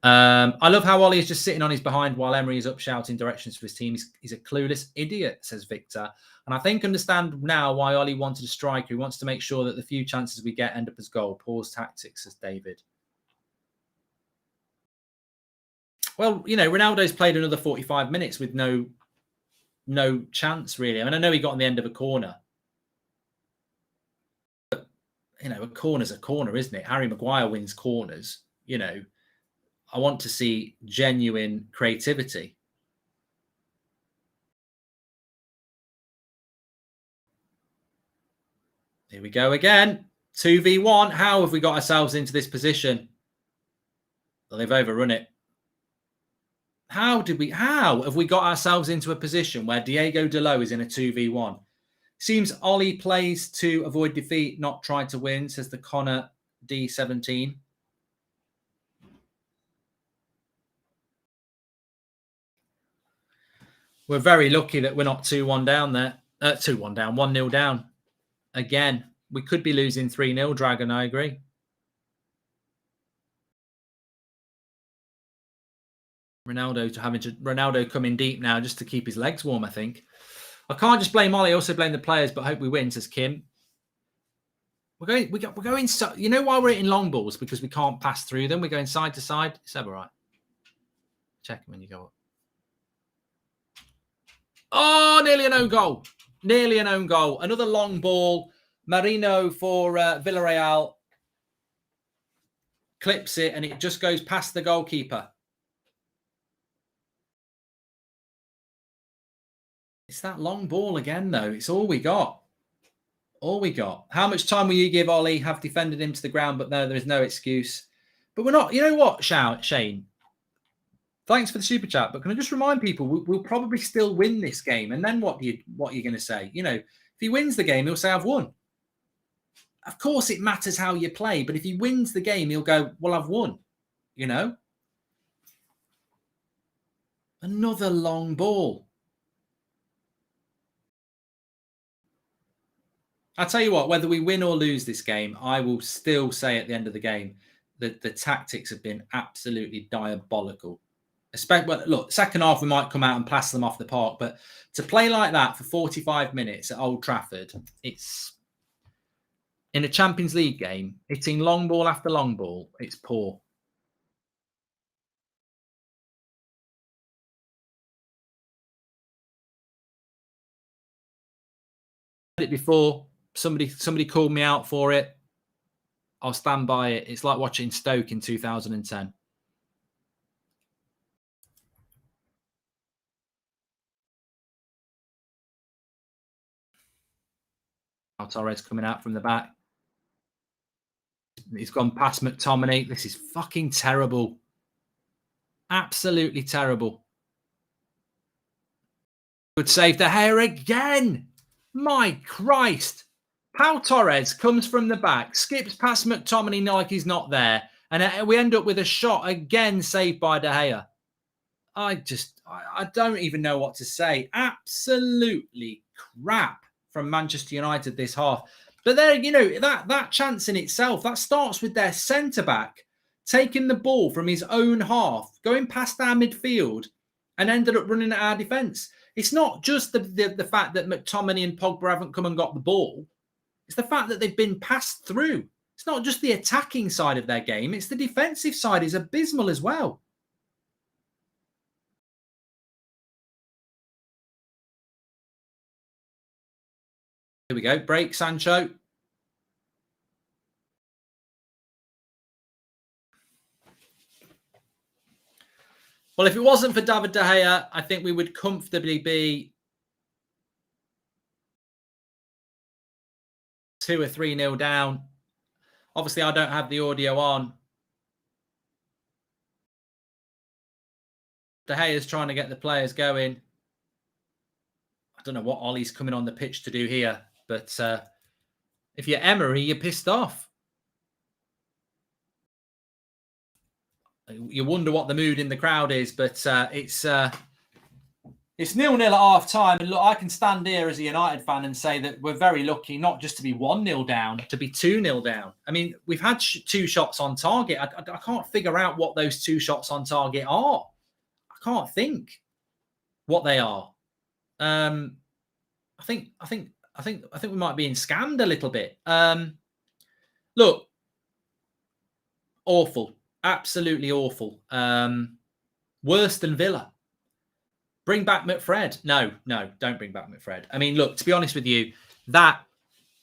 I love how Ollie is just sitting on his behind while Emery is up shouting directions for his team. He's a clueless idiot, says Victor. And I think understand now why Ollie wanted a striker. He wants to make sure that the few chances we get end up as goal. Pause tactics, says David. Well, Ronaldo's played another 45 minutes with no chance, really. I mean, I know he got on the end of a corner. But, a corner's a corner, isn't it? Harry Maguire wins corners. I want to see genuine creativity. Here we go again. 2v1. How have we got ourselves into this position? Well, they've overrun it. How have we got ourselves into a position where Diego Dalot is in a 2v1? Seems Ollie plays to avoid defeat, not try to win, says the Connor D17. We're very lucky that we're not 2-1 down there. 2-1 down, 1-0 down. Again, we could be losing 3-0, Dragon, I agree. Ronaldo coming deep now just to keep his legs warm, I think. I can't just blame Ollie, I also blame the players, but hope we win, says Kim. We're going so, why we're hitting long balls? Because we can't pass through them. We're going side to side. It's all right. Check when you go up. Oh, nearly an own goal. Nearly an own goal. Another long ball. Marino for Villareal. Clips it and it just goes past the goalkeeper. It's that long ball again, though. It's all we got. All we got. How much time will you give Ollie? Have defended him to the ground, but no, there is no excuse. But we're not. You know what, Shane? Thanks for the super chat. But can I just remind people, we'll probably still win this game. And then what are you going to say? If he wins the game, he'll say, I've won. Of course, it matters how you play. But if he wins the game, he'll go, well, I've won. Another long ball. I'll tell you what, whether we win or lose this game, I will still say at the end of the game that the tactics have been absolutely diabolical. Look, second half, we might come out and plaster them off the park, but to play like that for 45 minutes at Old Trafford, it's in a Champions League game, hitting long ball after long ball, it's poor. It before. Somebody called me out for it. I'll stand by it. It's like watching Stoke in 2010. Torres coming out from the back. He's gone past McTominay. This is fucking terrible. Absolutely terrible. Good save. De Gea again. My Christ. Pau Torres comes from the back, skips past McTominay like he's not there, and we end up with a shot again saved by De Gea. I don't even know what to say. Absolutely crap from Manchester United this half. But there, that chance in itself, that starts with their centre-back taking the ball from his own half, going past our midfield and ended up running at our defence. It's not just the fact that McTominay and Pogba haven't come and got the ball. It's the fact that they've been passed through. It's not just the attacking side of their game. It's the defensive side is abysmal as well. Here we go. Break, Sancho. Well, if it wasn't for David De Gea, I think we would comfortably be 2 or 3-0 down. Obviously, I don't have the audio on. De Gea's trying to get the players going. I don't know what Ollie's coming on the pitch to do here, but if you're Emery, you're pissed off. You wonder what the mood in the crowd is, but it's 0-0 at half time. And look, I can stand here as a United fan and say that we're very lucky not just to be 1-0 down, to be 2-0 down. I mean, we've had 2 shots on target. I can't figure out what those 2 shots on target are. I can't think what they are. I think we might be being scammed a little bit. Look, awful. Absolutely awful. Worse than Villa. Bring back McFred. No, don't bring back McFred. I mean, look, to be honest with you, that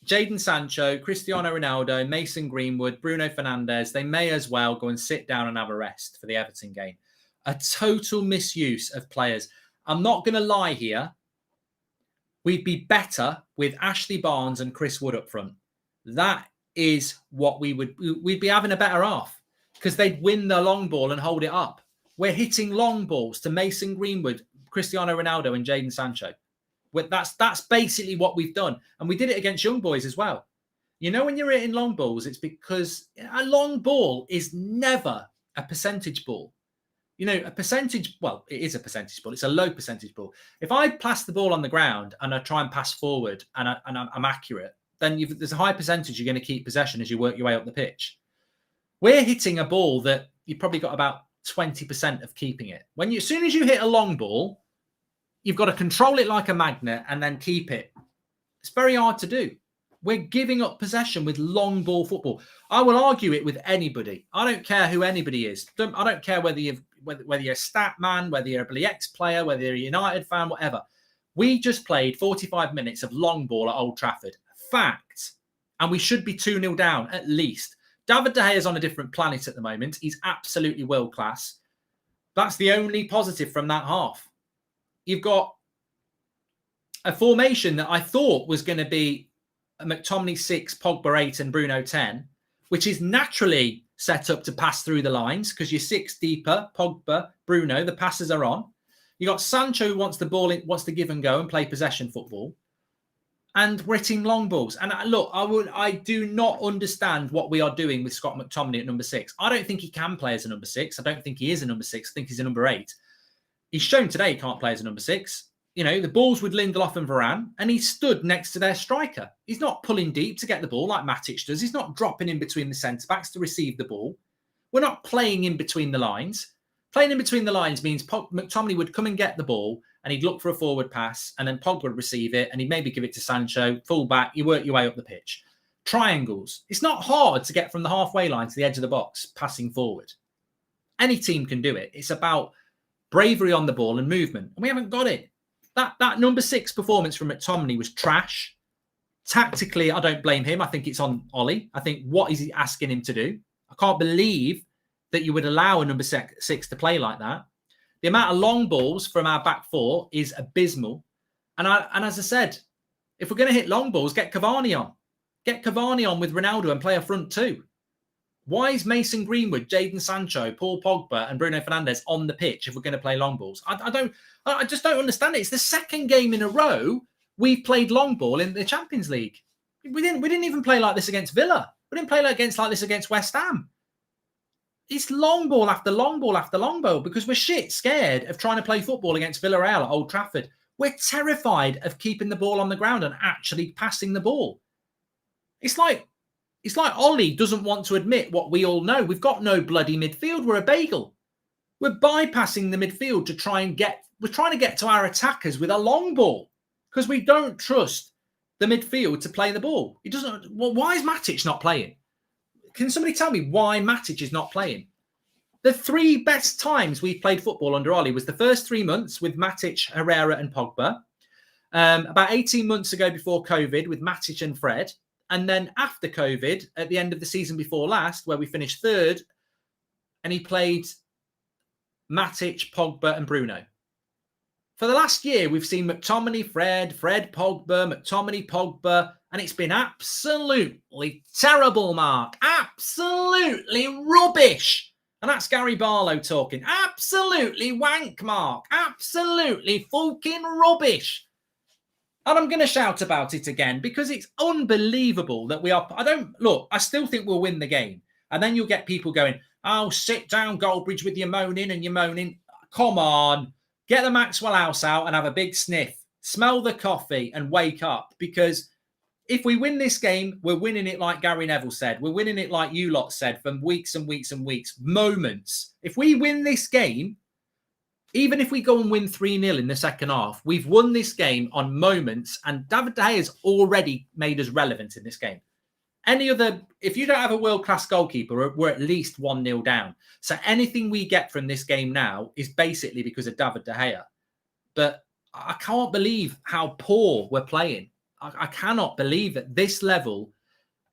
Jadon Sancho, Cristiano Ronaldo, Mason Greenwood, Bruno Fernandes, they may as well go and sit down and have a rest for the Everton game. A total misuse of players. I'm not going to lie here. We'd be better with Ashley Barnes and Chris Wood up front. That is what we'd be having a better half, because they'd win the long ball and hold it up. We're hitting long balls to Mason Greenwood, Cristiano Ronaldo and Jadon Sancho. That's basically what we've done. And we did it against young boys as well. You know, when you're hitting long balls, it's because a long ball is never a percentage ball. You know, a percentage, well, it is a percentage ball. It's a low percentage ball. If I pass the ball on the ground and I try and pass forward and I'm accurate, then there's a high percentage you're going to keep possession as you work your way up the pitch. We're hitting a ball that you've probably got about 20% of keeping it. As soon as you hit a long ball, you've got to control it like a magnet and then keep it. It's very hard to do. We're giving up possession with long ball football. I will argue it with anybody. I don't care who anybody is. I don't care whether you're a stat man, whether you're a BLX player, whether you're a United fan, whatever. We just played 45 minutes of long ball at Old Trafford. Fact. And we should be 2-0 down at least. David De Gea is on a different planet at the moment. He's absolutely world class. That's the only positive from that half. You've got a formation that I thought was going to be a McTominay 6, Pogba 8 and Bruno 10, which is naturally set up to pass through the lines because you're 6 deeper, Pogba, Bruno, the passes are on. You got Sancho who wants the ball, wants to give and go and play possession football. And we're hitting long balls. And look, I do not understand what we are doing with Scott McTominay at number 6. I don't think he can play as a number 6. I don't think he is a number 6. I think he's a number 8. He's shown today he can't play as a number 6. You know, the ball's with Lindelof and Varane, and he stood next to their striker. He's not pulling deep to get the ball like Matic does. He's not dropping in between the centre-backs to receive the ball. We're not playing in between the lines. Playing in between the lines means McTominay would come and get the ball, and he'd look for a forward pass, and then Pogba would receive it, and he'd maybe give it to Sancho, full back, you work your way up the pitch. Triangles. It's not hard to get from the halfway line to the edge of the box, passing forward. Any team can do it. It's about bravery on the ball and movement, and we haven't got it. That number 6 performance from McTominay was trash. Tactically, I don't blame him. I think it's on Ollie. I think what is he asking him to do? I can't believe that you would allow a number 6 to play like that. The amount of long balls from our back four is abysmal. And as I said, if we're going to hit long balls, get Cavani on. Get Cavani on with Ronaldo and play a front 2. Why is Mason Greenwood, Jadon Sancho, Paul Pogba and Bruno Fernandes on the pitch if we're going to play long balls? I just don't understand it. It's the second game in a row we've played long ball in the Champions League. We didn't even play like this against Villa. We didn't play like this against West Ham. It's long ball after long ball after long ball because we're shit scared of trying to play football against Villareal at Old Trafford. We're terrified of keeping the ball on the ground and actually passing the ball. It's like Ollie doesn't want to admit what we all know. We've got no bloody midfield. We're a bagel. We're bypassing the midfield to try and we're trying to get to our attackers with a long ball because we don't trust the midfield to play the ball. It doesn't. Well, why is Matic not playing? Can somebody tell me why Matic is not playing? The 3 best times we played football under Ollie was the first 3 months with Matic, Herrera and Pogba. About 18 months ago before COVID with Matic and Fred. And then after COVID, at the end of the season before last, where we finished 3rd, and he played Matic, Pogba and Bruno. For the last year, we've seen McTominay, Fred, Pogba, McTominay, Pogba, and it's been absolutely terrible, Mark. Absolutely rubbish. And that's Gary Barlow talking. Absolutely wank, Mark. Absolutely fucking rubbish. And I'm going to shout about it again because it's unbelievable that we are. I still think we'll win the game. And then you'll get people going, oh, sit down, Goldbridge, with your moaning and your moaning. Come on. Get the Maxwell House out and have a big sniff. Smell the coffee and wake up. Because if we win this game, we're winning it like Gary Neville said. We're winning it like you lot said for weeks and weeks and weeks. Moments. If we win this game, even if we go and win 3-0 in the second half, we've won this game on moments. And David De Gea has already made us relevant in this game. If you don't have a world-class goalkeeper, we're at least 1-0 down. So anything we get from this game now is basically because of David De Gea. But I can't believe how poor we're playing. I cannot believe at this level.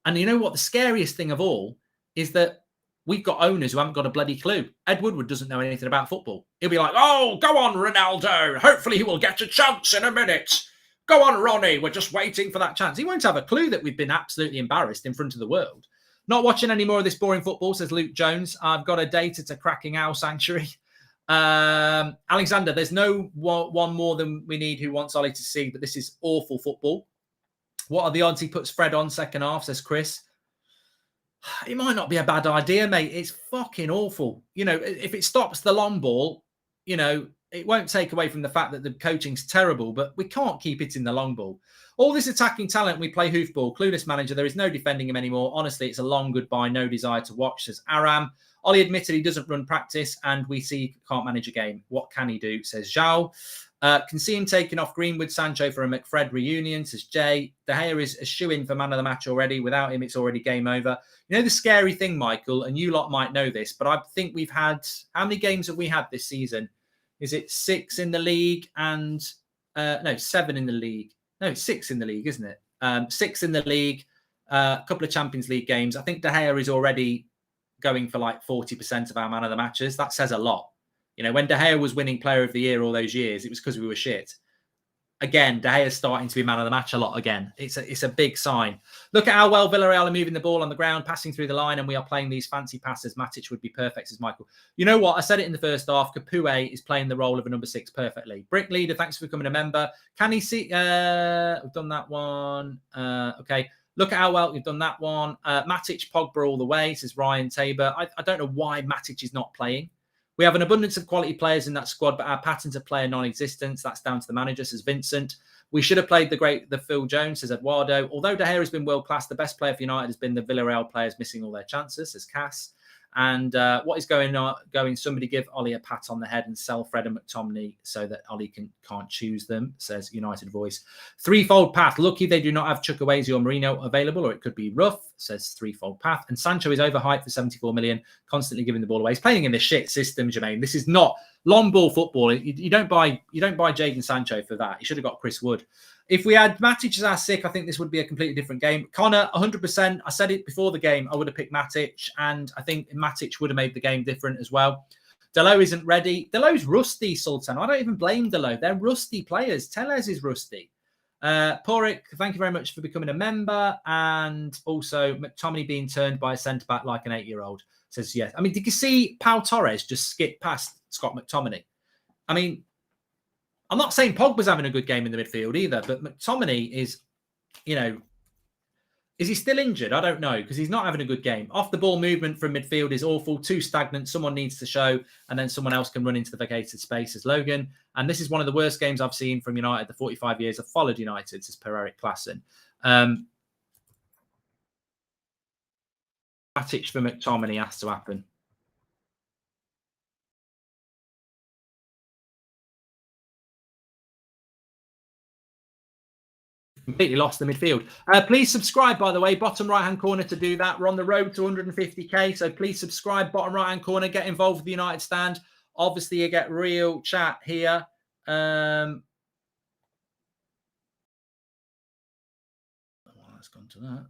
And you know what? The scariest thing of all is that we've got owners who haven't got a bloody clue. Ed Woodward doesn't know anything about football. He'll be like, oh, go on, Ronaldo. Hopefully he will get a chance in a minute. Go on, Ronnie. We're just waiting for that chance. He won't have a clue that we've been absolutely embarrassed in front of the world. Not watching any more of this boring football, says Luke Jones. I've got a date at a cracking owl sanctuary. Alexander, there's no one more than we need who wants Ollie to see, but this is awful football. What are the odds he puts Fred on second half, says Chris. It might not be a bad idea, mate. It's fucking awful. You know, if it stops the long ball, you know, it won't take away from the fact that the coaching's terrible, but we can't keep it in the long ball. All this attacking talent, we play hoofball. Clueless manager, there is no defending him anymore. Honestly, it's a long goodbye. No desire to watch, says Aram. Ollie admitted he doesn't run practice, and we see he can't manage a game. What can he do, says Zhao. Can see him taking off Greenwood, Sancho for a McFred reunion, says Jay. De Gea is a shoe-in for man of the match already. Without him, it's already game over. You know the scary thing, Michael, and you lot might know this, but I think we've had... How many games have we had this season? Is it 6 in the league and... 7 in the league. No, it's 6 in the league, isn't it? 6 in the league, a couple of Champions League games. I think De Gea is already going for like 40% of our man of the matches. That says a lot. You know, when De Gea was winning Player of the Year all those years, it was because we were shit. Again, De Gea is starting to be man of the match a lot again. It's a big sign. Look at how well Villareal are moving the ball on the ground, passing through the line, and we are playing these fancy passes. Matic would be perfect, says Michael. You know what? I said it in the first half. Capoue is playing the role of a number 6 perfectly. Brick Leader, thanks for becoming a member. Can he see... we've done that one. Okay. Look at how well you've done that one. Matic, Pogba all the way, says Ryan Tabor. I don't know why Matic is not playing. We have an abundance of quality players in that squad, but our patterns of player non-existence, that's down to the manager, says Vincent. We should have played the Phil Jones, says Eduardo. Although De Gea has been world-class, the best player for United has been the Villareal players missing all their chances, says Cass. And what is going on? Somebody give Ollie a pat on the head and sell Fred and McTominay so that Ollie can't choose them, says United Voice. Threefold path. Lucky they do not have Chukwueze or Marino available, or it could be rough, says Threefold path. And Sancho is overhyped for 74 million, constantly giving the ball away. He's playing in the shit system, Jermaine. This is not long ball football. You don't buy Jadon Sancho for that. You should have got Chris Wood. If we had Matic as our sick, I think this would be a completely different game. Connor, 100%. I said it before the game. I would have picked Matic, and I think Matic would have made the game different as well. Delo isn't ready. Delo's rusty, Sultan. I don't even blame Delo. They're rusty players. Tellez is rusty. Porik, thank you very much for becoming a member. And also McTominay being turned by a centre-back like an 8-year-old. Says yes. I mean, did you see Pau Torres just skip past Scott McTominay? I mean... I'm not saying Pogba's having a good game in the midfield either, but McTominay is, you know, is he still injured? I don't know, because he's not having a good game. Off the ball movement from midfield is awful, too stagnant. Someone needs to show, and then someone else can run into the vacated space, as Logan. And this is one of the worst games I've seen from United, the 45 years I've followed United, says Per-Erik Klassen. Matic for McTominay has to happen. Completely lost the midfield. Please subscribe, by the way, bottom right-hand corner to do that. We're on the road to 150k, so please subscribe, bottom right-hand corner. Get involved with the United Stand. Obviously, you get real chat here. Well, let's go to that.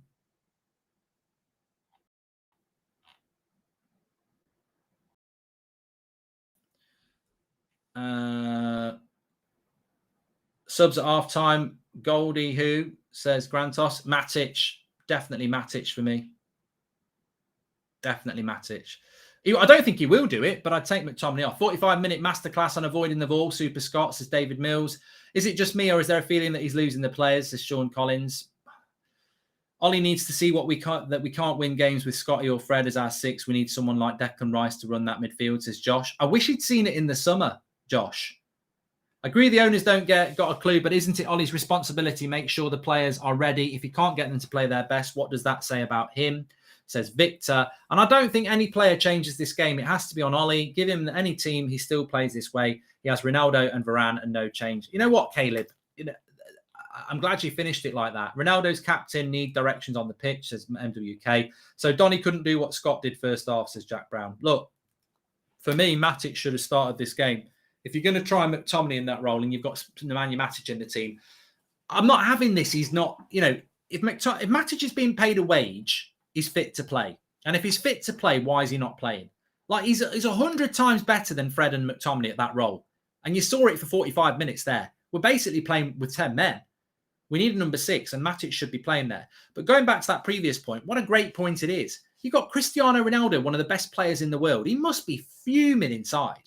Subs at half-time. Goldie, who says Grantos. Matic. Definitely Matic for me. Definitely Matic. I don't think he will do it, but I'd take McTominay off. 45-minute masterclass on avoiding the ball. Super Scott, says David Mills. Is it just me, or is there a feeling that he's losing the players, says Sean Collins? Ollie needs to see we can't win games with Scotty or Fred as our six. We need someone like Declan Rice to run that midfield, says Josh. I wish he'd seen it in the summer, Josh. I agree the owners don't got a clue, but isn't it Ollie's responsibility to make sure the players are ready? If he can't get them to play their best, what does that say about him? Says Victor. And I don't think any player changes this game. It has to be on Ollie. Give him any team, he still plays this way. He has Ronaldo and Varane and no change. You know what, Caleb? I'm glad you finished it like that. Ronaldo's captain, need directions on the pitch, says MWK. So Donny couldn't do what Scott did first half, says Jack Brown. Look, for me, Matic should have started this game. If you're going to try McTominay in that role and you've got Nemanja Matic in the team, I'm not having this. He's not, if Matic is being paid a wage, he's fit to play. And if he's fit to play, why is he not playing? Like, he's 100 times better than Fred and McTominay at that role. And you saw it for 45 minutes there. We're basically playing with 10 men. We need a number 6, and Matic should be playing there. But going back to that previous point, what a great point it is. You've got Cristiano Ronaldo, one of the best players in the world. He must be fuming inside.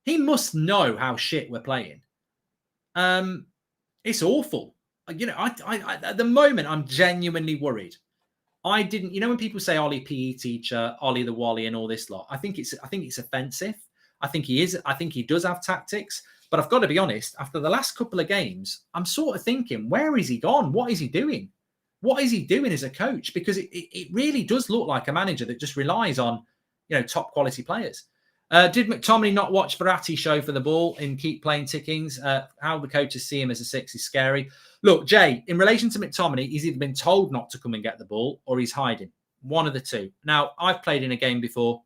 He must know how shit we're playing. It's awful. I at the moment, I'm genuinely worried. I didn't, when people say Ollie PE teacher, Ollie the Wally, and all this lot, I think it's offensive. I think he does have tactics. But I've got to be honest, after the last couple of games, I'm sort of thinking, where is he gone? What is he doing? What is he doing as a coach? Because it really does look like a manager that just relies on, top quality players. Did McTominay not watch Verratti show for the ball and keep playing tickings? How the coaches see him as a 6 is scary. Look, Jay, in relation to McTominay, he's either been told not to come and get the ball or he's hiding. One of the two. Now, I've played in a game before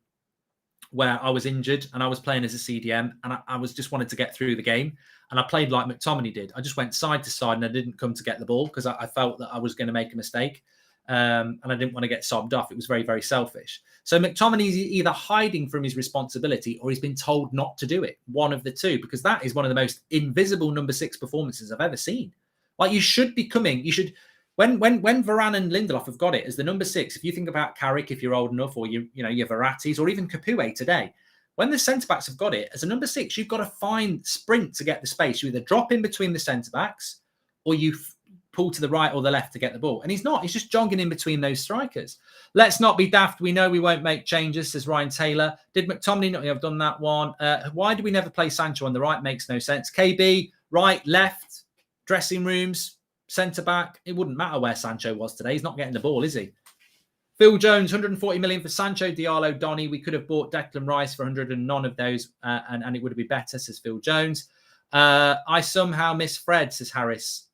where I was injured and I was playing as a CDM and I was just wanted to get through the game. And I played like McTominay did. I just went side to side and I didn't come to get the ball because I felt that I was going to make a mistake. And I didn't want to get sobbed off. It was very, very selfish. So McTominay's either hiding from his responsibility or he's been told not to do it. One of the two, because that is one of the most invisible number 6 performances I've ever seen. Like, you should be coming. You should, when Varane and Lindelof have got it as the number 6, if you think about Carrick, if you're old enough, or your Verrattis, or even Capoue today, when the centre-backs have got it as a number 6, you've got to sprint to get the space. You either drop in between the centre-backs or you pull to the right or the left to get the ball. And he's not. He's just jogging in between those strikers. Let's not be daft. We know we won't make changes, says Ryan Taylor. Did McTominay not have done that one? Why do we never play Sancho on the right? Makes no sense. KB, right, left, dressing rooms, centre-back. It wouldn't matter where Sancho was today. He's not getting the ball, is he? Phil Jones, 140 million for Sancho, Diallo, Donny. We could have bought Declan Rice for 100 and none of those, and it would have been better, says Phil Jones. I somehow miss Fred, says Harris.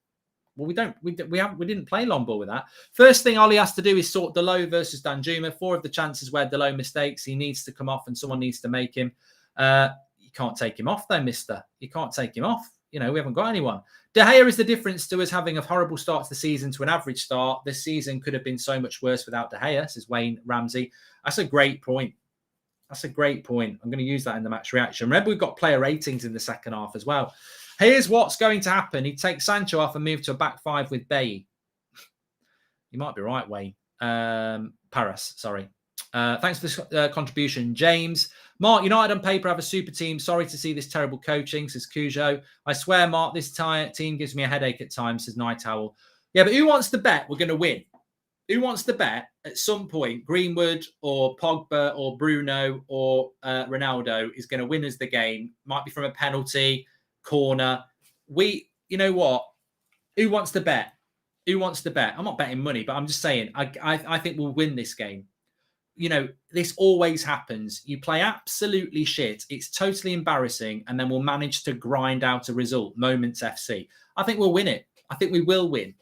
Well, we didn't play long ball with that. First thing Ollie has to do is sort Delo versus Danjuma. 4 of the chances where Delo mistakes, he needs to come off and someone needs to make him. You can't take him off though, mister. You can't take him off. We haven't got anyone. De Gea is the difference to us having a horrible start to the season to an average start. This season could have been so much worse without De Gea, says Wayne Ramsey. That's a great point. That's a great point. I'm going to use that in the match reaction. Remember, we've got player ratings in the second half as well. Here's what's going to happen. He'd take Sancho off and move to a back 5 with Bailly. You might be right, Wayne. Paris, sorry. Thanks for this contribution, James. Mark, United on paper have a super team. Sorry to see this terrible coaching, says Cujo. I swear, Mark, this team gives me a headache at times, says Night Owl. Yeah, but who wants to bet we're going to win? Who wants to bet at some point Greenwood or Pogba or Bruno or Ronaldo is going to win us the game? Might be from a penalty, corner. You know what? Who wants to bet? Who wants to bet? I'm not betting money, but I'm just saying, I think we'll win this game. This always happens. You play absolutely shit. It's totally embarrassing. And then we'll manage to grind out a result. Moments FC. I think we'll win it. I think we will win.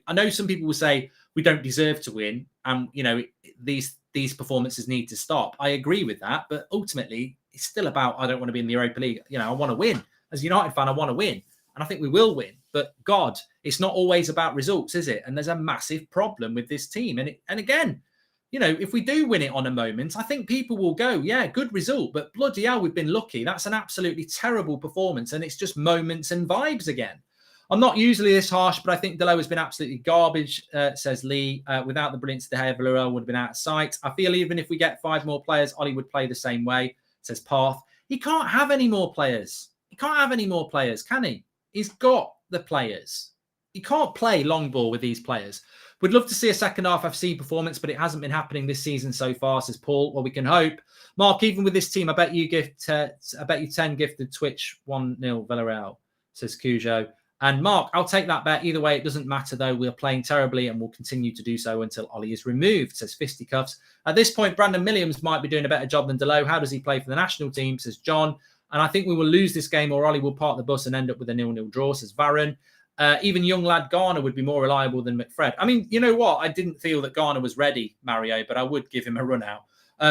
I know some people will say we don't deserve to win, and these performances need to stop. I agree with that, but ultimately it's still about, I don't want to be in the Europa League. I want to win. As a United fan, I want to win, and I think we will win. But God, it's not always about results, is it? And there's a massive problem with this team. And again, if we do win it on a moment, I think people will go, yeah, good result, but bloody hell, we've been lucky. That's an absolutely terrible performance, and it's just moments and vibes again. I'm not usually this harsh, but I think Delo has been absolutely garbage, says Lee. Without the brilliance of De Gea, Villareal would have been out of sight. I feel even if we get 5 more players, Ollie would play the same way, says Parth. He can't have any more players. He can't have any more players, can he? He's got the players. He can't play long ball with these players. Would love to see a second half FC performance, but it hasn't been happening this season so far, says Paul. Well, we can hope. Mark, even with this team, I bet you 10 gifted Twitch 1-0 Villareal, says Cujo. And Mark, I'll take that bet. Either way, it doesn't matter, though. We're playing terribly and will continue to do so until Ollie is removed, says Fisticuffs. At this point, Brandon Williams might be doing a better job than Delo. How does he play for the national team, says John. And I think we will lose this game, or Ollie will park the bus and end up with a 0-0 draw, says Varron. Even young lad Garner would be more reliable than McFred. I mean, you know what? I didn't feel that Garner was ready, Mario, but I would give him a run out.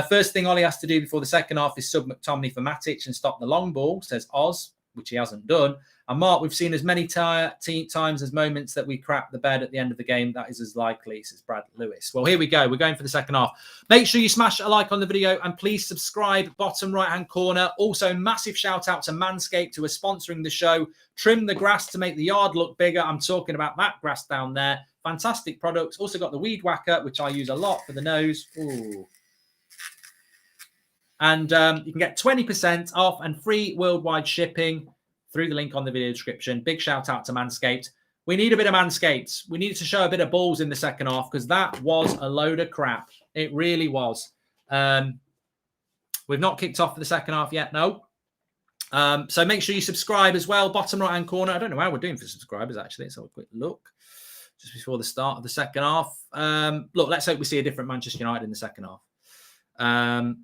First thing Ollie has to do before the second half is sub McTominay for Matic and stop the long ball, says Oz, which he hasn't done. And Mark, we've seen as many times as moments that we crap the bed at the end of the game. That is as likely, says Brad Lewis. Well, here we go. We're going for the second half. Make sure you smash a like on the video and please subscribe, bottom right-hand corner. Also, massive shout out to Manscaped, who are sponsoring the show. Trim the grass to make the yard look bigger. I'm talking about that grass down there. Fantastic products. Also got the Weed Whacker, which I use a lot for the nose. Ooh. And you can get 20% off and free worldwide shipping through the link on the video description. Big shout out to Manscaped. We need a bit of Manscaped. We needed to show a bit of balls in the second half because that was a load of crap. It really was. We've not kicked off for the second half yet, no. So make sure you subscribe as well. Bottom right-hand corner. I don't know how we're doing for subscribers, actually. Let's have a quick look just before the start of the second half. Look, let's hope we see a different Manchester United in the second half.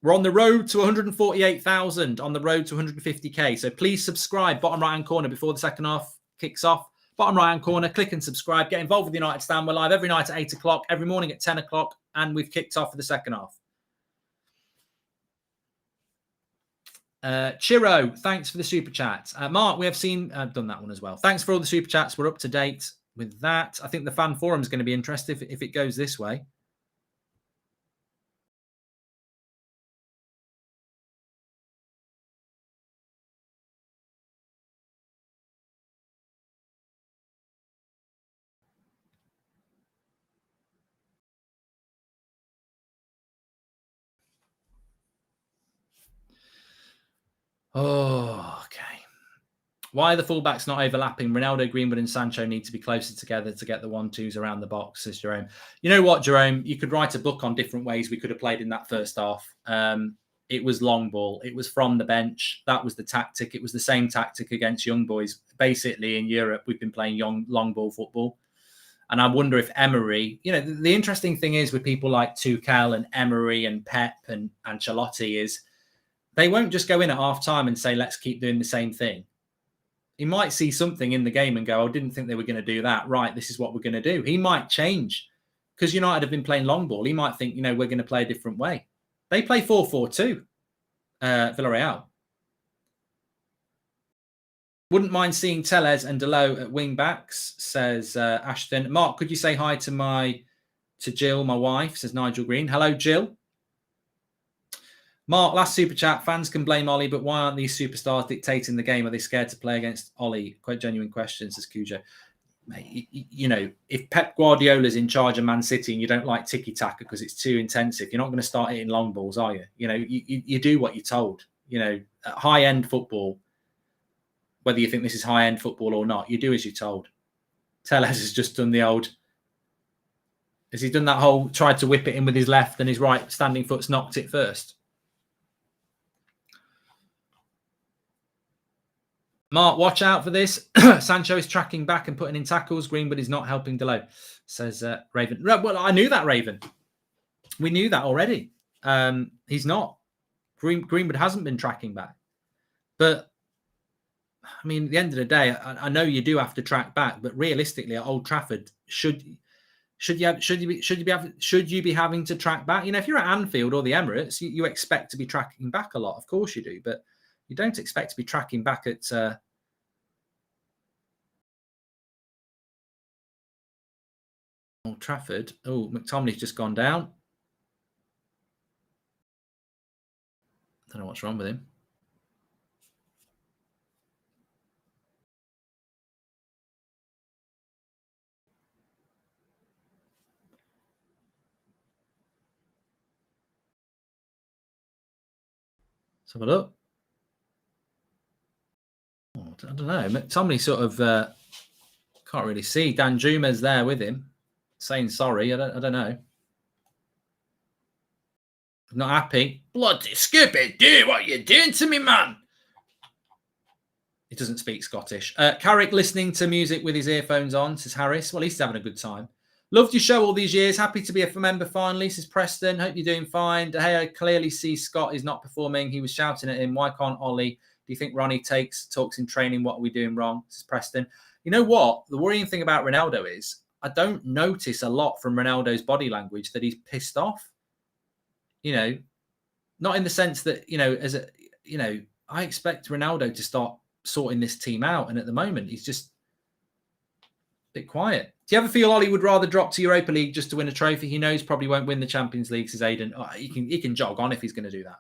We're on the road to 148,000, on the road to 150k. So please subscribe, bottom right-hand corner, before the second half kicks off. Bottom right-hand corner, click and subscribe. Get involved with the United Stand. We're live every night at 8 o'clock, every morning at 10 o'clock, and we've kicked off for the second half. Chiro, thanks for the super chat. Mark, we have seen, I've done that one as well. Thanks for all the super chats. We're up to date with that. I think the fan forum is going to be interesting if it goes this way. Oh, okay. Why are the fullbacks not overlapping? Ronaldo, Greenwood and Sancho need to be closer together to get the 1-2s around the box, says Jerome. You know what, Jerome? You could write a book on different ways we could have played in that first half. It was long ball. It was from the bench. That was the tactic. It was the same tactic against young boys. Basically, in Europe, we've been playing long ball football. And I wonder if Emery, the interesting thing is with people like Tuchel and Emery and Pep and Ancelotti is they won't just go in at half time and say, let's keep doing the same thing. He might see something in the game and go, I didn't think they were going to do that. Right, this is what we're going to do. He might change because United have been playing long ball. He might think, we're going to play a different way. They play 4-4-2, Villareal. Wouldn't mind seeing Tellez and Delo at wing backs, says Ashton. Mark, could you say hi to Jill, my wife, says Nigel Green. Hello, Jill. Mark, last super chat. Fans can blame Ollie, but why aren't these superstars dictating the game? Are they scared to play against Ollie? Quite genuine question, says Cujo. Mate, if Pep Guardiola's in charge of Man City and you don't like tiki-taka because it's too intensive, you're not going to start hitting long balls, are you? You do what you're told. High-end football, whether you think this is high-end football or not, you do as you're told. Tellez has just done the old... Has he done that whole... Tried to whip it in with his left and his right standing foot's knocked it first? Mark, watch out for this. Sancho is tracking back and putting in tackles. Greenwood is not helping Delo, says Raven. Well, I knew that, Raven. We knew that already. He's not. Greenwood hasn't been tracking back. But I mean, at the end of the day, I know you do have to track back, but realistically, at Old Trafford, should you be having to track back? You know, if you're at Anfield or the Emirates, you expect to be tracking back a lot. Of course you do, but you don't expect to be tracking back at Old Trafford. Oh, McTominay's just gone down. Don't know what's wrong with him. Let's have a look. Oh, I don't know. McTominay sort of can't really see. Dan Juma's there with him, saying sorry. I don't know. Not happy. Bloody Skippy, dude, what are you doing to me, man? He doesn't speak Scottish. Carrick listening to music with his earphones on, says Harris. Well, he's having a good time. Loved your show all these years. Happy to be a member finally, says Preston. Hope you're doing fine. Hey, I clearly see Scott is not performing. He was shouting at him. Why can't Ollie? Do you think Ronnie talks in training? What are we doing wrong? Says Preston. You know what? The worrying thing about Ronaldo is I don't notice a lot from Ronaldo's body language that he's pissed off. You know, not in the sense that, I expect Ronaldo to start sorting this team out. And at the moment, he's just a bit quiet. Do you ever feel Ollie would rather drop to Europa League just to win a trophy? He knows probably won't win the Champions League, says Aidan. Oh, he can jog on if he's going to do that.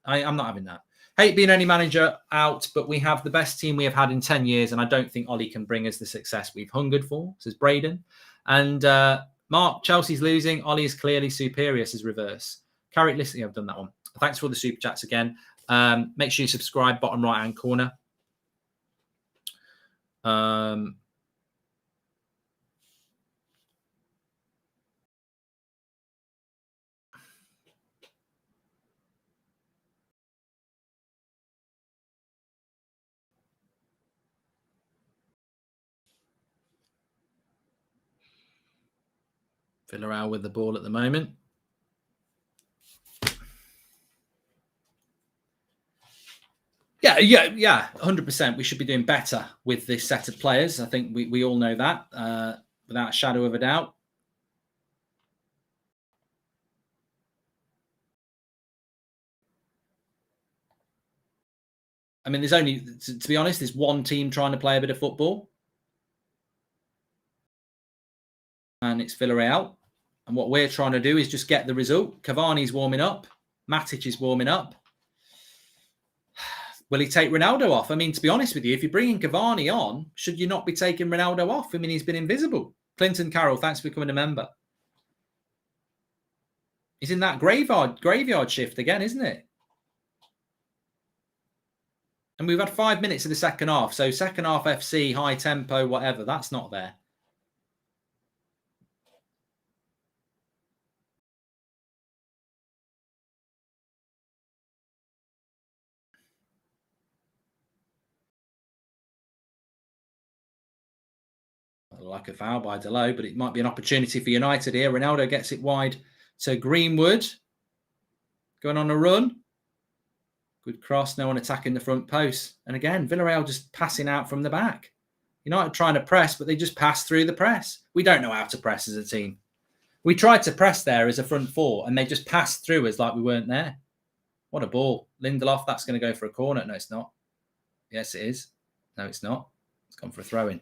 I'm not having that. Hate being any manager out, but we have the best team we have had in 10 years, and I don't think Ollie can bring us the success we've hungered for, says Braden. And Mark, Chelsea's losing. Ollie is clearly superior, says Reverse. Carrick listening, I've done that one. Thanks for all the super chats again. Make sure you subscribe, bottom right-hand corner. Villareal with the ball at the moment. Yeah, 100%. We should be doing better with this set of players. I think we all know that without a shadow of a doubt. I mean, there's only, to be honest, there's one team trying to play a bit of football. And it's Villareal. And what we're trying to do is just get the result. Cavani's warming up. Matic is warming up. Will he take Ronaldo off? I mean, to be honest with you, if you're bringing Cavani on, should you not be taking Ronaldo off? I mean, he's been invisible. Clinton Carroll, thanks for becoming a member. He's in that graveyard shift again, isn't it? And we've had 5 minutes of the second half. So second half FC, high tempo, whatever, that's not there. Like a foul by Delo, but it might be an opportunity for United here. Ronaldo gets it wide to Greenwood. Going on a run. Good cross. No one attacking the front post. And again, Villareal just passing out from the back. United trying to press, but they just pass through the press. We don't know how to press as a team. We tried to press there as a front four, and they just passed through us like we weren't there. What a ball. Lindelof, that's going to go for a corner. No, it's not. Yes, it is. No, it's not. It's gone for a throw-in.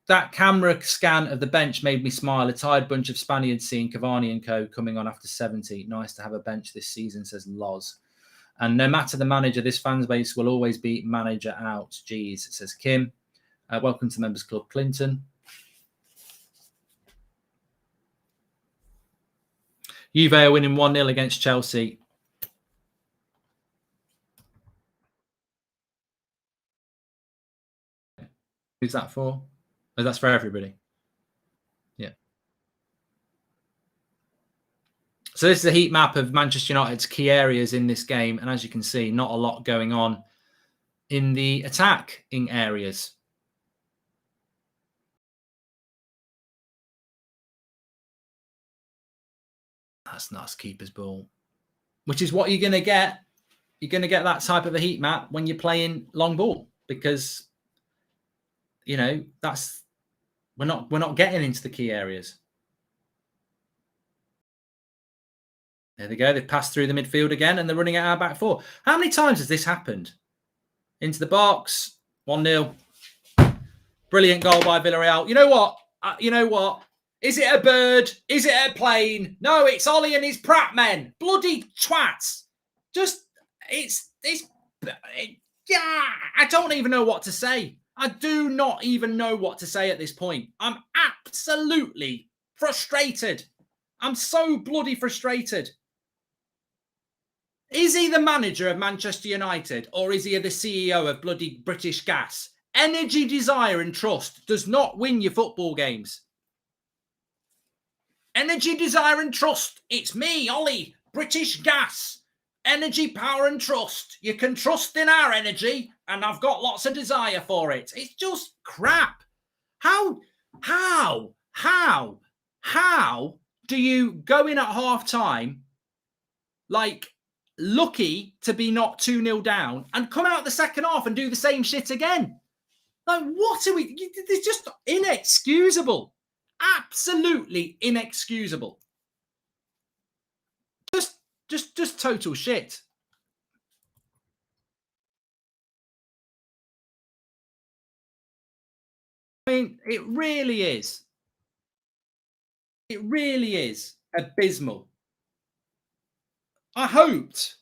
That camera scan of the bench made me smile. A tired bunch of Spaniards seeing Cavani and co coming on after 70. Nice to have a bench this season, says Loz. And no matter the manager, this fan base will always be manager out. Jeez, says Kim. Welcome to Members Club, Clinton. Juve are winning 1-0 against Chelsea. Who's that for? Oh, that's for everybody. Yeah. So this is a heat map of Manchester United's key areas in this game. And as you can see, not a lot going on in the attacking areas. That's keeper's ball, which is what you're going to get. you're going to get that type of a heat map when you're playing long ball, because, you know, we're not getting into the key areas. There they go. They've passed through the midfield again, and they're running at our back four. How many times has this happened? Into the box, 1-0. Brilliant goal by Villareal. You know what? Is it a bird? Is it a plane? No, it's Ollie and his Pratt men. Bloody twats. Yeah, I don't even know what to say. I do not even know what to say at this point. I'm absolutely frustrated. I'm so bloody frustrated. Is he the manager of Manchester United, or is he the CEO of bloody British Gas? Energy, desire and trust does not win your football games. Energy, desire and trust. It's me, Ollie, British Gas. Energy, power and trust. You can trust in our energy, and I've got lots of desire for it. It's just crap. How do you go in at half time, like, lucky to be not 2-0 down, and come out the second half and do the same shit again? Like, what are we? It's just inexcusable. Absolutely inexcusable. Just total shit. I mean, it really is. It really is abysmal. I hoped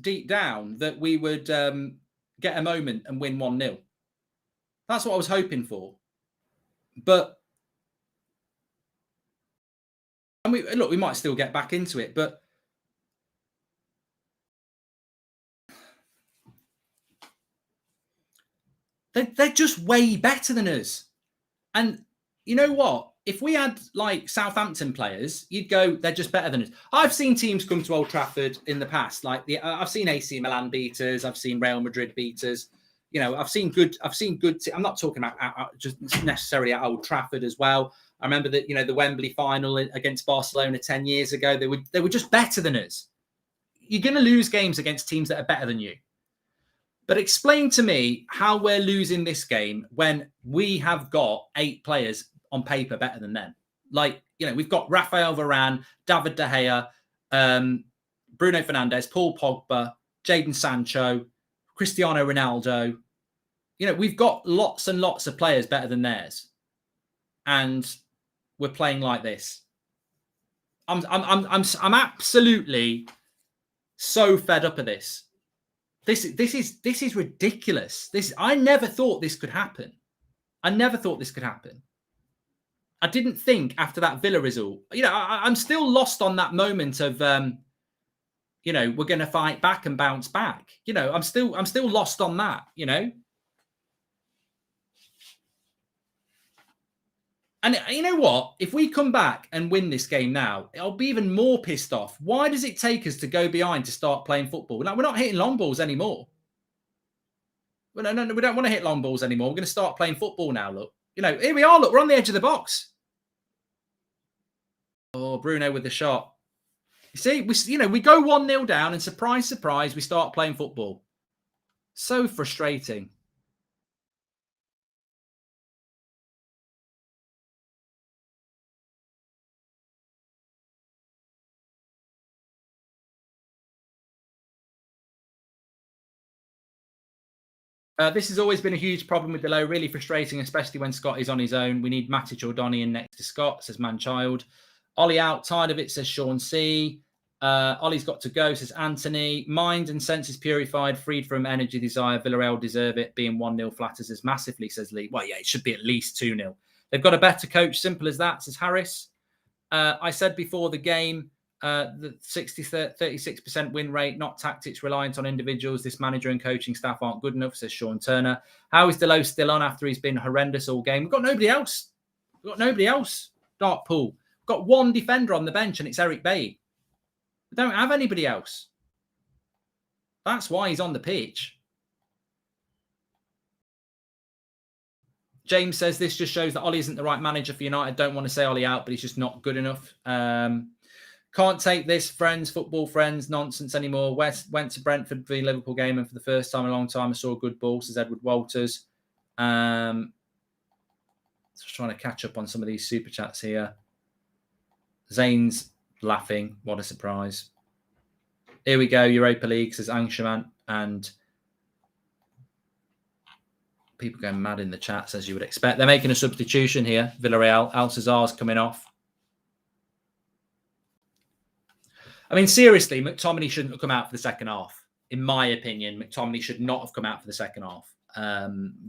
deep down that we would get a moment and win 1-0. That's what I was hoping for. But, and we might still get back into it, but they're just way better than us. And you know what? If we had like Southampton players, you'd go, they're just better than us. I've seen teams come to Old Trafford in the past, like I've seen AC Milan beaters, I've seen Real Madrid beaters. You know, I've seen good. I'm not talking about just necessarily at Old Trafford as well. I remember that, you know, the Wembley final against Barcelona 10 years ago. They were just better than us. You're going to lose games against teams that are better than you. But explain to me how we're losing this game when we have got 8 players on paper better than them. Like, you know, we've got Rafael Varane, David De Gea, Bruno Fernandes, Paul Pogba, Jadon Sancho, Cristiano Ronaldo. You know, we've got lots and lots of players better than theirs, and we're playing like this. I'm absolutely so fed up of this. This is ridiculous. I never thought this could happen. I didn't think after that Villa result. You know, I'm still lost on that moment of, you know, we're going to fight back and bounce back. You know, I'm still lost on that. You know, and you know what? If we come back and win this game now, I'll be even more pissed off. Why does it take us to go behind to start playing football? Now, we're not hitting long balls anymore. Well, no, we don't want to hit long balls anymore. We're going to start playing football now. Look, you know, here we are. Look, we're on the edge of the box. Oh, Bruno with the shot. You see, we go 1-0 down, and surprise, surprise, we start playing football. So frustrating. This has always been a huge problem with Below. Really frustrating, especially when Scott is on his own. We need Matic or Donny in next to Scott, says Manchild. Ollie out, tired of it, says Sean C. Ollie's got to go, says Anthony. Mind and senses purified, freed from energy desire. Villareal deserve it. Being 1-0 flatters us massively, says Lee. Well, yeah, it should be at least 2-0. They've got a better coach. Simple as that, says Harris. I said before the game, the 36% win rate, not tactics reliant on individuals. This manager and coaching staff aren't good enough, says Sean Turner. How is Delow still on after he's been horrendous all game? We've got nobody else. Dark pool. We've got one defender on the bench, and it's Eric Bailly. We don't have anybody else. That's why he's on the pitch. James says this just shows that Ollie isn't the right manager for United. Don't want to say Ollie out, but he's just not good enough. Can't take this football friends nonsense anymore. West went to Brentford v Liverpool game, and for the first time in a long time, I saw a good ball, says Edward Walters. Just trying to catch up on some of these super chats here. Zane's laughing. What a surprise. Here we go. Europa League, says Angshaman. And people going mad in the chats, as you would expect. They're making a substitution here. Villareal. Alcazar's coming off. I mean, seriously, McTominay shouldn't have come out for the second half. In my opinion, McTominay should not have come out for the second half.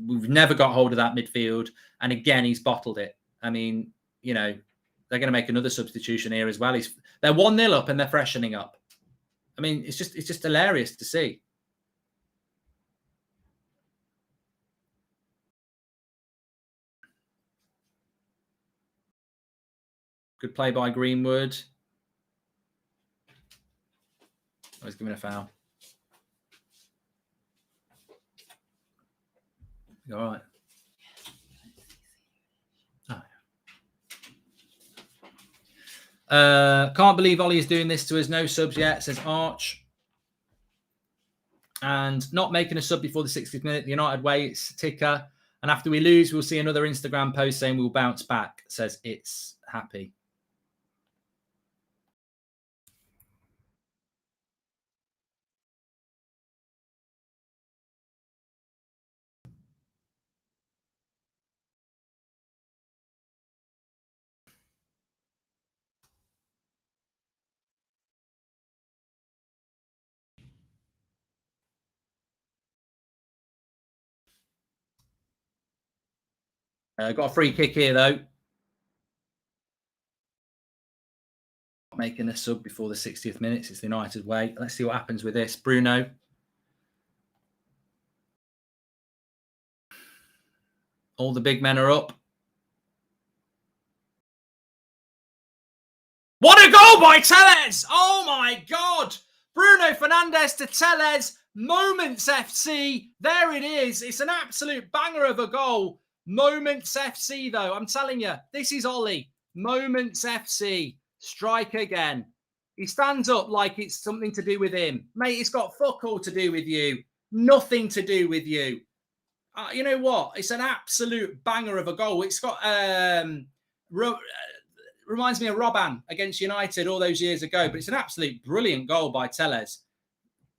We've never got hold of that midfield. And again, he's bottled it. I mean, you know, they're going to make another substitution here as well. They're 1-0 up and they're freshening up. I mean, it's just hilarious to see. Good play by Greenwood. Oh, he's giving a foul. You all right? Oh. Can't believe Ollie is doing this to us. No subs yet, says Arch. And not making a sub before the 60th minute. The United way, it's a ticker. And after we lose, we'll see another Instagram post saying we'll bounce back, says It's Happy. Got a free kick here, though. Making a sub before the 60th minute. It's the United way. Let's see what happens with this. Bruno. All the big men are up. What a goal by Tellez! Oh, my God. Bruno Fernandes to Tellez. Moments FC. There it is. It's an absolute banger of a goal. Moments FC, though. I'm telling you, this is Ollie. Moments FC. Strike again. He stands up like it's something to do with him. Mate, it's got fuck all to do with you. Nothing to do with you. You know what? It's an absolute banger of a goal. It's got... reminds me of Robben against United all those years ago, but it's an absolute brilliant goal by Tellez.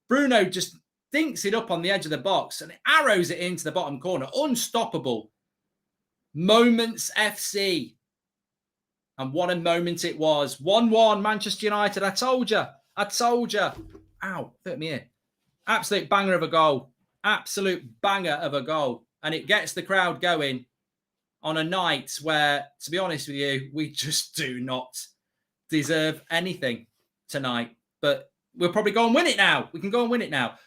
Bruno just dinks it up on the edge of the box and arrows it into the bottom corner. Unstoppable. Moments FC. And what a moment it was. 1-1 Manchester United. I told you. Ow, hurt me here. Absolute banger of a goal. Absolute banger of a goal. And it gets the crowd going on a night where, to be honest with you, we just do not deserve anything tonight. But we'll probably go and win it now. We can go and win it now.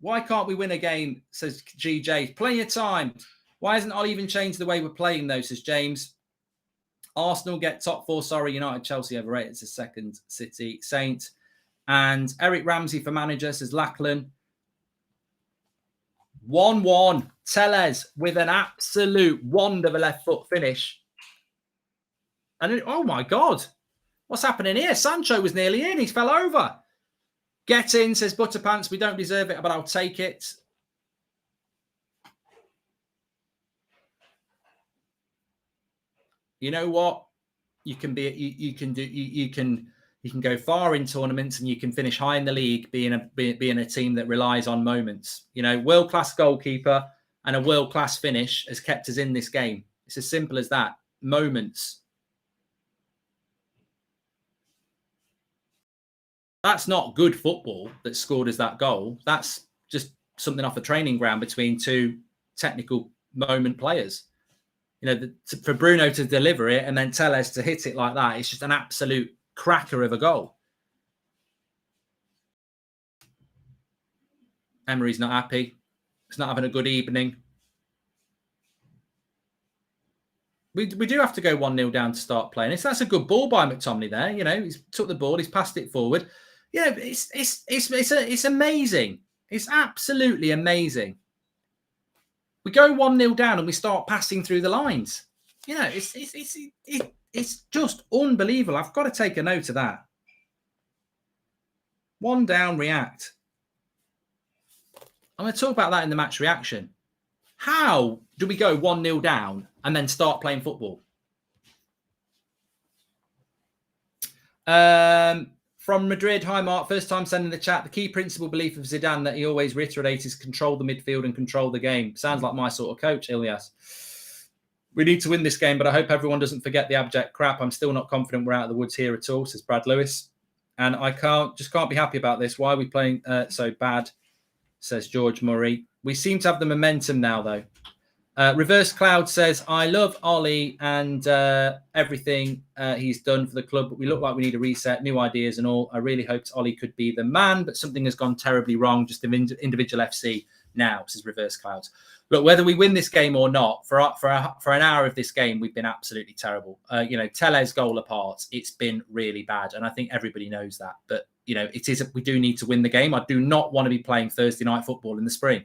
Why can't we win a game, says GJ. Plenty of time. Why hasn't Ollie even changed the way we're playing, though, says James. Arsenal get top four. Sorry, United, Chelsea overrated. It's a second City Saint. And Eric Ramsey for manager, says Lachlan. 1-1. Tellez with an absolute wand of a left foot finish. And oh my God. What's happening here? Sancho was nearly in. He fell over. Get in, says Butterpants. We don't deserve it, but I'll take it. You know what? You can go far in tournaments and you can finish high in the league being a team that relies on moments. You know, world-class goalkeeper and a world-class finish has kept us in this game. It's as simple as that. Moments. That's not good football that scored us that goal. That's just something off a training ground between two technical moment players. You know, for Bruno to deliver it and then Tellez to hit it like that, it's just an absolute cracker of a goal. Emery's not happy. He's not having a good evening. We do have to go 1-0 down to start playing. That's a good ball by McTominay there. You know, he's took the ball, he's passed it forward. Yeah, it's amazing. It's absolutely amazing. We go 1-0 down and we start passing through the lines. You know, it's It's just unbelievable. I've got to take a note of that. 1 down, react. I'm going to talk about that in the match reaction. How do we go 1-0 down and then start playing football? From Madrid, hi Mark, first time sending the chat. The key principle belief of Zidane that he always reiterates is control the midfield and control the game. Sounds like my sort of coach, Ilyas. We need to win this game, but I hope everyone doesn't forget the abject crap. I'm still not confident we're out of the woods here at all, says Brad Lewis. And I can't be happy about this. Why are we playing so bad, says George Murray. We seem to have the momentum now, though. Reverse Cloud says, I love Ollie and everything he's done for the club, but we look like we need a reset, new ideas and all. I really hoped Ollie could be the man, but something has gone terribly wrong, just individual FC now, says Reverse Clouds. Look, whether we win this game or not, for an hour of this game, we've been absolutely terrible. Teles goal apart, it's been really bad, and I think everybody knows that. But, we do need to win the game. I do not want to be playing Thursday night football in the spring.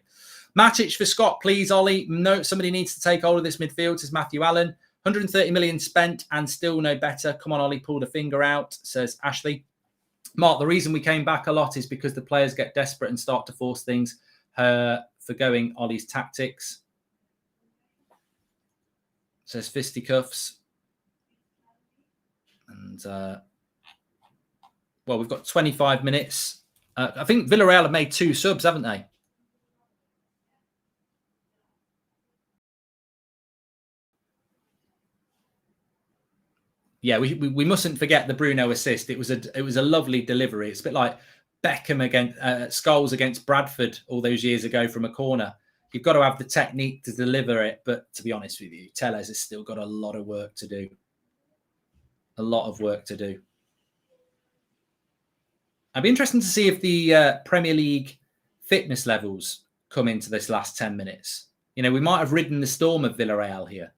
Matic for Scott, please, Ollie. No, somebody needs to take hold of this midfield, says Matthew Allen. 130 million spent and still no better. Come on, Ollie, pull the finger out, says Ashley. Mark, the reason we came back a lot is because the players get desperate and start to force things, forgoing Ollie's tactics, says Fisticuffs. And, we've got 25 minutes. I think Villareal have made 2 subs, haven't they? Yeah, we mustn't forget the Bruno assist. It was a lovely delivery. It's a bit like Beckham against Scholes against Bradford all those years ago from a corner. You've got to have the technique to deliver it. But to be honest with you, Teles has still got a lot of work to do. A lot of work to do. I'd be interested to see if the Premier League fitness levels come into this last 10 minutes. We might have ridden the storm of Villareal here.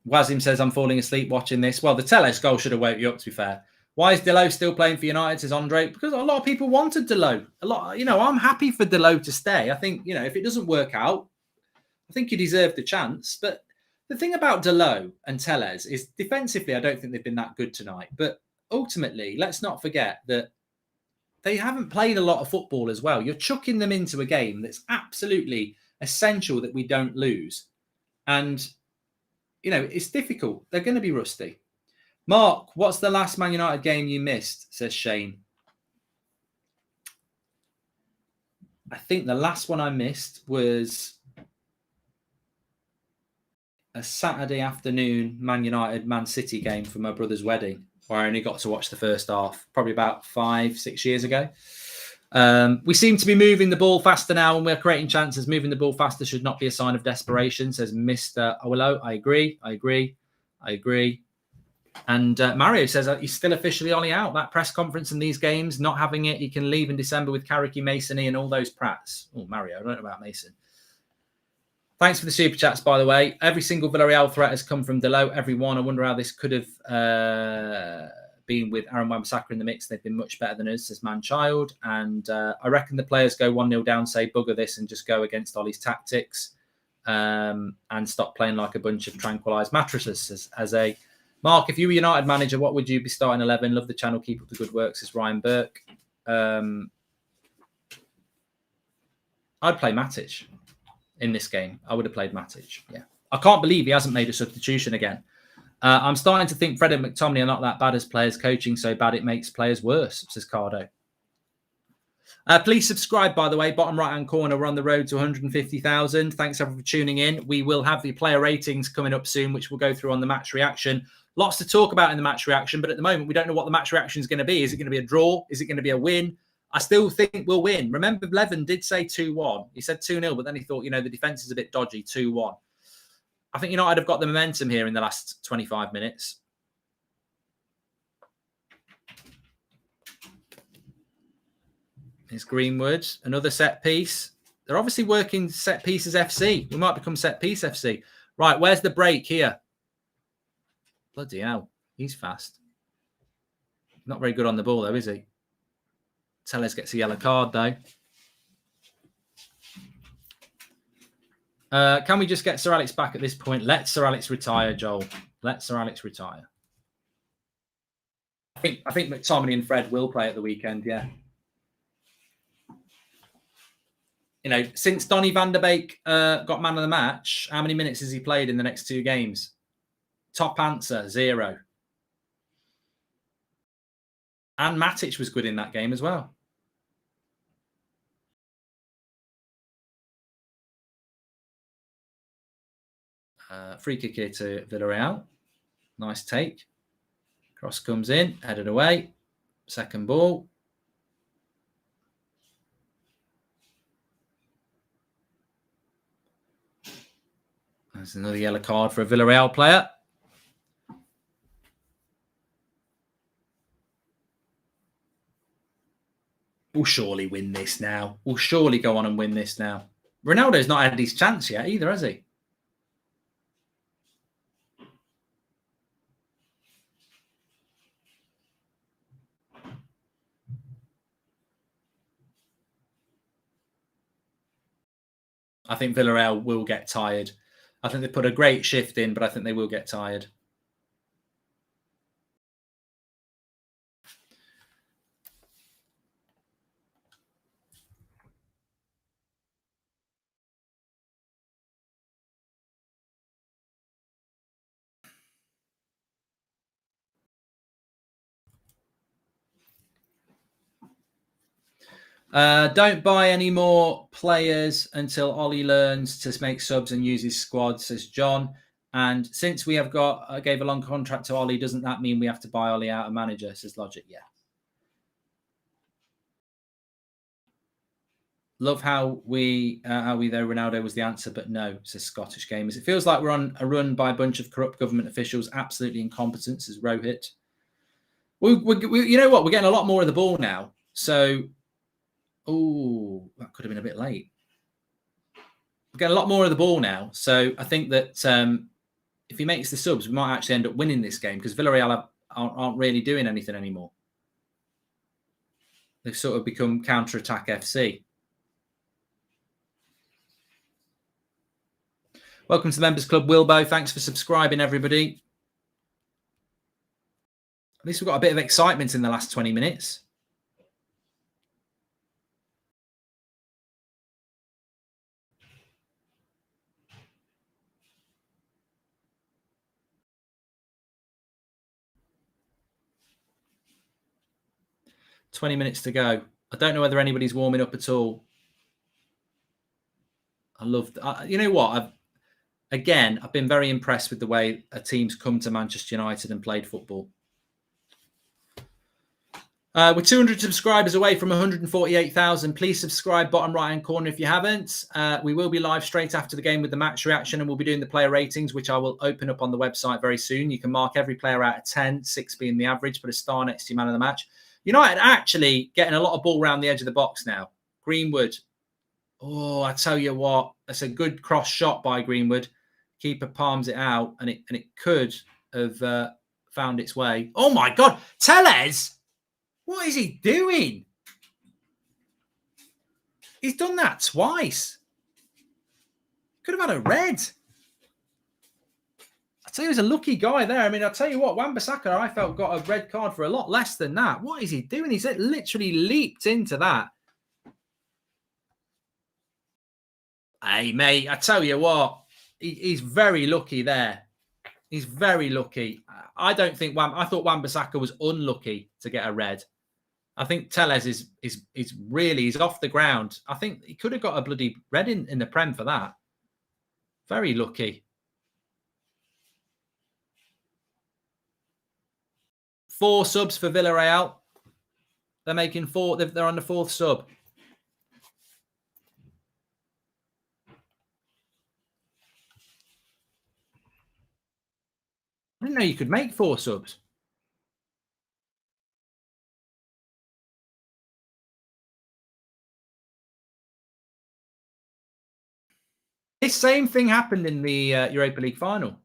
Wazim says, I'm falling asleep watching this. Well, the Teles goal should have woke you up, to be fair. Why is Delo still playing for United, says Andre? Because a lot of people wanted Delo. I'm happy for Delo to stay. I think, if it doesn't work out, I think he deserved the chance. But the thing about Delo and Teles is defensively, I don't think they've been that good tonight. But ultimately, let's not forget that they haven't played a lot of football as well. You're chucking them into a game that's absolutely essential that we don't lose. And it's difficult. They're going to be rusty. Mark, what's the last Man United game you missed, says Shane. I think the last one I missed was a Saturday afternoon Man United Man City game for my brother's wedding, where I only got to watch the first half, probably about 5-6 years ago. We seem to be moving the ball faster now and we're creating chances. Moving the ball faster should not be a sign of desperation, says Mr. Owelo. I agree. And Mario says he's still officially Ollie out. That press conference in these games, not having it, he can leave in December with Carricky, Masony and all those prats. Oh, Mario, I don't know about Mason. Thanks for the super chats, by the way. Every single Villareal threat has come from Delo. Every one. I wonder how this could have been with Aaron Wan-Bissaka in the mix. They've been much better than us, says Man-Child. And I reckon the players go 1-0 down, say bugger this and just go against Ollie's tactics and stop playing like a bunch of tranquilised mattresses. As a Mark, if you were United manager, what would you be starting 11? Love the channel. Keep up the good work, says Ryan Burke. I'd play Matic in this game. I would have played Matic. Yeah. I can't believe he hasn't made a substitution again. I'm starting to think Fred and McTominay are not that bad as players. Coaching so bad it makes players worse, says Cardo. Please subscribe, by the way. Bottom right-hand corner, we're on the road to 150,000. Thanks, everyone, for tuning in. We will have the player ratings coming up soon, which we'll go through on the match reaction. Lots to talk about in the match reaction, but at the moment, we don't know what the match reaction is going to be. Is it going to be a draw? Is it going to be a win? I still think we'll win. Remember, Levin did say 2-1. He said 2-0, but then he thought, the defence is a bit dodgy, 2-1. I think United have got the momentum here in the last 25 minutes. Here's Greenwood, another set piece. They're obviously working set pieces FC. We might become set piece FC. Right, where's the break here? Bloody hell, he's fast. Not very good on the ball, though, is he? Tellez gets a yellow card, though. Can we just get Sir Alex back at this point? Let Sir Alex retire, Joel. Let Sir Alex retire. I think McTominay and Fred will play at the weekend, yeah. You know, since Donny van der Beek got man of the match, how many minutes has he played in the next 2 games? Top answer, 0. And Matic was good in that game as well. Free kick here to Villareal. Nice take. Cross comes in, headed away. Second ball. There's another yellow card for a Villareal player. We'll surely win this now. We'll surely go on and win this now. Ronaldo's not had his chance yet either, has he? I think Villareal will get tired. I think they put a great shift in, but I think they will get tired. Don't buy any more players until Ollie learns to make subs and use his squad, says John. And since we have gave a long contract to Ollie, doesn't that mean we have to buy Ollie out of manager, says Logic? Yeah. Love how we though Ronaldo was the answer, but no, says Scottish Gamers. It feels like we're on a run by a bunch of corrupt government officials, absolutely incompetent, says Rohit. We you know what? We're getting a lot more of the ball now. So, oh, that could have been a bit late. We're getting a lot more of the ball now. So I think that if he makes the subs, we might actually end up winning this game because Villareal aren't really doing anything anymore. They've sort of become counter-attack FC. Welcome to the Members Club, Wilbo. Thanks for subscribing, everybody. At least we've got a bit of excitement in the last 20 minutes. $20 minutes to go. I don't know whether anybody's warming up at all. I love you know what? I've been very impressed with the way a team's come to Manchester United and played football. We're 200 subscribers away from 148,000. Please subscribe, bottom right-hand corner if you haven't. We will be live straight after the game with the match reaction, and we'll be doing the player ratings, which I will open up on the website very soon. You can mark every player out of 10, 6 being the average, put a star next to your man of the match. United actually getting a lot of ball around the edge of the box now. Greenwood. Oh, I tell you what, that's a good cross shot by Greenwood. Keeper palms it out, and it could have found its way. Oh my God, Tellez! What is he doing? He's done that twice. Could have had a red. I tell you, he was a lucky guy there. I mean, I'll tell you what, Wan-Bissaka, I felt, got a red card for a lot less than that. What is he doing? He's literally leaped into that. Hey, mate, I tell you what, he's very lucky there. He's very lucky. I don't think I thought Wan-Bissaka was unlucky to get a red. I think Tellez is really, he's off the ground. I think he could have got a bloody red in the Prem for that. Very lucky. 4 subs for Villareal. They're making 4. They're on the 4th sub. I didn't know you could make 4 subs. This same thing happened in the Europa League final.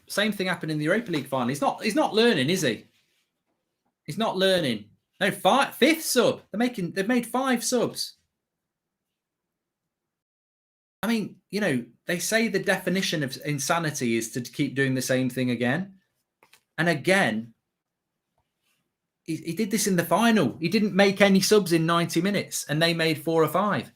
Same thing happened in the Europa League final. He's not learning, is he? He's not learning. No, fifth sub. They've made 5 subs. I mean, you know, they say the definition of insanity is to keep doing the same thing again and again. He did this in the final. He didn't make any subs in 90 minutes, and they made 4 or 5.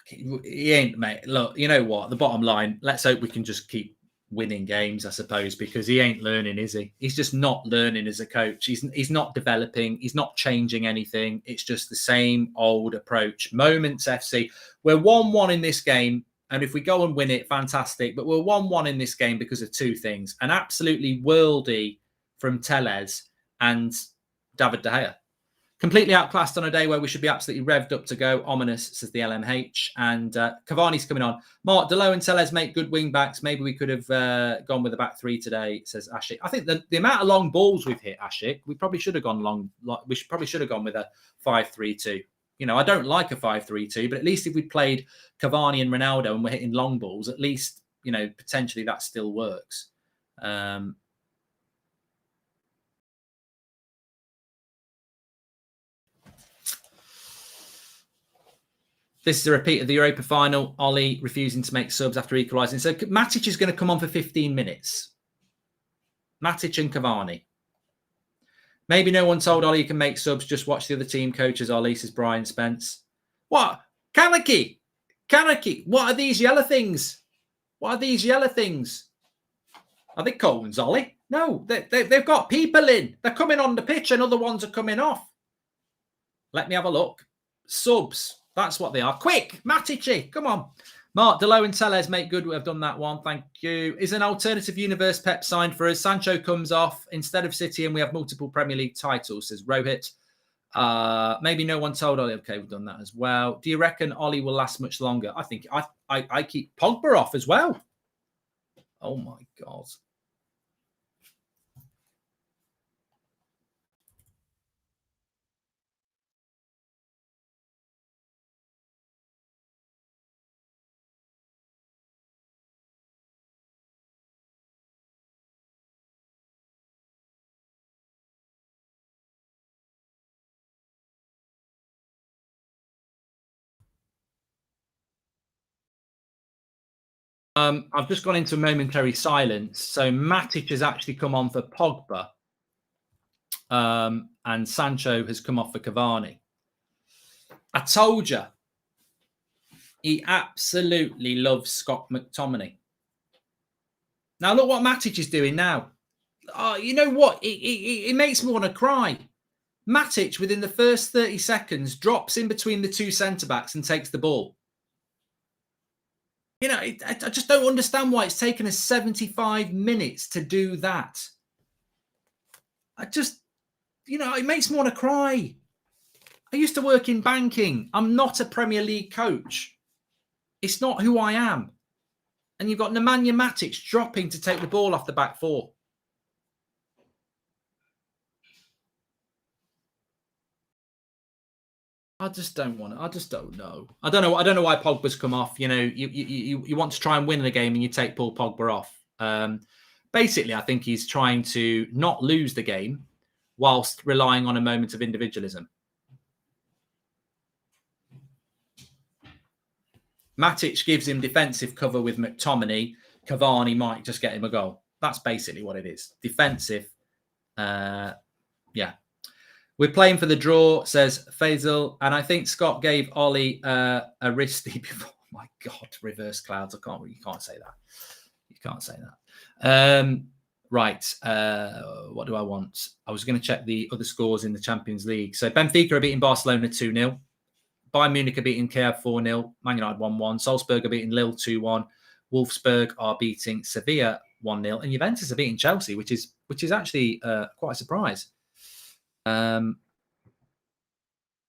He ain't, mate. Look, you know what? The bottom line, let's hope we can just keep winning games, I suppose, because he ain't learning, is he? He's just not learning as a coach. He's not developing. He's not changing anything. It's just the same old approach. Moments FC. We're 1-1 in this game. And if we go and win it, fantastic. But we're 1-1 in this game because of 2 things. An absolutely worldy from Tellez and David De Gea. Completely outclassed on a day where we should be absolutely revved up to go. Ominous, says the LMH. And Cavani's coming on. Mark, Delo and Tellez make good wing backs. Maybe we could have gone with a back 3 today, says Ashik. I think the amount of long balls we've hit, Ashik, we probably should have gone long. Probably should have gone with a 5-3-2. You know, I don't like a 5-3-2, but at least if we played Cavani and Ronaldo and we're hitting long balls, at least, you know, potentially that still works. This is a repeat of the Europa final. Ollie refusing to make subs after equalising. So Matic is going to come on for 15 minutes. Matic and Cavani. Maybe no one told Ollie you can make subs. Just watch the other team coaches, Ollie, says Brian Spence. What? Kaneki. What are these yellow things? What are these yellow things? Are they cones, Ollie? No, they've got people in. They're coming on the pitch and other ones are coming off. Let me have a look. Subs. That's what they are. Quick, Matici, come on. Mark, Delo and Tellez make good. We've done that one. Thank you. Is an alternative universe Pep signed for us? Sancho comes off instead of City and we have multiple Premier League titles, says Rohit. Maybe no one told Ollie. Okay, we've done that as well. Do you reckon Ollie will last much longer? I think I keep Pogba off as well. Oh, my God. I've just gone into a momentary silence. So Matic has actually come on for Pogba. And Sancho has come off for Cavani. I told you. He absolutely loves Scott McTominay. Now, look what Matic is doing now. Oh, you know what? It makes me want to cry. Matic, within the first 30 seconds, drops in between the 2 centre-backs and takes the ball. You know, I just don't understand why it's taken us 75 minutes to do that. You know, it makes me want to cry. I used to work in banking. I'm not a Premier League coach. It's not who I am. And you've got Nemanja Matic dropping to take the ball off the back 4. I just don't want to. I just don't know. I don't know why Pogba's come off. You know, you want to try and win the game and you take Paul Pogba off. Basically, I think he's trying to not lose the game whilst relying on a moment of individualism. Matic gives him defensive cover with McTominay. Cavani might just get him a goal. That's basically what it is. Defensive. Yeah. We're playing for the draw, says Faisal. And I think Scott gave Ollie a wristy before. Oh, my God. Reverse clouds. You can't say that. You can't say that. Right. What do I want? I was going to check the other scores in the Champions League. So Benfica are beating Barcelona 2-0. Bayern Munich are beating Kiev 4-0. Man United 1-1. Salzburg are beating Lille 2-1. Wolfsburg are beating Sevilla 1-0. And Juventus are beating Chelsea, which is actually quite a surprise. Premier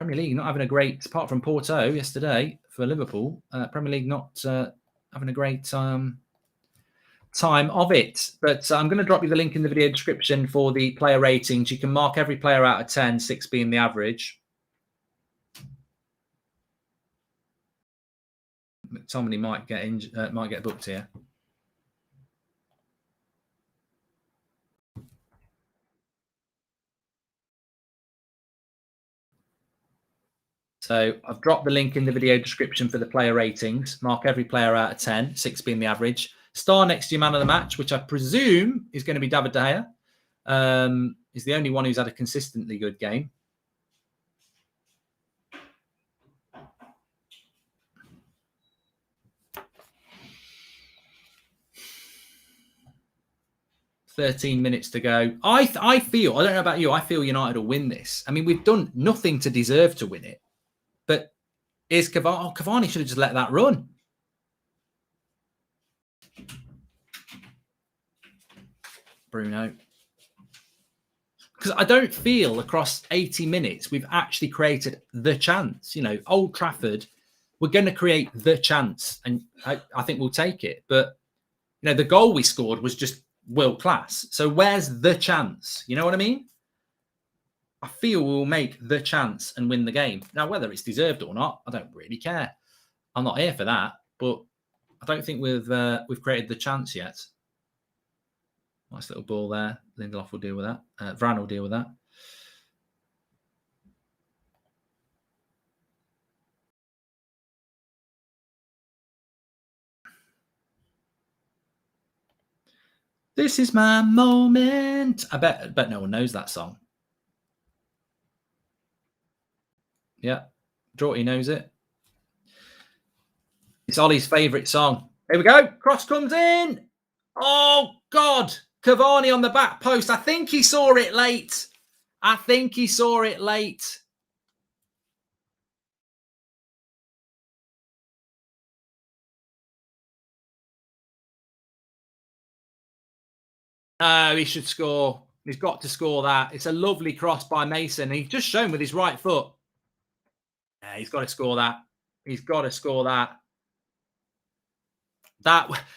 League not having a great, apart from Porto yesterday for Liverpool, Premier League not having a great time of it. But I'm going to drop you the link in the video description for the player ratings. You can mark every player out of 10, 6 being the average. McTominay might get booked here. So I've dropped the link in the video description for the player ratings. Mark every player out of 10, 6 being the average. Star next to your man of the match, which I presume is going to be David De Gea. He's the only one who's had a consistently good game. $13 minutes to go. I feel, I don't know about you, I feel United will win this. I mean, we've done nothing to deserve to win it. But is Cavani? Oh, Cavani should have just let that run. Bruno. Because I don't feel across 80 minutes we've actually created the chance. You know, Old Trafford, we're going to create the chance. And I think we'll take it. But, you know, the goal we scored was just world class. So where's the chance? You know what I mean? I feel we'll make the chance and win the game. Now, whether it's deserved or not, I don't really care. I'm not here for that, but I don't think we've created the chance yet. Nice little ball there. Lindelof will deal with that. Varane will deal with that. This is my moment. I bet no one knows that song. Yeah, Draughty knows it. It's Ollie's favourite song. Here we go. Cross comes in. Oh, God. Cavani on the back post. I think he saw it late. Oh, he should score. He's got to score that. It's a lovely cross by Mason. He's just shown with his right foot. Yeah, he's got to score that. He's got to score that.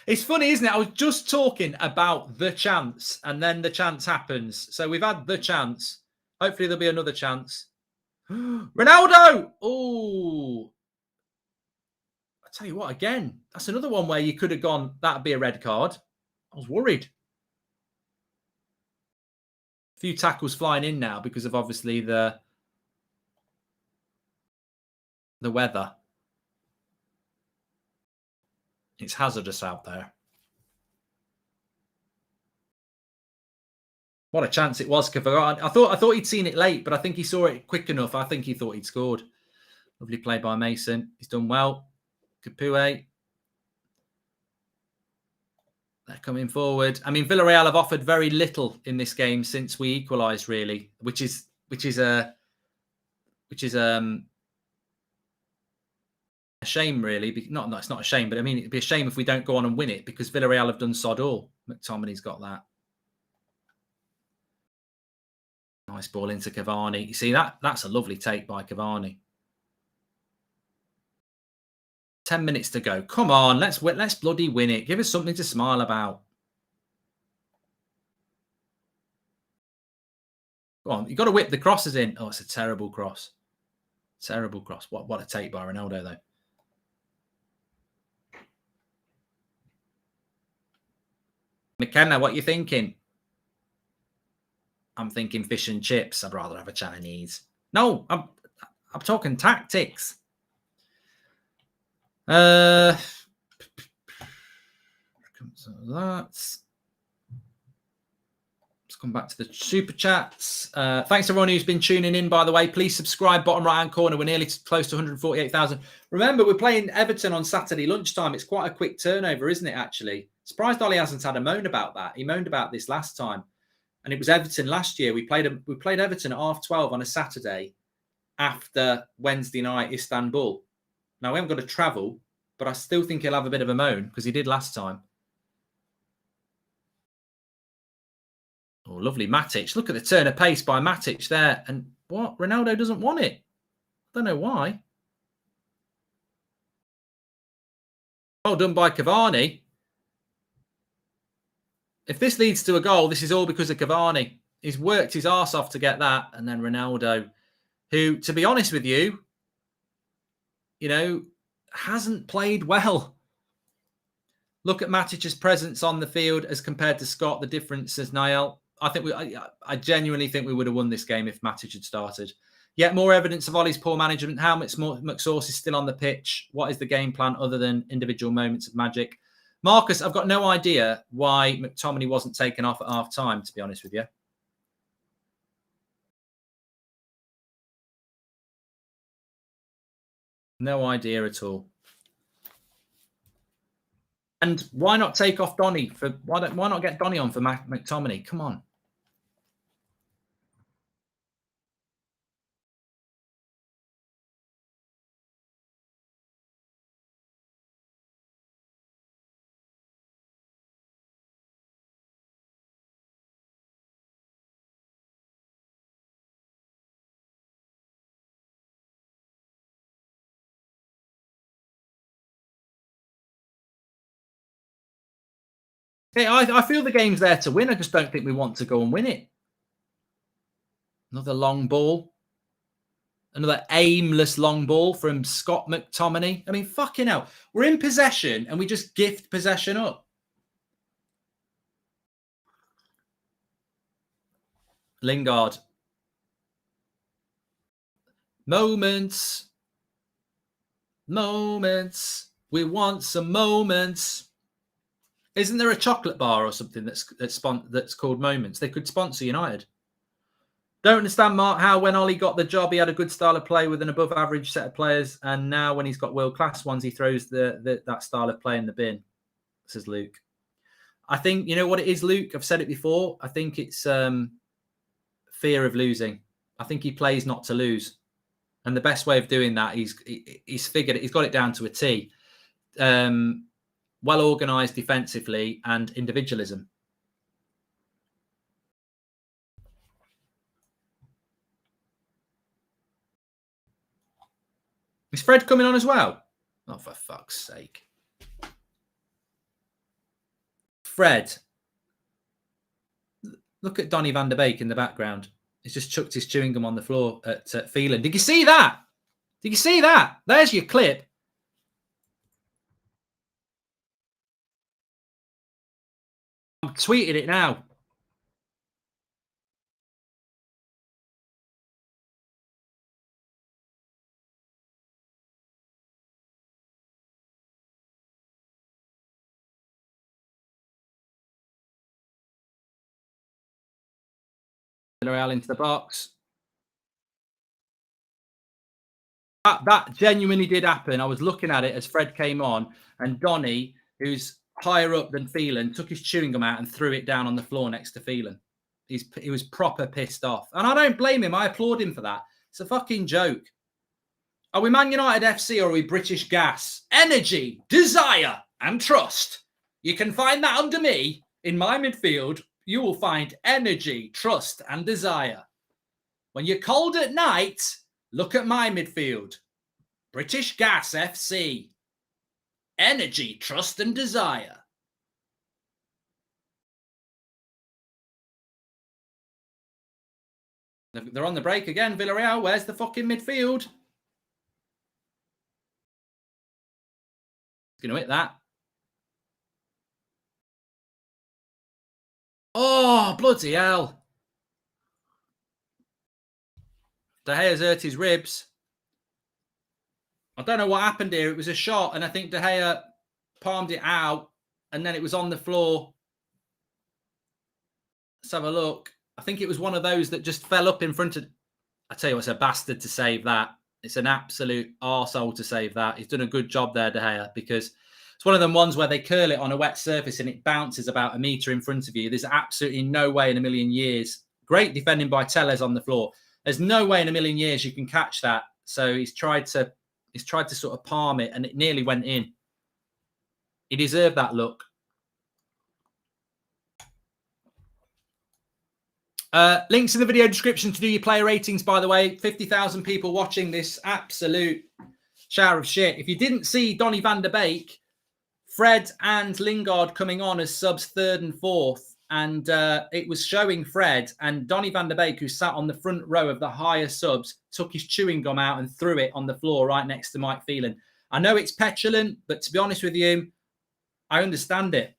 It's funny, isn't it? I was just talking about the chance, and then the chance happens. So we've had the chance. Hopefully there'll be another chance. Ronaldo! Oh, I tell you what, again, that's another one where you could have gone, that'd be a red card. I was worried. A few tackles flying in now because of obviously the weather. It's hazardous out there. What a chance it was. I thought he'd seen it late, but I think he saw it quick enough. I think he thought he'd scored. Lovely play by Mason. He's done well. Capoue. They're coming forward. I mean, Villareal have offered very little in this game since we equalised, really, which is a shame, really. No, it's not a shame, but I mean, it'd be a shame if we don't go on and win it because Villareal have done sod all. McTominay's got that. Nice ball into Cavani. You see that's a lovely take by Cavani. 10 minutes to go. Come on, let's bloody win it. Give us something to smile about. Go on, you've got to whip the crosses in. Oh, it's a terrible cross. Terrible cross. What a take by Ronaldo, though. McKenna, what you thinking? I'm thinking fish and chips. I'd rather have a Chinese. No, I'm talking tactics. Let's come back to the super chats. Thanks to everyone who's been tuning in, by the way. Please subscribe, bottom right hand corner. We're nearly close to 148,000. Remember, we're playing Everton on Saturday lunchtime. It's quite a quick turnover, isn't it, actually? Surprised Ollie hasn't had a moan about that. He moaned about this last time. And it was Everton last year. We played Everton at 12:30 on a Saturday after Wednesday night Istanbul. Now, we haven't got to travel, but I still think he'll have a bit of a moan because he did last time. Oh, lovely Matic. Look at the turn of pace by Matic there. And what? Ronaldo doesn't want it. I don't know why. Well done by Cavani. If this leads to a goal, this is all because of Cavani. He's worked his arse off to get that. And then Ronaldo, who, to be honest with you, hasn't played well. Look at Matic's presence on the field as compared to Scott. The difference is Niall. I genuinely think we would have won this game if Matic had started. Yet more evidence of Ollie's poor management. How much more McSauce is still on the pitch? What is the game plan other than individual moments of magic? Marcus, I've got no idea why McTominay wasn't taken off at half time, to be honest with you. No idea at all. And why not take off Donny for why not get Donny on for McTominay? Come on. Hey, I feel the game's there to win. I just don't think we want to go and win it. Another long ball. Another aimless long ball from Scott McTominay. I mean, fucking hell. We're in possession and we just gift possession up. Lingard. Moments. Moments. We want some moments. Isn't there a chocolate bar or something that's called Moments? They could sponsor United. Don't understand, Mark, how when Ollie got the job, he had a good style of play with an above-average set of players, and now when he's got world-class ones, he throws that style of play in the bin, says Luke. I think, you know what it is, Luke? I've said it before. I think it's fear of losing. I think he plays not to lose. And the best way of doing that, he's figured it. He's got it down to a T. Well-organised defensively and individualism. Is Fred coming on as well? Oh, for fuck's sake. Fred. Look at Donny van der Beek in the background. He's just chucked his chewing gum on the floor at Phelan. Did you see that? Did you see that? There's your clip. I'm tweeting it now. Villareal into the box. That genuinely did happen. I was looking at it as Fred came on, and Donny, who's higher up than Phelan, took his chewing gum out and threw it down on the floor next to Phelan. He was proper pissed off. And I don't blame him. I applaud him for that. It's a fucking joke. Are we Man United FC or are we British Gas? Energy, desire, and trust. You can find that under me. In my midfield, you will find energy, trust, and desire. When you're cold at night, look at my midfield. British Gas FC. Energy, trust, and desire. They're on the break again. Villareal, where's the fucking midfield? He's going to hit that. Oh, bloody hell. De Gea's hurt his ribs. I don't know what happened here. It was a shot, and I think De Gea palmed it out, and then it was on the floor. Let's have a look. I think it was one of those that just fell up in front of... I tell you what, it's a bastard to save that. It's an absolute arsehole to save that. He's done a good job there, De Gea, because it's one of them ones where they curl it on a wet surface and it bounces about a metre in front of you. There's absolutely no way in a million years. Great defending by Tellez on the floor. There's no way in a million years you can catch that. So he's tried to sort of palm it, and it nearly went in. He deserved that look. Links in the video description to do your player ratings, by the way. 50,000 people watching this absolute shower of shit. If you didn't see Donny van der Beek, Fred and Lingard coming on as subs third and fourth, and it was showing Fred, and Donny van der Beek, who sat on the front row of the higher subs, took his chewing gum out and threw it on the floor right next to Mike Phelan. I know it's petulant, but to be honest with you, I understand it.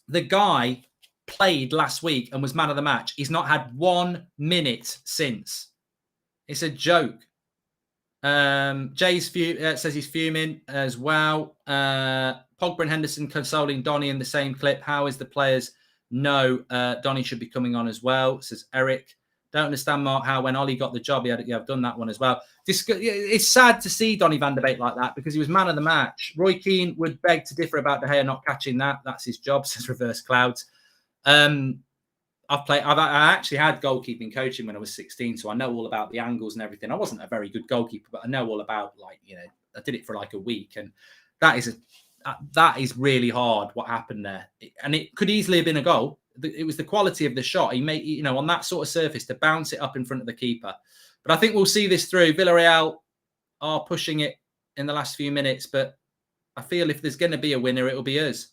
The guy played last week and was man of the match. He's not had 1 minute since. It's a joke. Jay's says he's fuming as well. Pogba and Henderson consoling Donny in the same clip. How is the players know Donny should be coming on as well? Says Eric. Don't understand, Mark, how when Ollie got the job, I've done that one as well. It's sad to see Donny van de Beek like that because he was man of the match. Roy Keane would beg to differ about De Gea not catching that. That's his job, says Reverse Clouds. I actually had goalkeeping coaching when I was 16, so I know all about the angles and everything. I wasn't a very good goalkeeper, but I know all about, I did it for like a week, and that is really hard what happened there. And it could easily have been a goal. It was the quality of the shot. He made, on that sort of surface to bounce it up in front of the keeper. But I think we'll see this through. Villareal are pushing it in the last few minutes, but I feel if there's going to be a winner, it'll be us.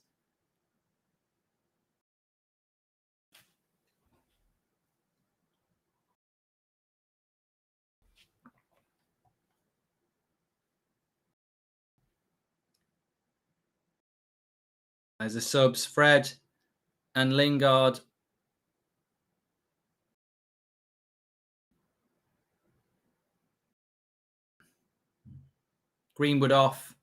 There's the subs, Fred and Lingard. Greenwood off.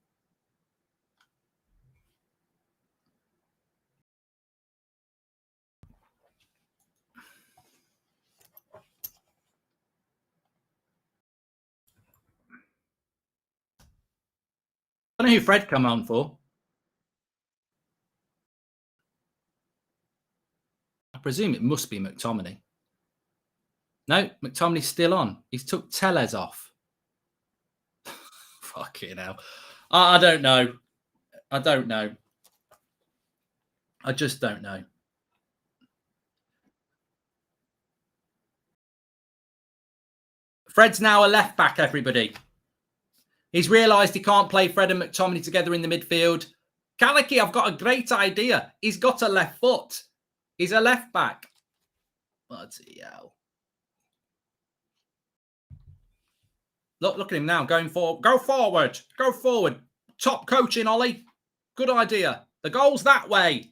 I don't know who Fred come on for. I presume it must be McTominay. No, McTominay's still on. He's took Tellez off. Fucking hell. I don't know. I don't know. I just don't know. Fred's now a left back, everybody. He's realised he can't play Fred and McTominay together in the midfield. Calicky, I've got a great idea. He's got a left foot. He's a left back. Bloody hell. Look at him now going forward. Go forward. Go forward. Top coaching, Ollie. Good idea. The goal's that way.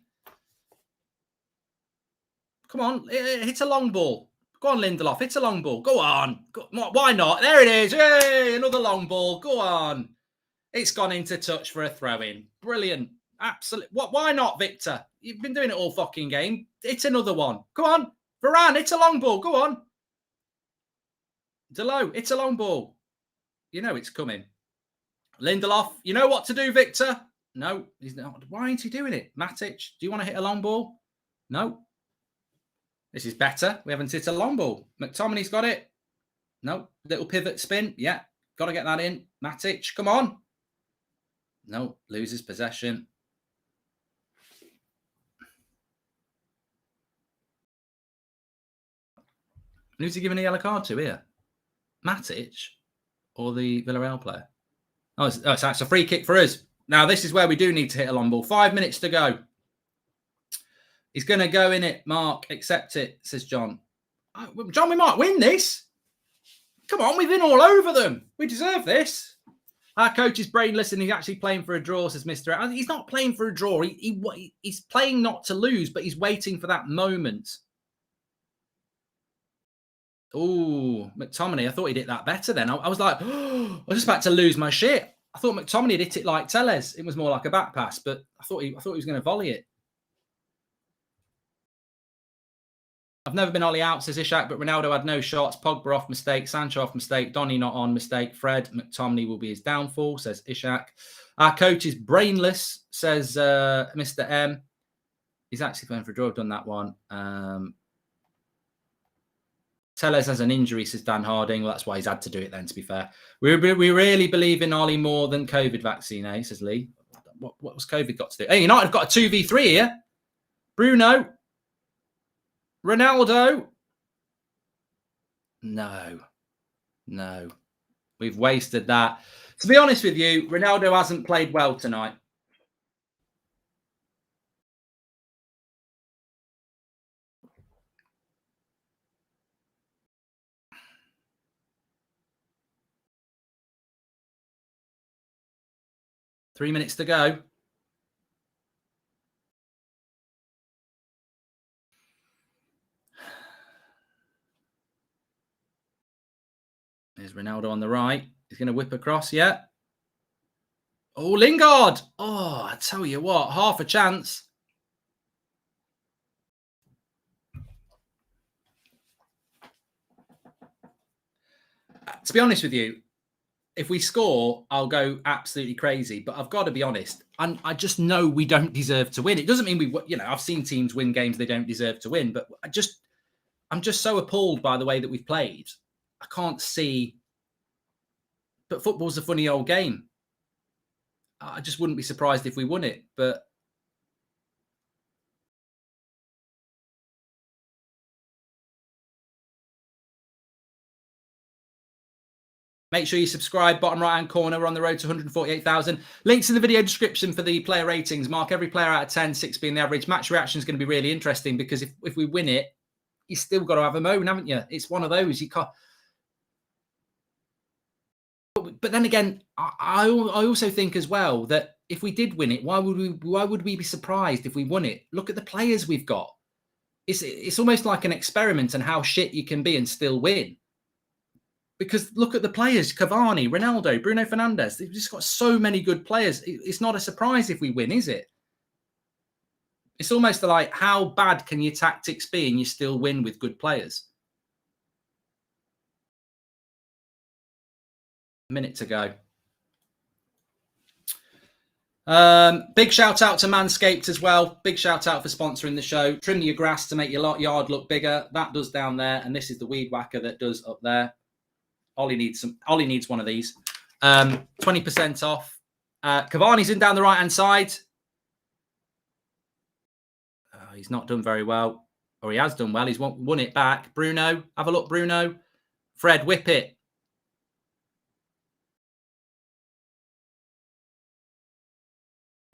Come on. Hit a long ball. Go on, Lindelof. Hit a long ball. Go on. Why not? There it is. Yay! Another long ball. Go on. It's gone into touch for a throw-in. Brilliant. Absolutely. Why not, Victor? You've been doing it all fucking game. It's another one. Go on. Varane, it's a long ball. Go on. Delo, it's a long ball. You know it's coming. Lindelof, you know what to do, Victor? No, he's not. Why ain't he doing it? Matic, do you want to hit a long ball? No. This is better. We haven't hit a long ball. McTominay's got it. No. Little pivot spin. Yeah. Got to get that in. Matic, come on. No. Loses possession. Who's he giving a yellow card to here? Matic or the Villareal player? Oh, it's a free kick for us. Now, this is where we do need to hit a long ball. 5 minutes to go. He's going to go in it, Mark. Accept it, says John. John, we might win this. Come on, we've been all over them. We deserve this. Our coach is brainless and he's actually playing for a draw, says Mr. He's not playing for a draw. He's playing not to lose, but he's waiting for that moment. Oh, McTominay. I thought he'd hit that better then. I was like, I was just about to lose my shit. I thought McTominay had hit it like Tellez. It was more like a back pass, but I thought he was going to volley it. I've never been Ollie out, says Ishak, but Ronaldo had no shots. Pogba off mistake. Sancho off mistake. Donny not on mistake. Fred, McTominay will be his downfall, says Ishak. Our coach is brainless, says Mr. M. He's actually going for a draw. I've done that one. Tellez has an injury, says Dan Harding. Well, that's why he's had to do it then, to be fair. We really believe in Ollie more than COVID vaccine, says Lee. What was COVID got to do? Hey, United have got a 2v3 here. Bruno. Ronaldo. No. We've wasted that. To be honest with you, Ronaldo hasn't played well tonight. Three minutes to go. There's Ronaldo on the right. He's going to whip across, yeah. Oh, Lingard. Oh, I tell you what, half a chance. To be honest with you, if we score, I'll go absolutely crazy. But I've got to be honest. I just know we don't deserve to win. It doesn't mean we, I've seen teams win games they don't deserve to win. But I'm just so appalled by the way that we've played. I can't see. But football's a funny old game. I just wouldn't be surprised if we won it. But make sure you subscribe. Bottom right-hand corner, we're on the road to 148,000. Links in the video description for the player ratings. Mark every player out of 10, 6 being the average. Match reaction is going to be really interesting because if we win it, you still got to have a moan, haven't you? It's one of those. You can't. But then again, I also think as well that if we did win it, why would we be surprised if we won it? Look at the players we've got. It's almost like an experiment on how shit you can be and still win. Because look at the players, Cavani, Ronaldo, Bruno Fernandes. They've just got so many good players. It's not a surprise if we win, is it? It's almost like how bad can your tactics be and you still win with good players? A minute to go. Big shout out to Manscaped as well. Big shout out for sponsoring the show. Trim your grass to make your yard look bigger. That does down there. And this is the weed whacker that does up there. Ollie needs one of these. 20% off. Cavani's in down the right-hand side. He's not done very well. Or he has done well. He's won it back. Bruno. Have a look, Bruno. Fred, whip it.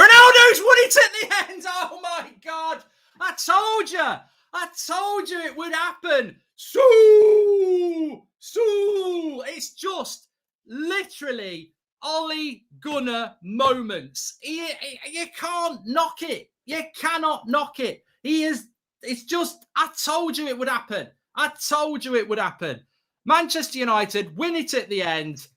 Ronaldo's won it at the end. Oh, my God. I told you it would happen. So it's just literally Ole Gunnar moments. You can't knock it. You cannot knock it. It's just, I told you it would happen. I told you it would happen. Manchester United win it at the end.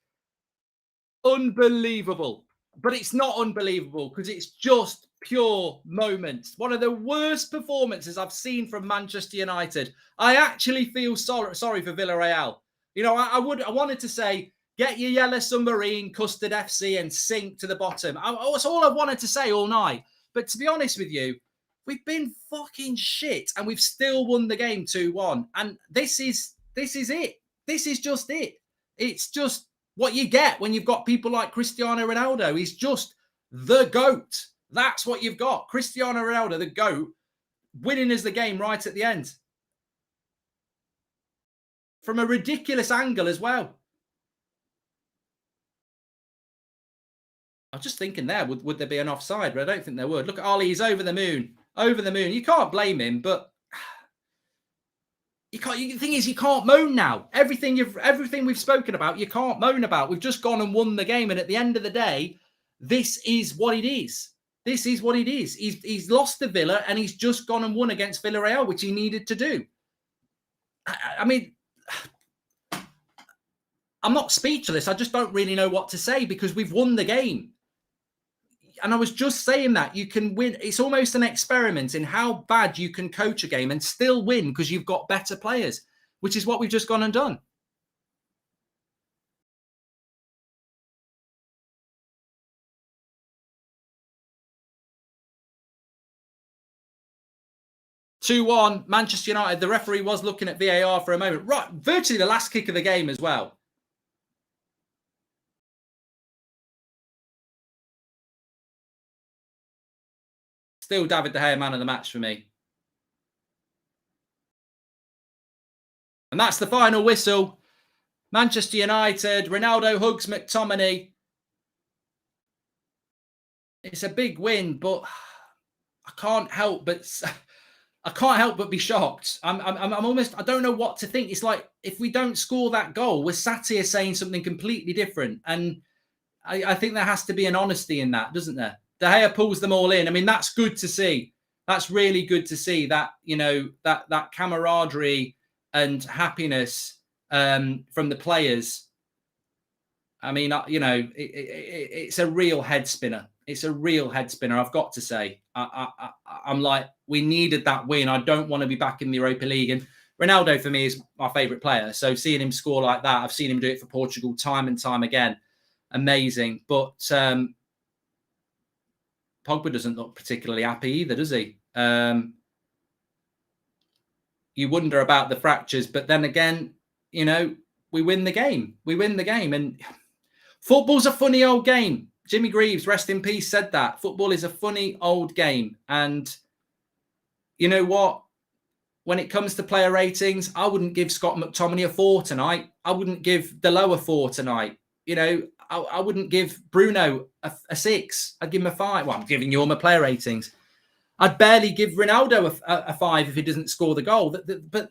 Unbelievable. But it's not unbelievable because it's just pure moments. One of the worst performances I've seen from Manchester United. I actually feel sorry for Villareal. I wanted to say, get your yellow submarine, Custard FC, and sink to the bottom. That's all I've wanted to say all night. But to be honest with you, we've been fucking shit, and we've still won the game 2-1. And this is it. This is just it. It's just what you get when you've got people like Cristiano Ronaldo. He's just the GOAT. That's what you've got. Cristiano Ronaldo, the GOAT, winning us the game right at the end. From a ridiculous angle as well. I was just thinking there, would there be an offside? But I don't think there would. Look at Ollie, he's over the moon. Over the moon. You can't blame him, but you can't. The thing is, you can't moan now. Everything we've spoken about, you can't moan about. We've just gone and won the game, and at the end of the day, this is what it is. This is what it is. He's lost to Villa, and he's just gone and won against Villareal, which he needed to do. I mean, I'm not speechless. I just don't really know what to say because we've won the game. And I was just saying that you can win. It's almost an experiment in how bad you can coach a game and still win because you've got better players, which is what we've just gone and done. (2-1) Manchester United. The referee was looking at VAR for a moment. Right, virtually the last kick of the game as well. Still David De Gea, man of the match for me. And that's the final whistle. Manchester United. Ronaldo hugs McTominay. It's a big win, but I can't help but be shocked. I'm almost, I don't know what to think. It's like if we don't score that goal, we're sat here saying something completely different. And I think there has to be an honesty in that, doesn't there? De Gea pulls them all in. I mean, that's good to see. That's really good to see that, that camaraderie and happiness from the players I mean, you know, it's a real head spinner. It's a real head spinner, I've got to say. I'm like, we needed that win. I don't want to be back in the Europa League. And Ronaldo, for me, is my favourite player. So seeing him score like that, I've seen him do it for Portugal time and time again. Amazing. But Pogba doesn't look particularly happy either, does he? You wonder about the fractures. But then again, you know, we win the game. We win the game. And football's a funny old game. Jimmy Greaves, rest in peace, said that. Football is a funny old game. And you know what? When it comes to player ratings, I wouldn't give Scott McTominay a 4 tonight. I wouldn't give Delo a 4 tonight. You know, I wouldn't give Bruno a 6. I'd give him a 5. Well, I'm giving you all my player ratings. I'd barely give Ronaldo a 5 if he doesn't score the goal. But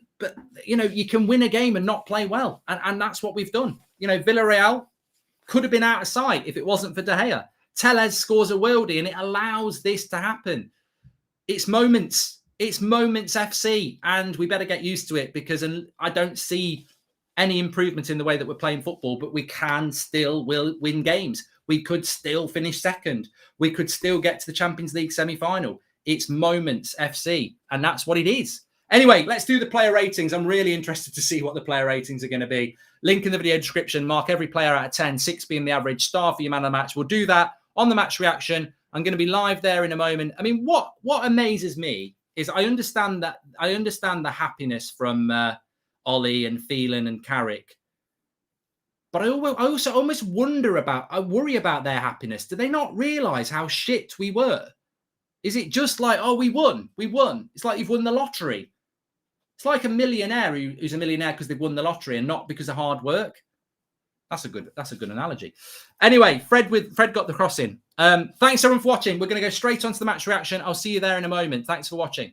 you know, you can win a game and not play well. And that's what we've done. You know, Villareal could have been out of sight if it wasn't for De Gea. Tellez scores a worldie and it allows this to happen. It's moments. It's moments FC. And we better get used to it because I don't see any improvement in the way that we're playing football, but we can still win games. We could still finish second. We could still get to the Champions League semi-final. It's moments FC. And that's what it is. Anyway, let's do the player ratings. I'm really interested to see what the player ratings are going to be. Link in the video description. Mark every player out of 10, 6 being the average star for your man of the match. We'll do that on the match reaction. I'm going to be live there in a moment. I mean, what amazes me is I understand the happiness from Ollie and Phelan and Carrick. But I also almost I worry about their happiness. Do they not realise how shit we were? Is it just like, oh, we won? We won. It's like you've won the lottery. It's like a millionaire who's a millionaire because they've won the lottery and not because of hard work. That's a good analogy. Anyway, Fred got the cross in. Thanks everyone for watching. We're going to go straight on to the match reaction. I'll see you there in a moment. Thanks for watching.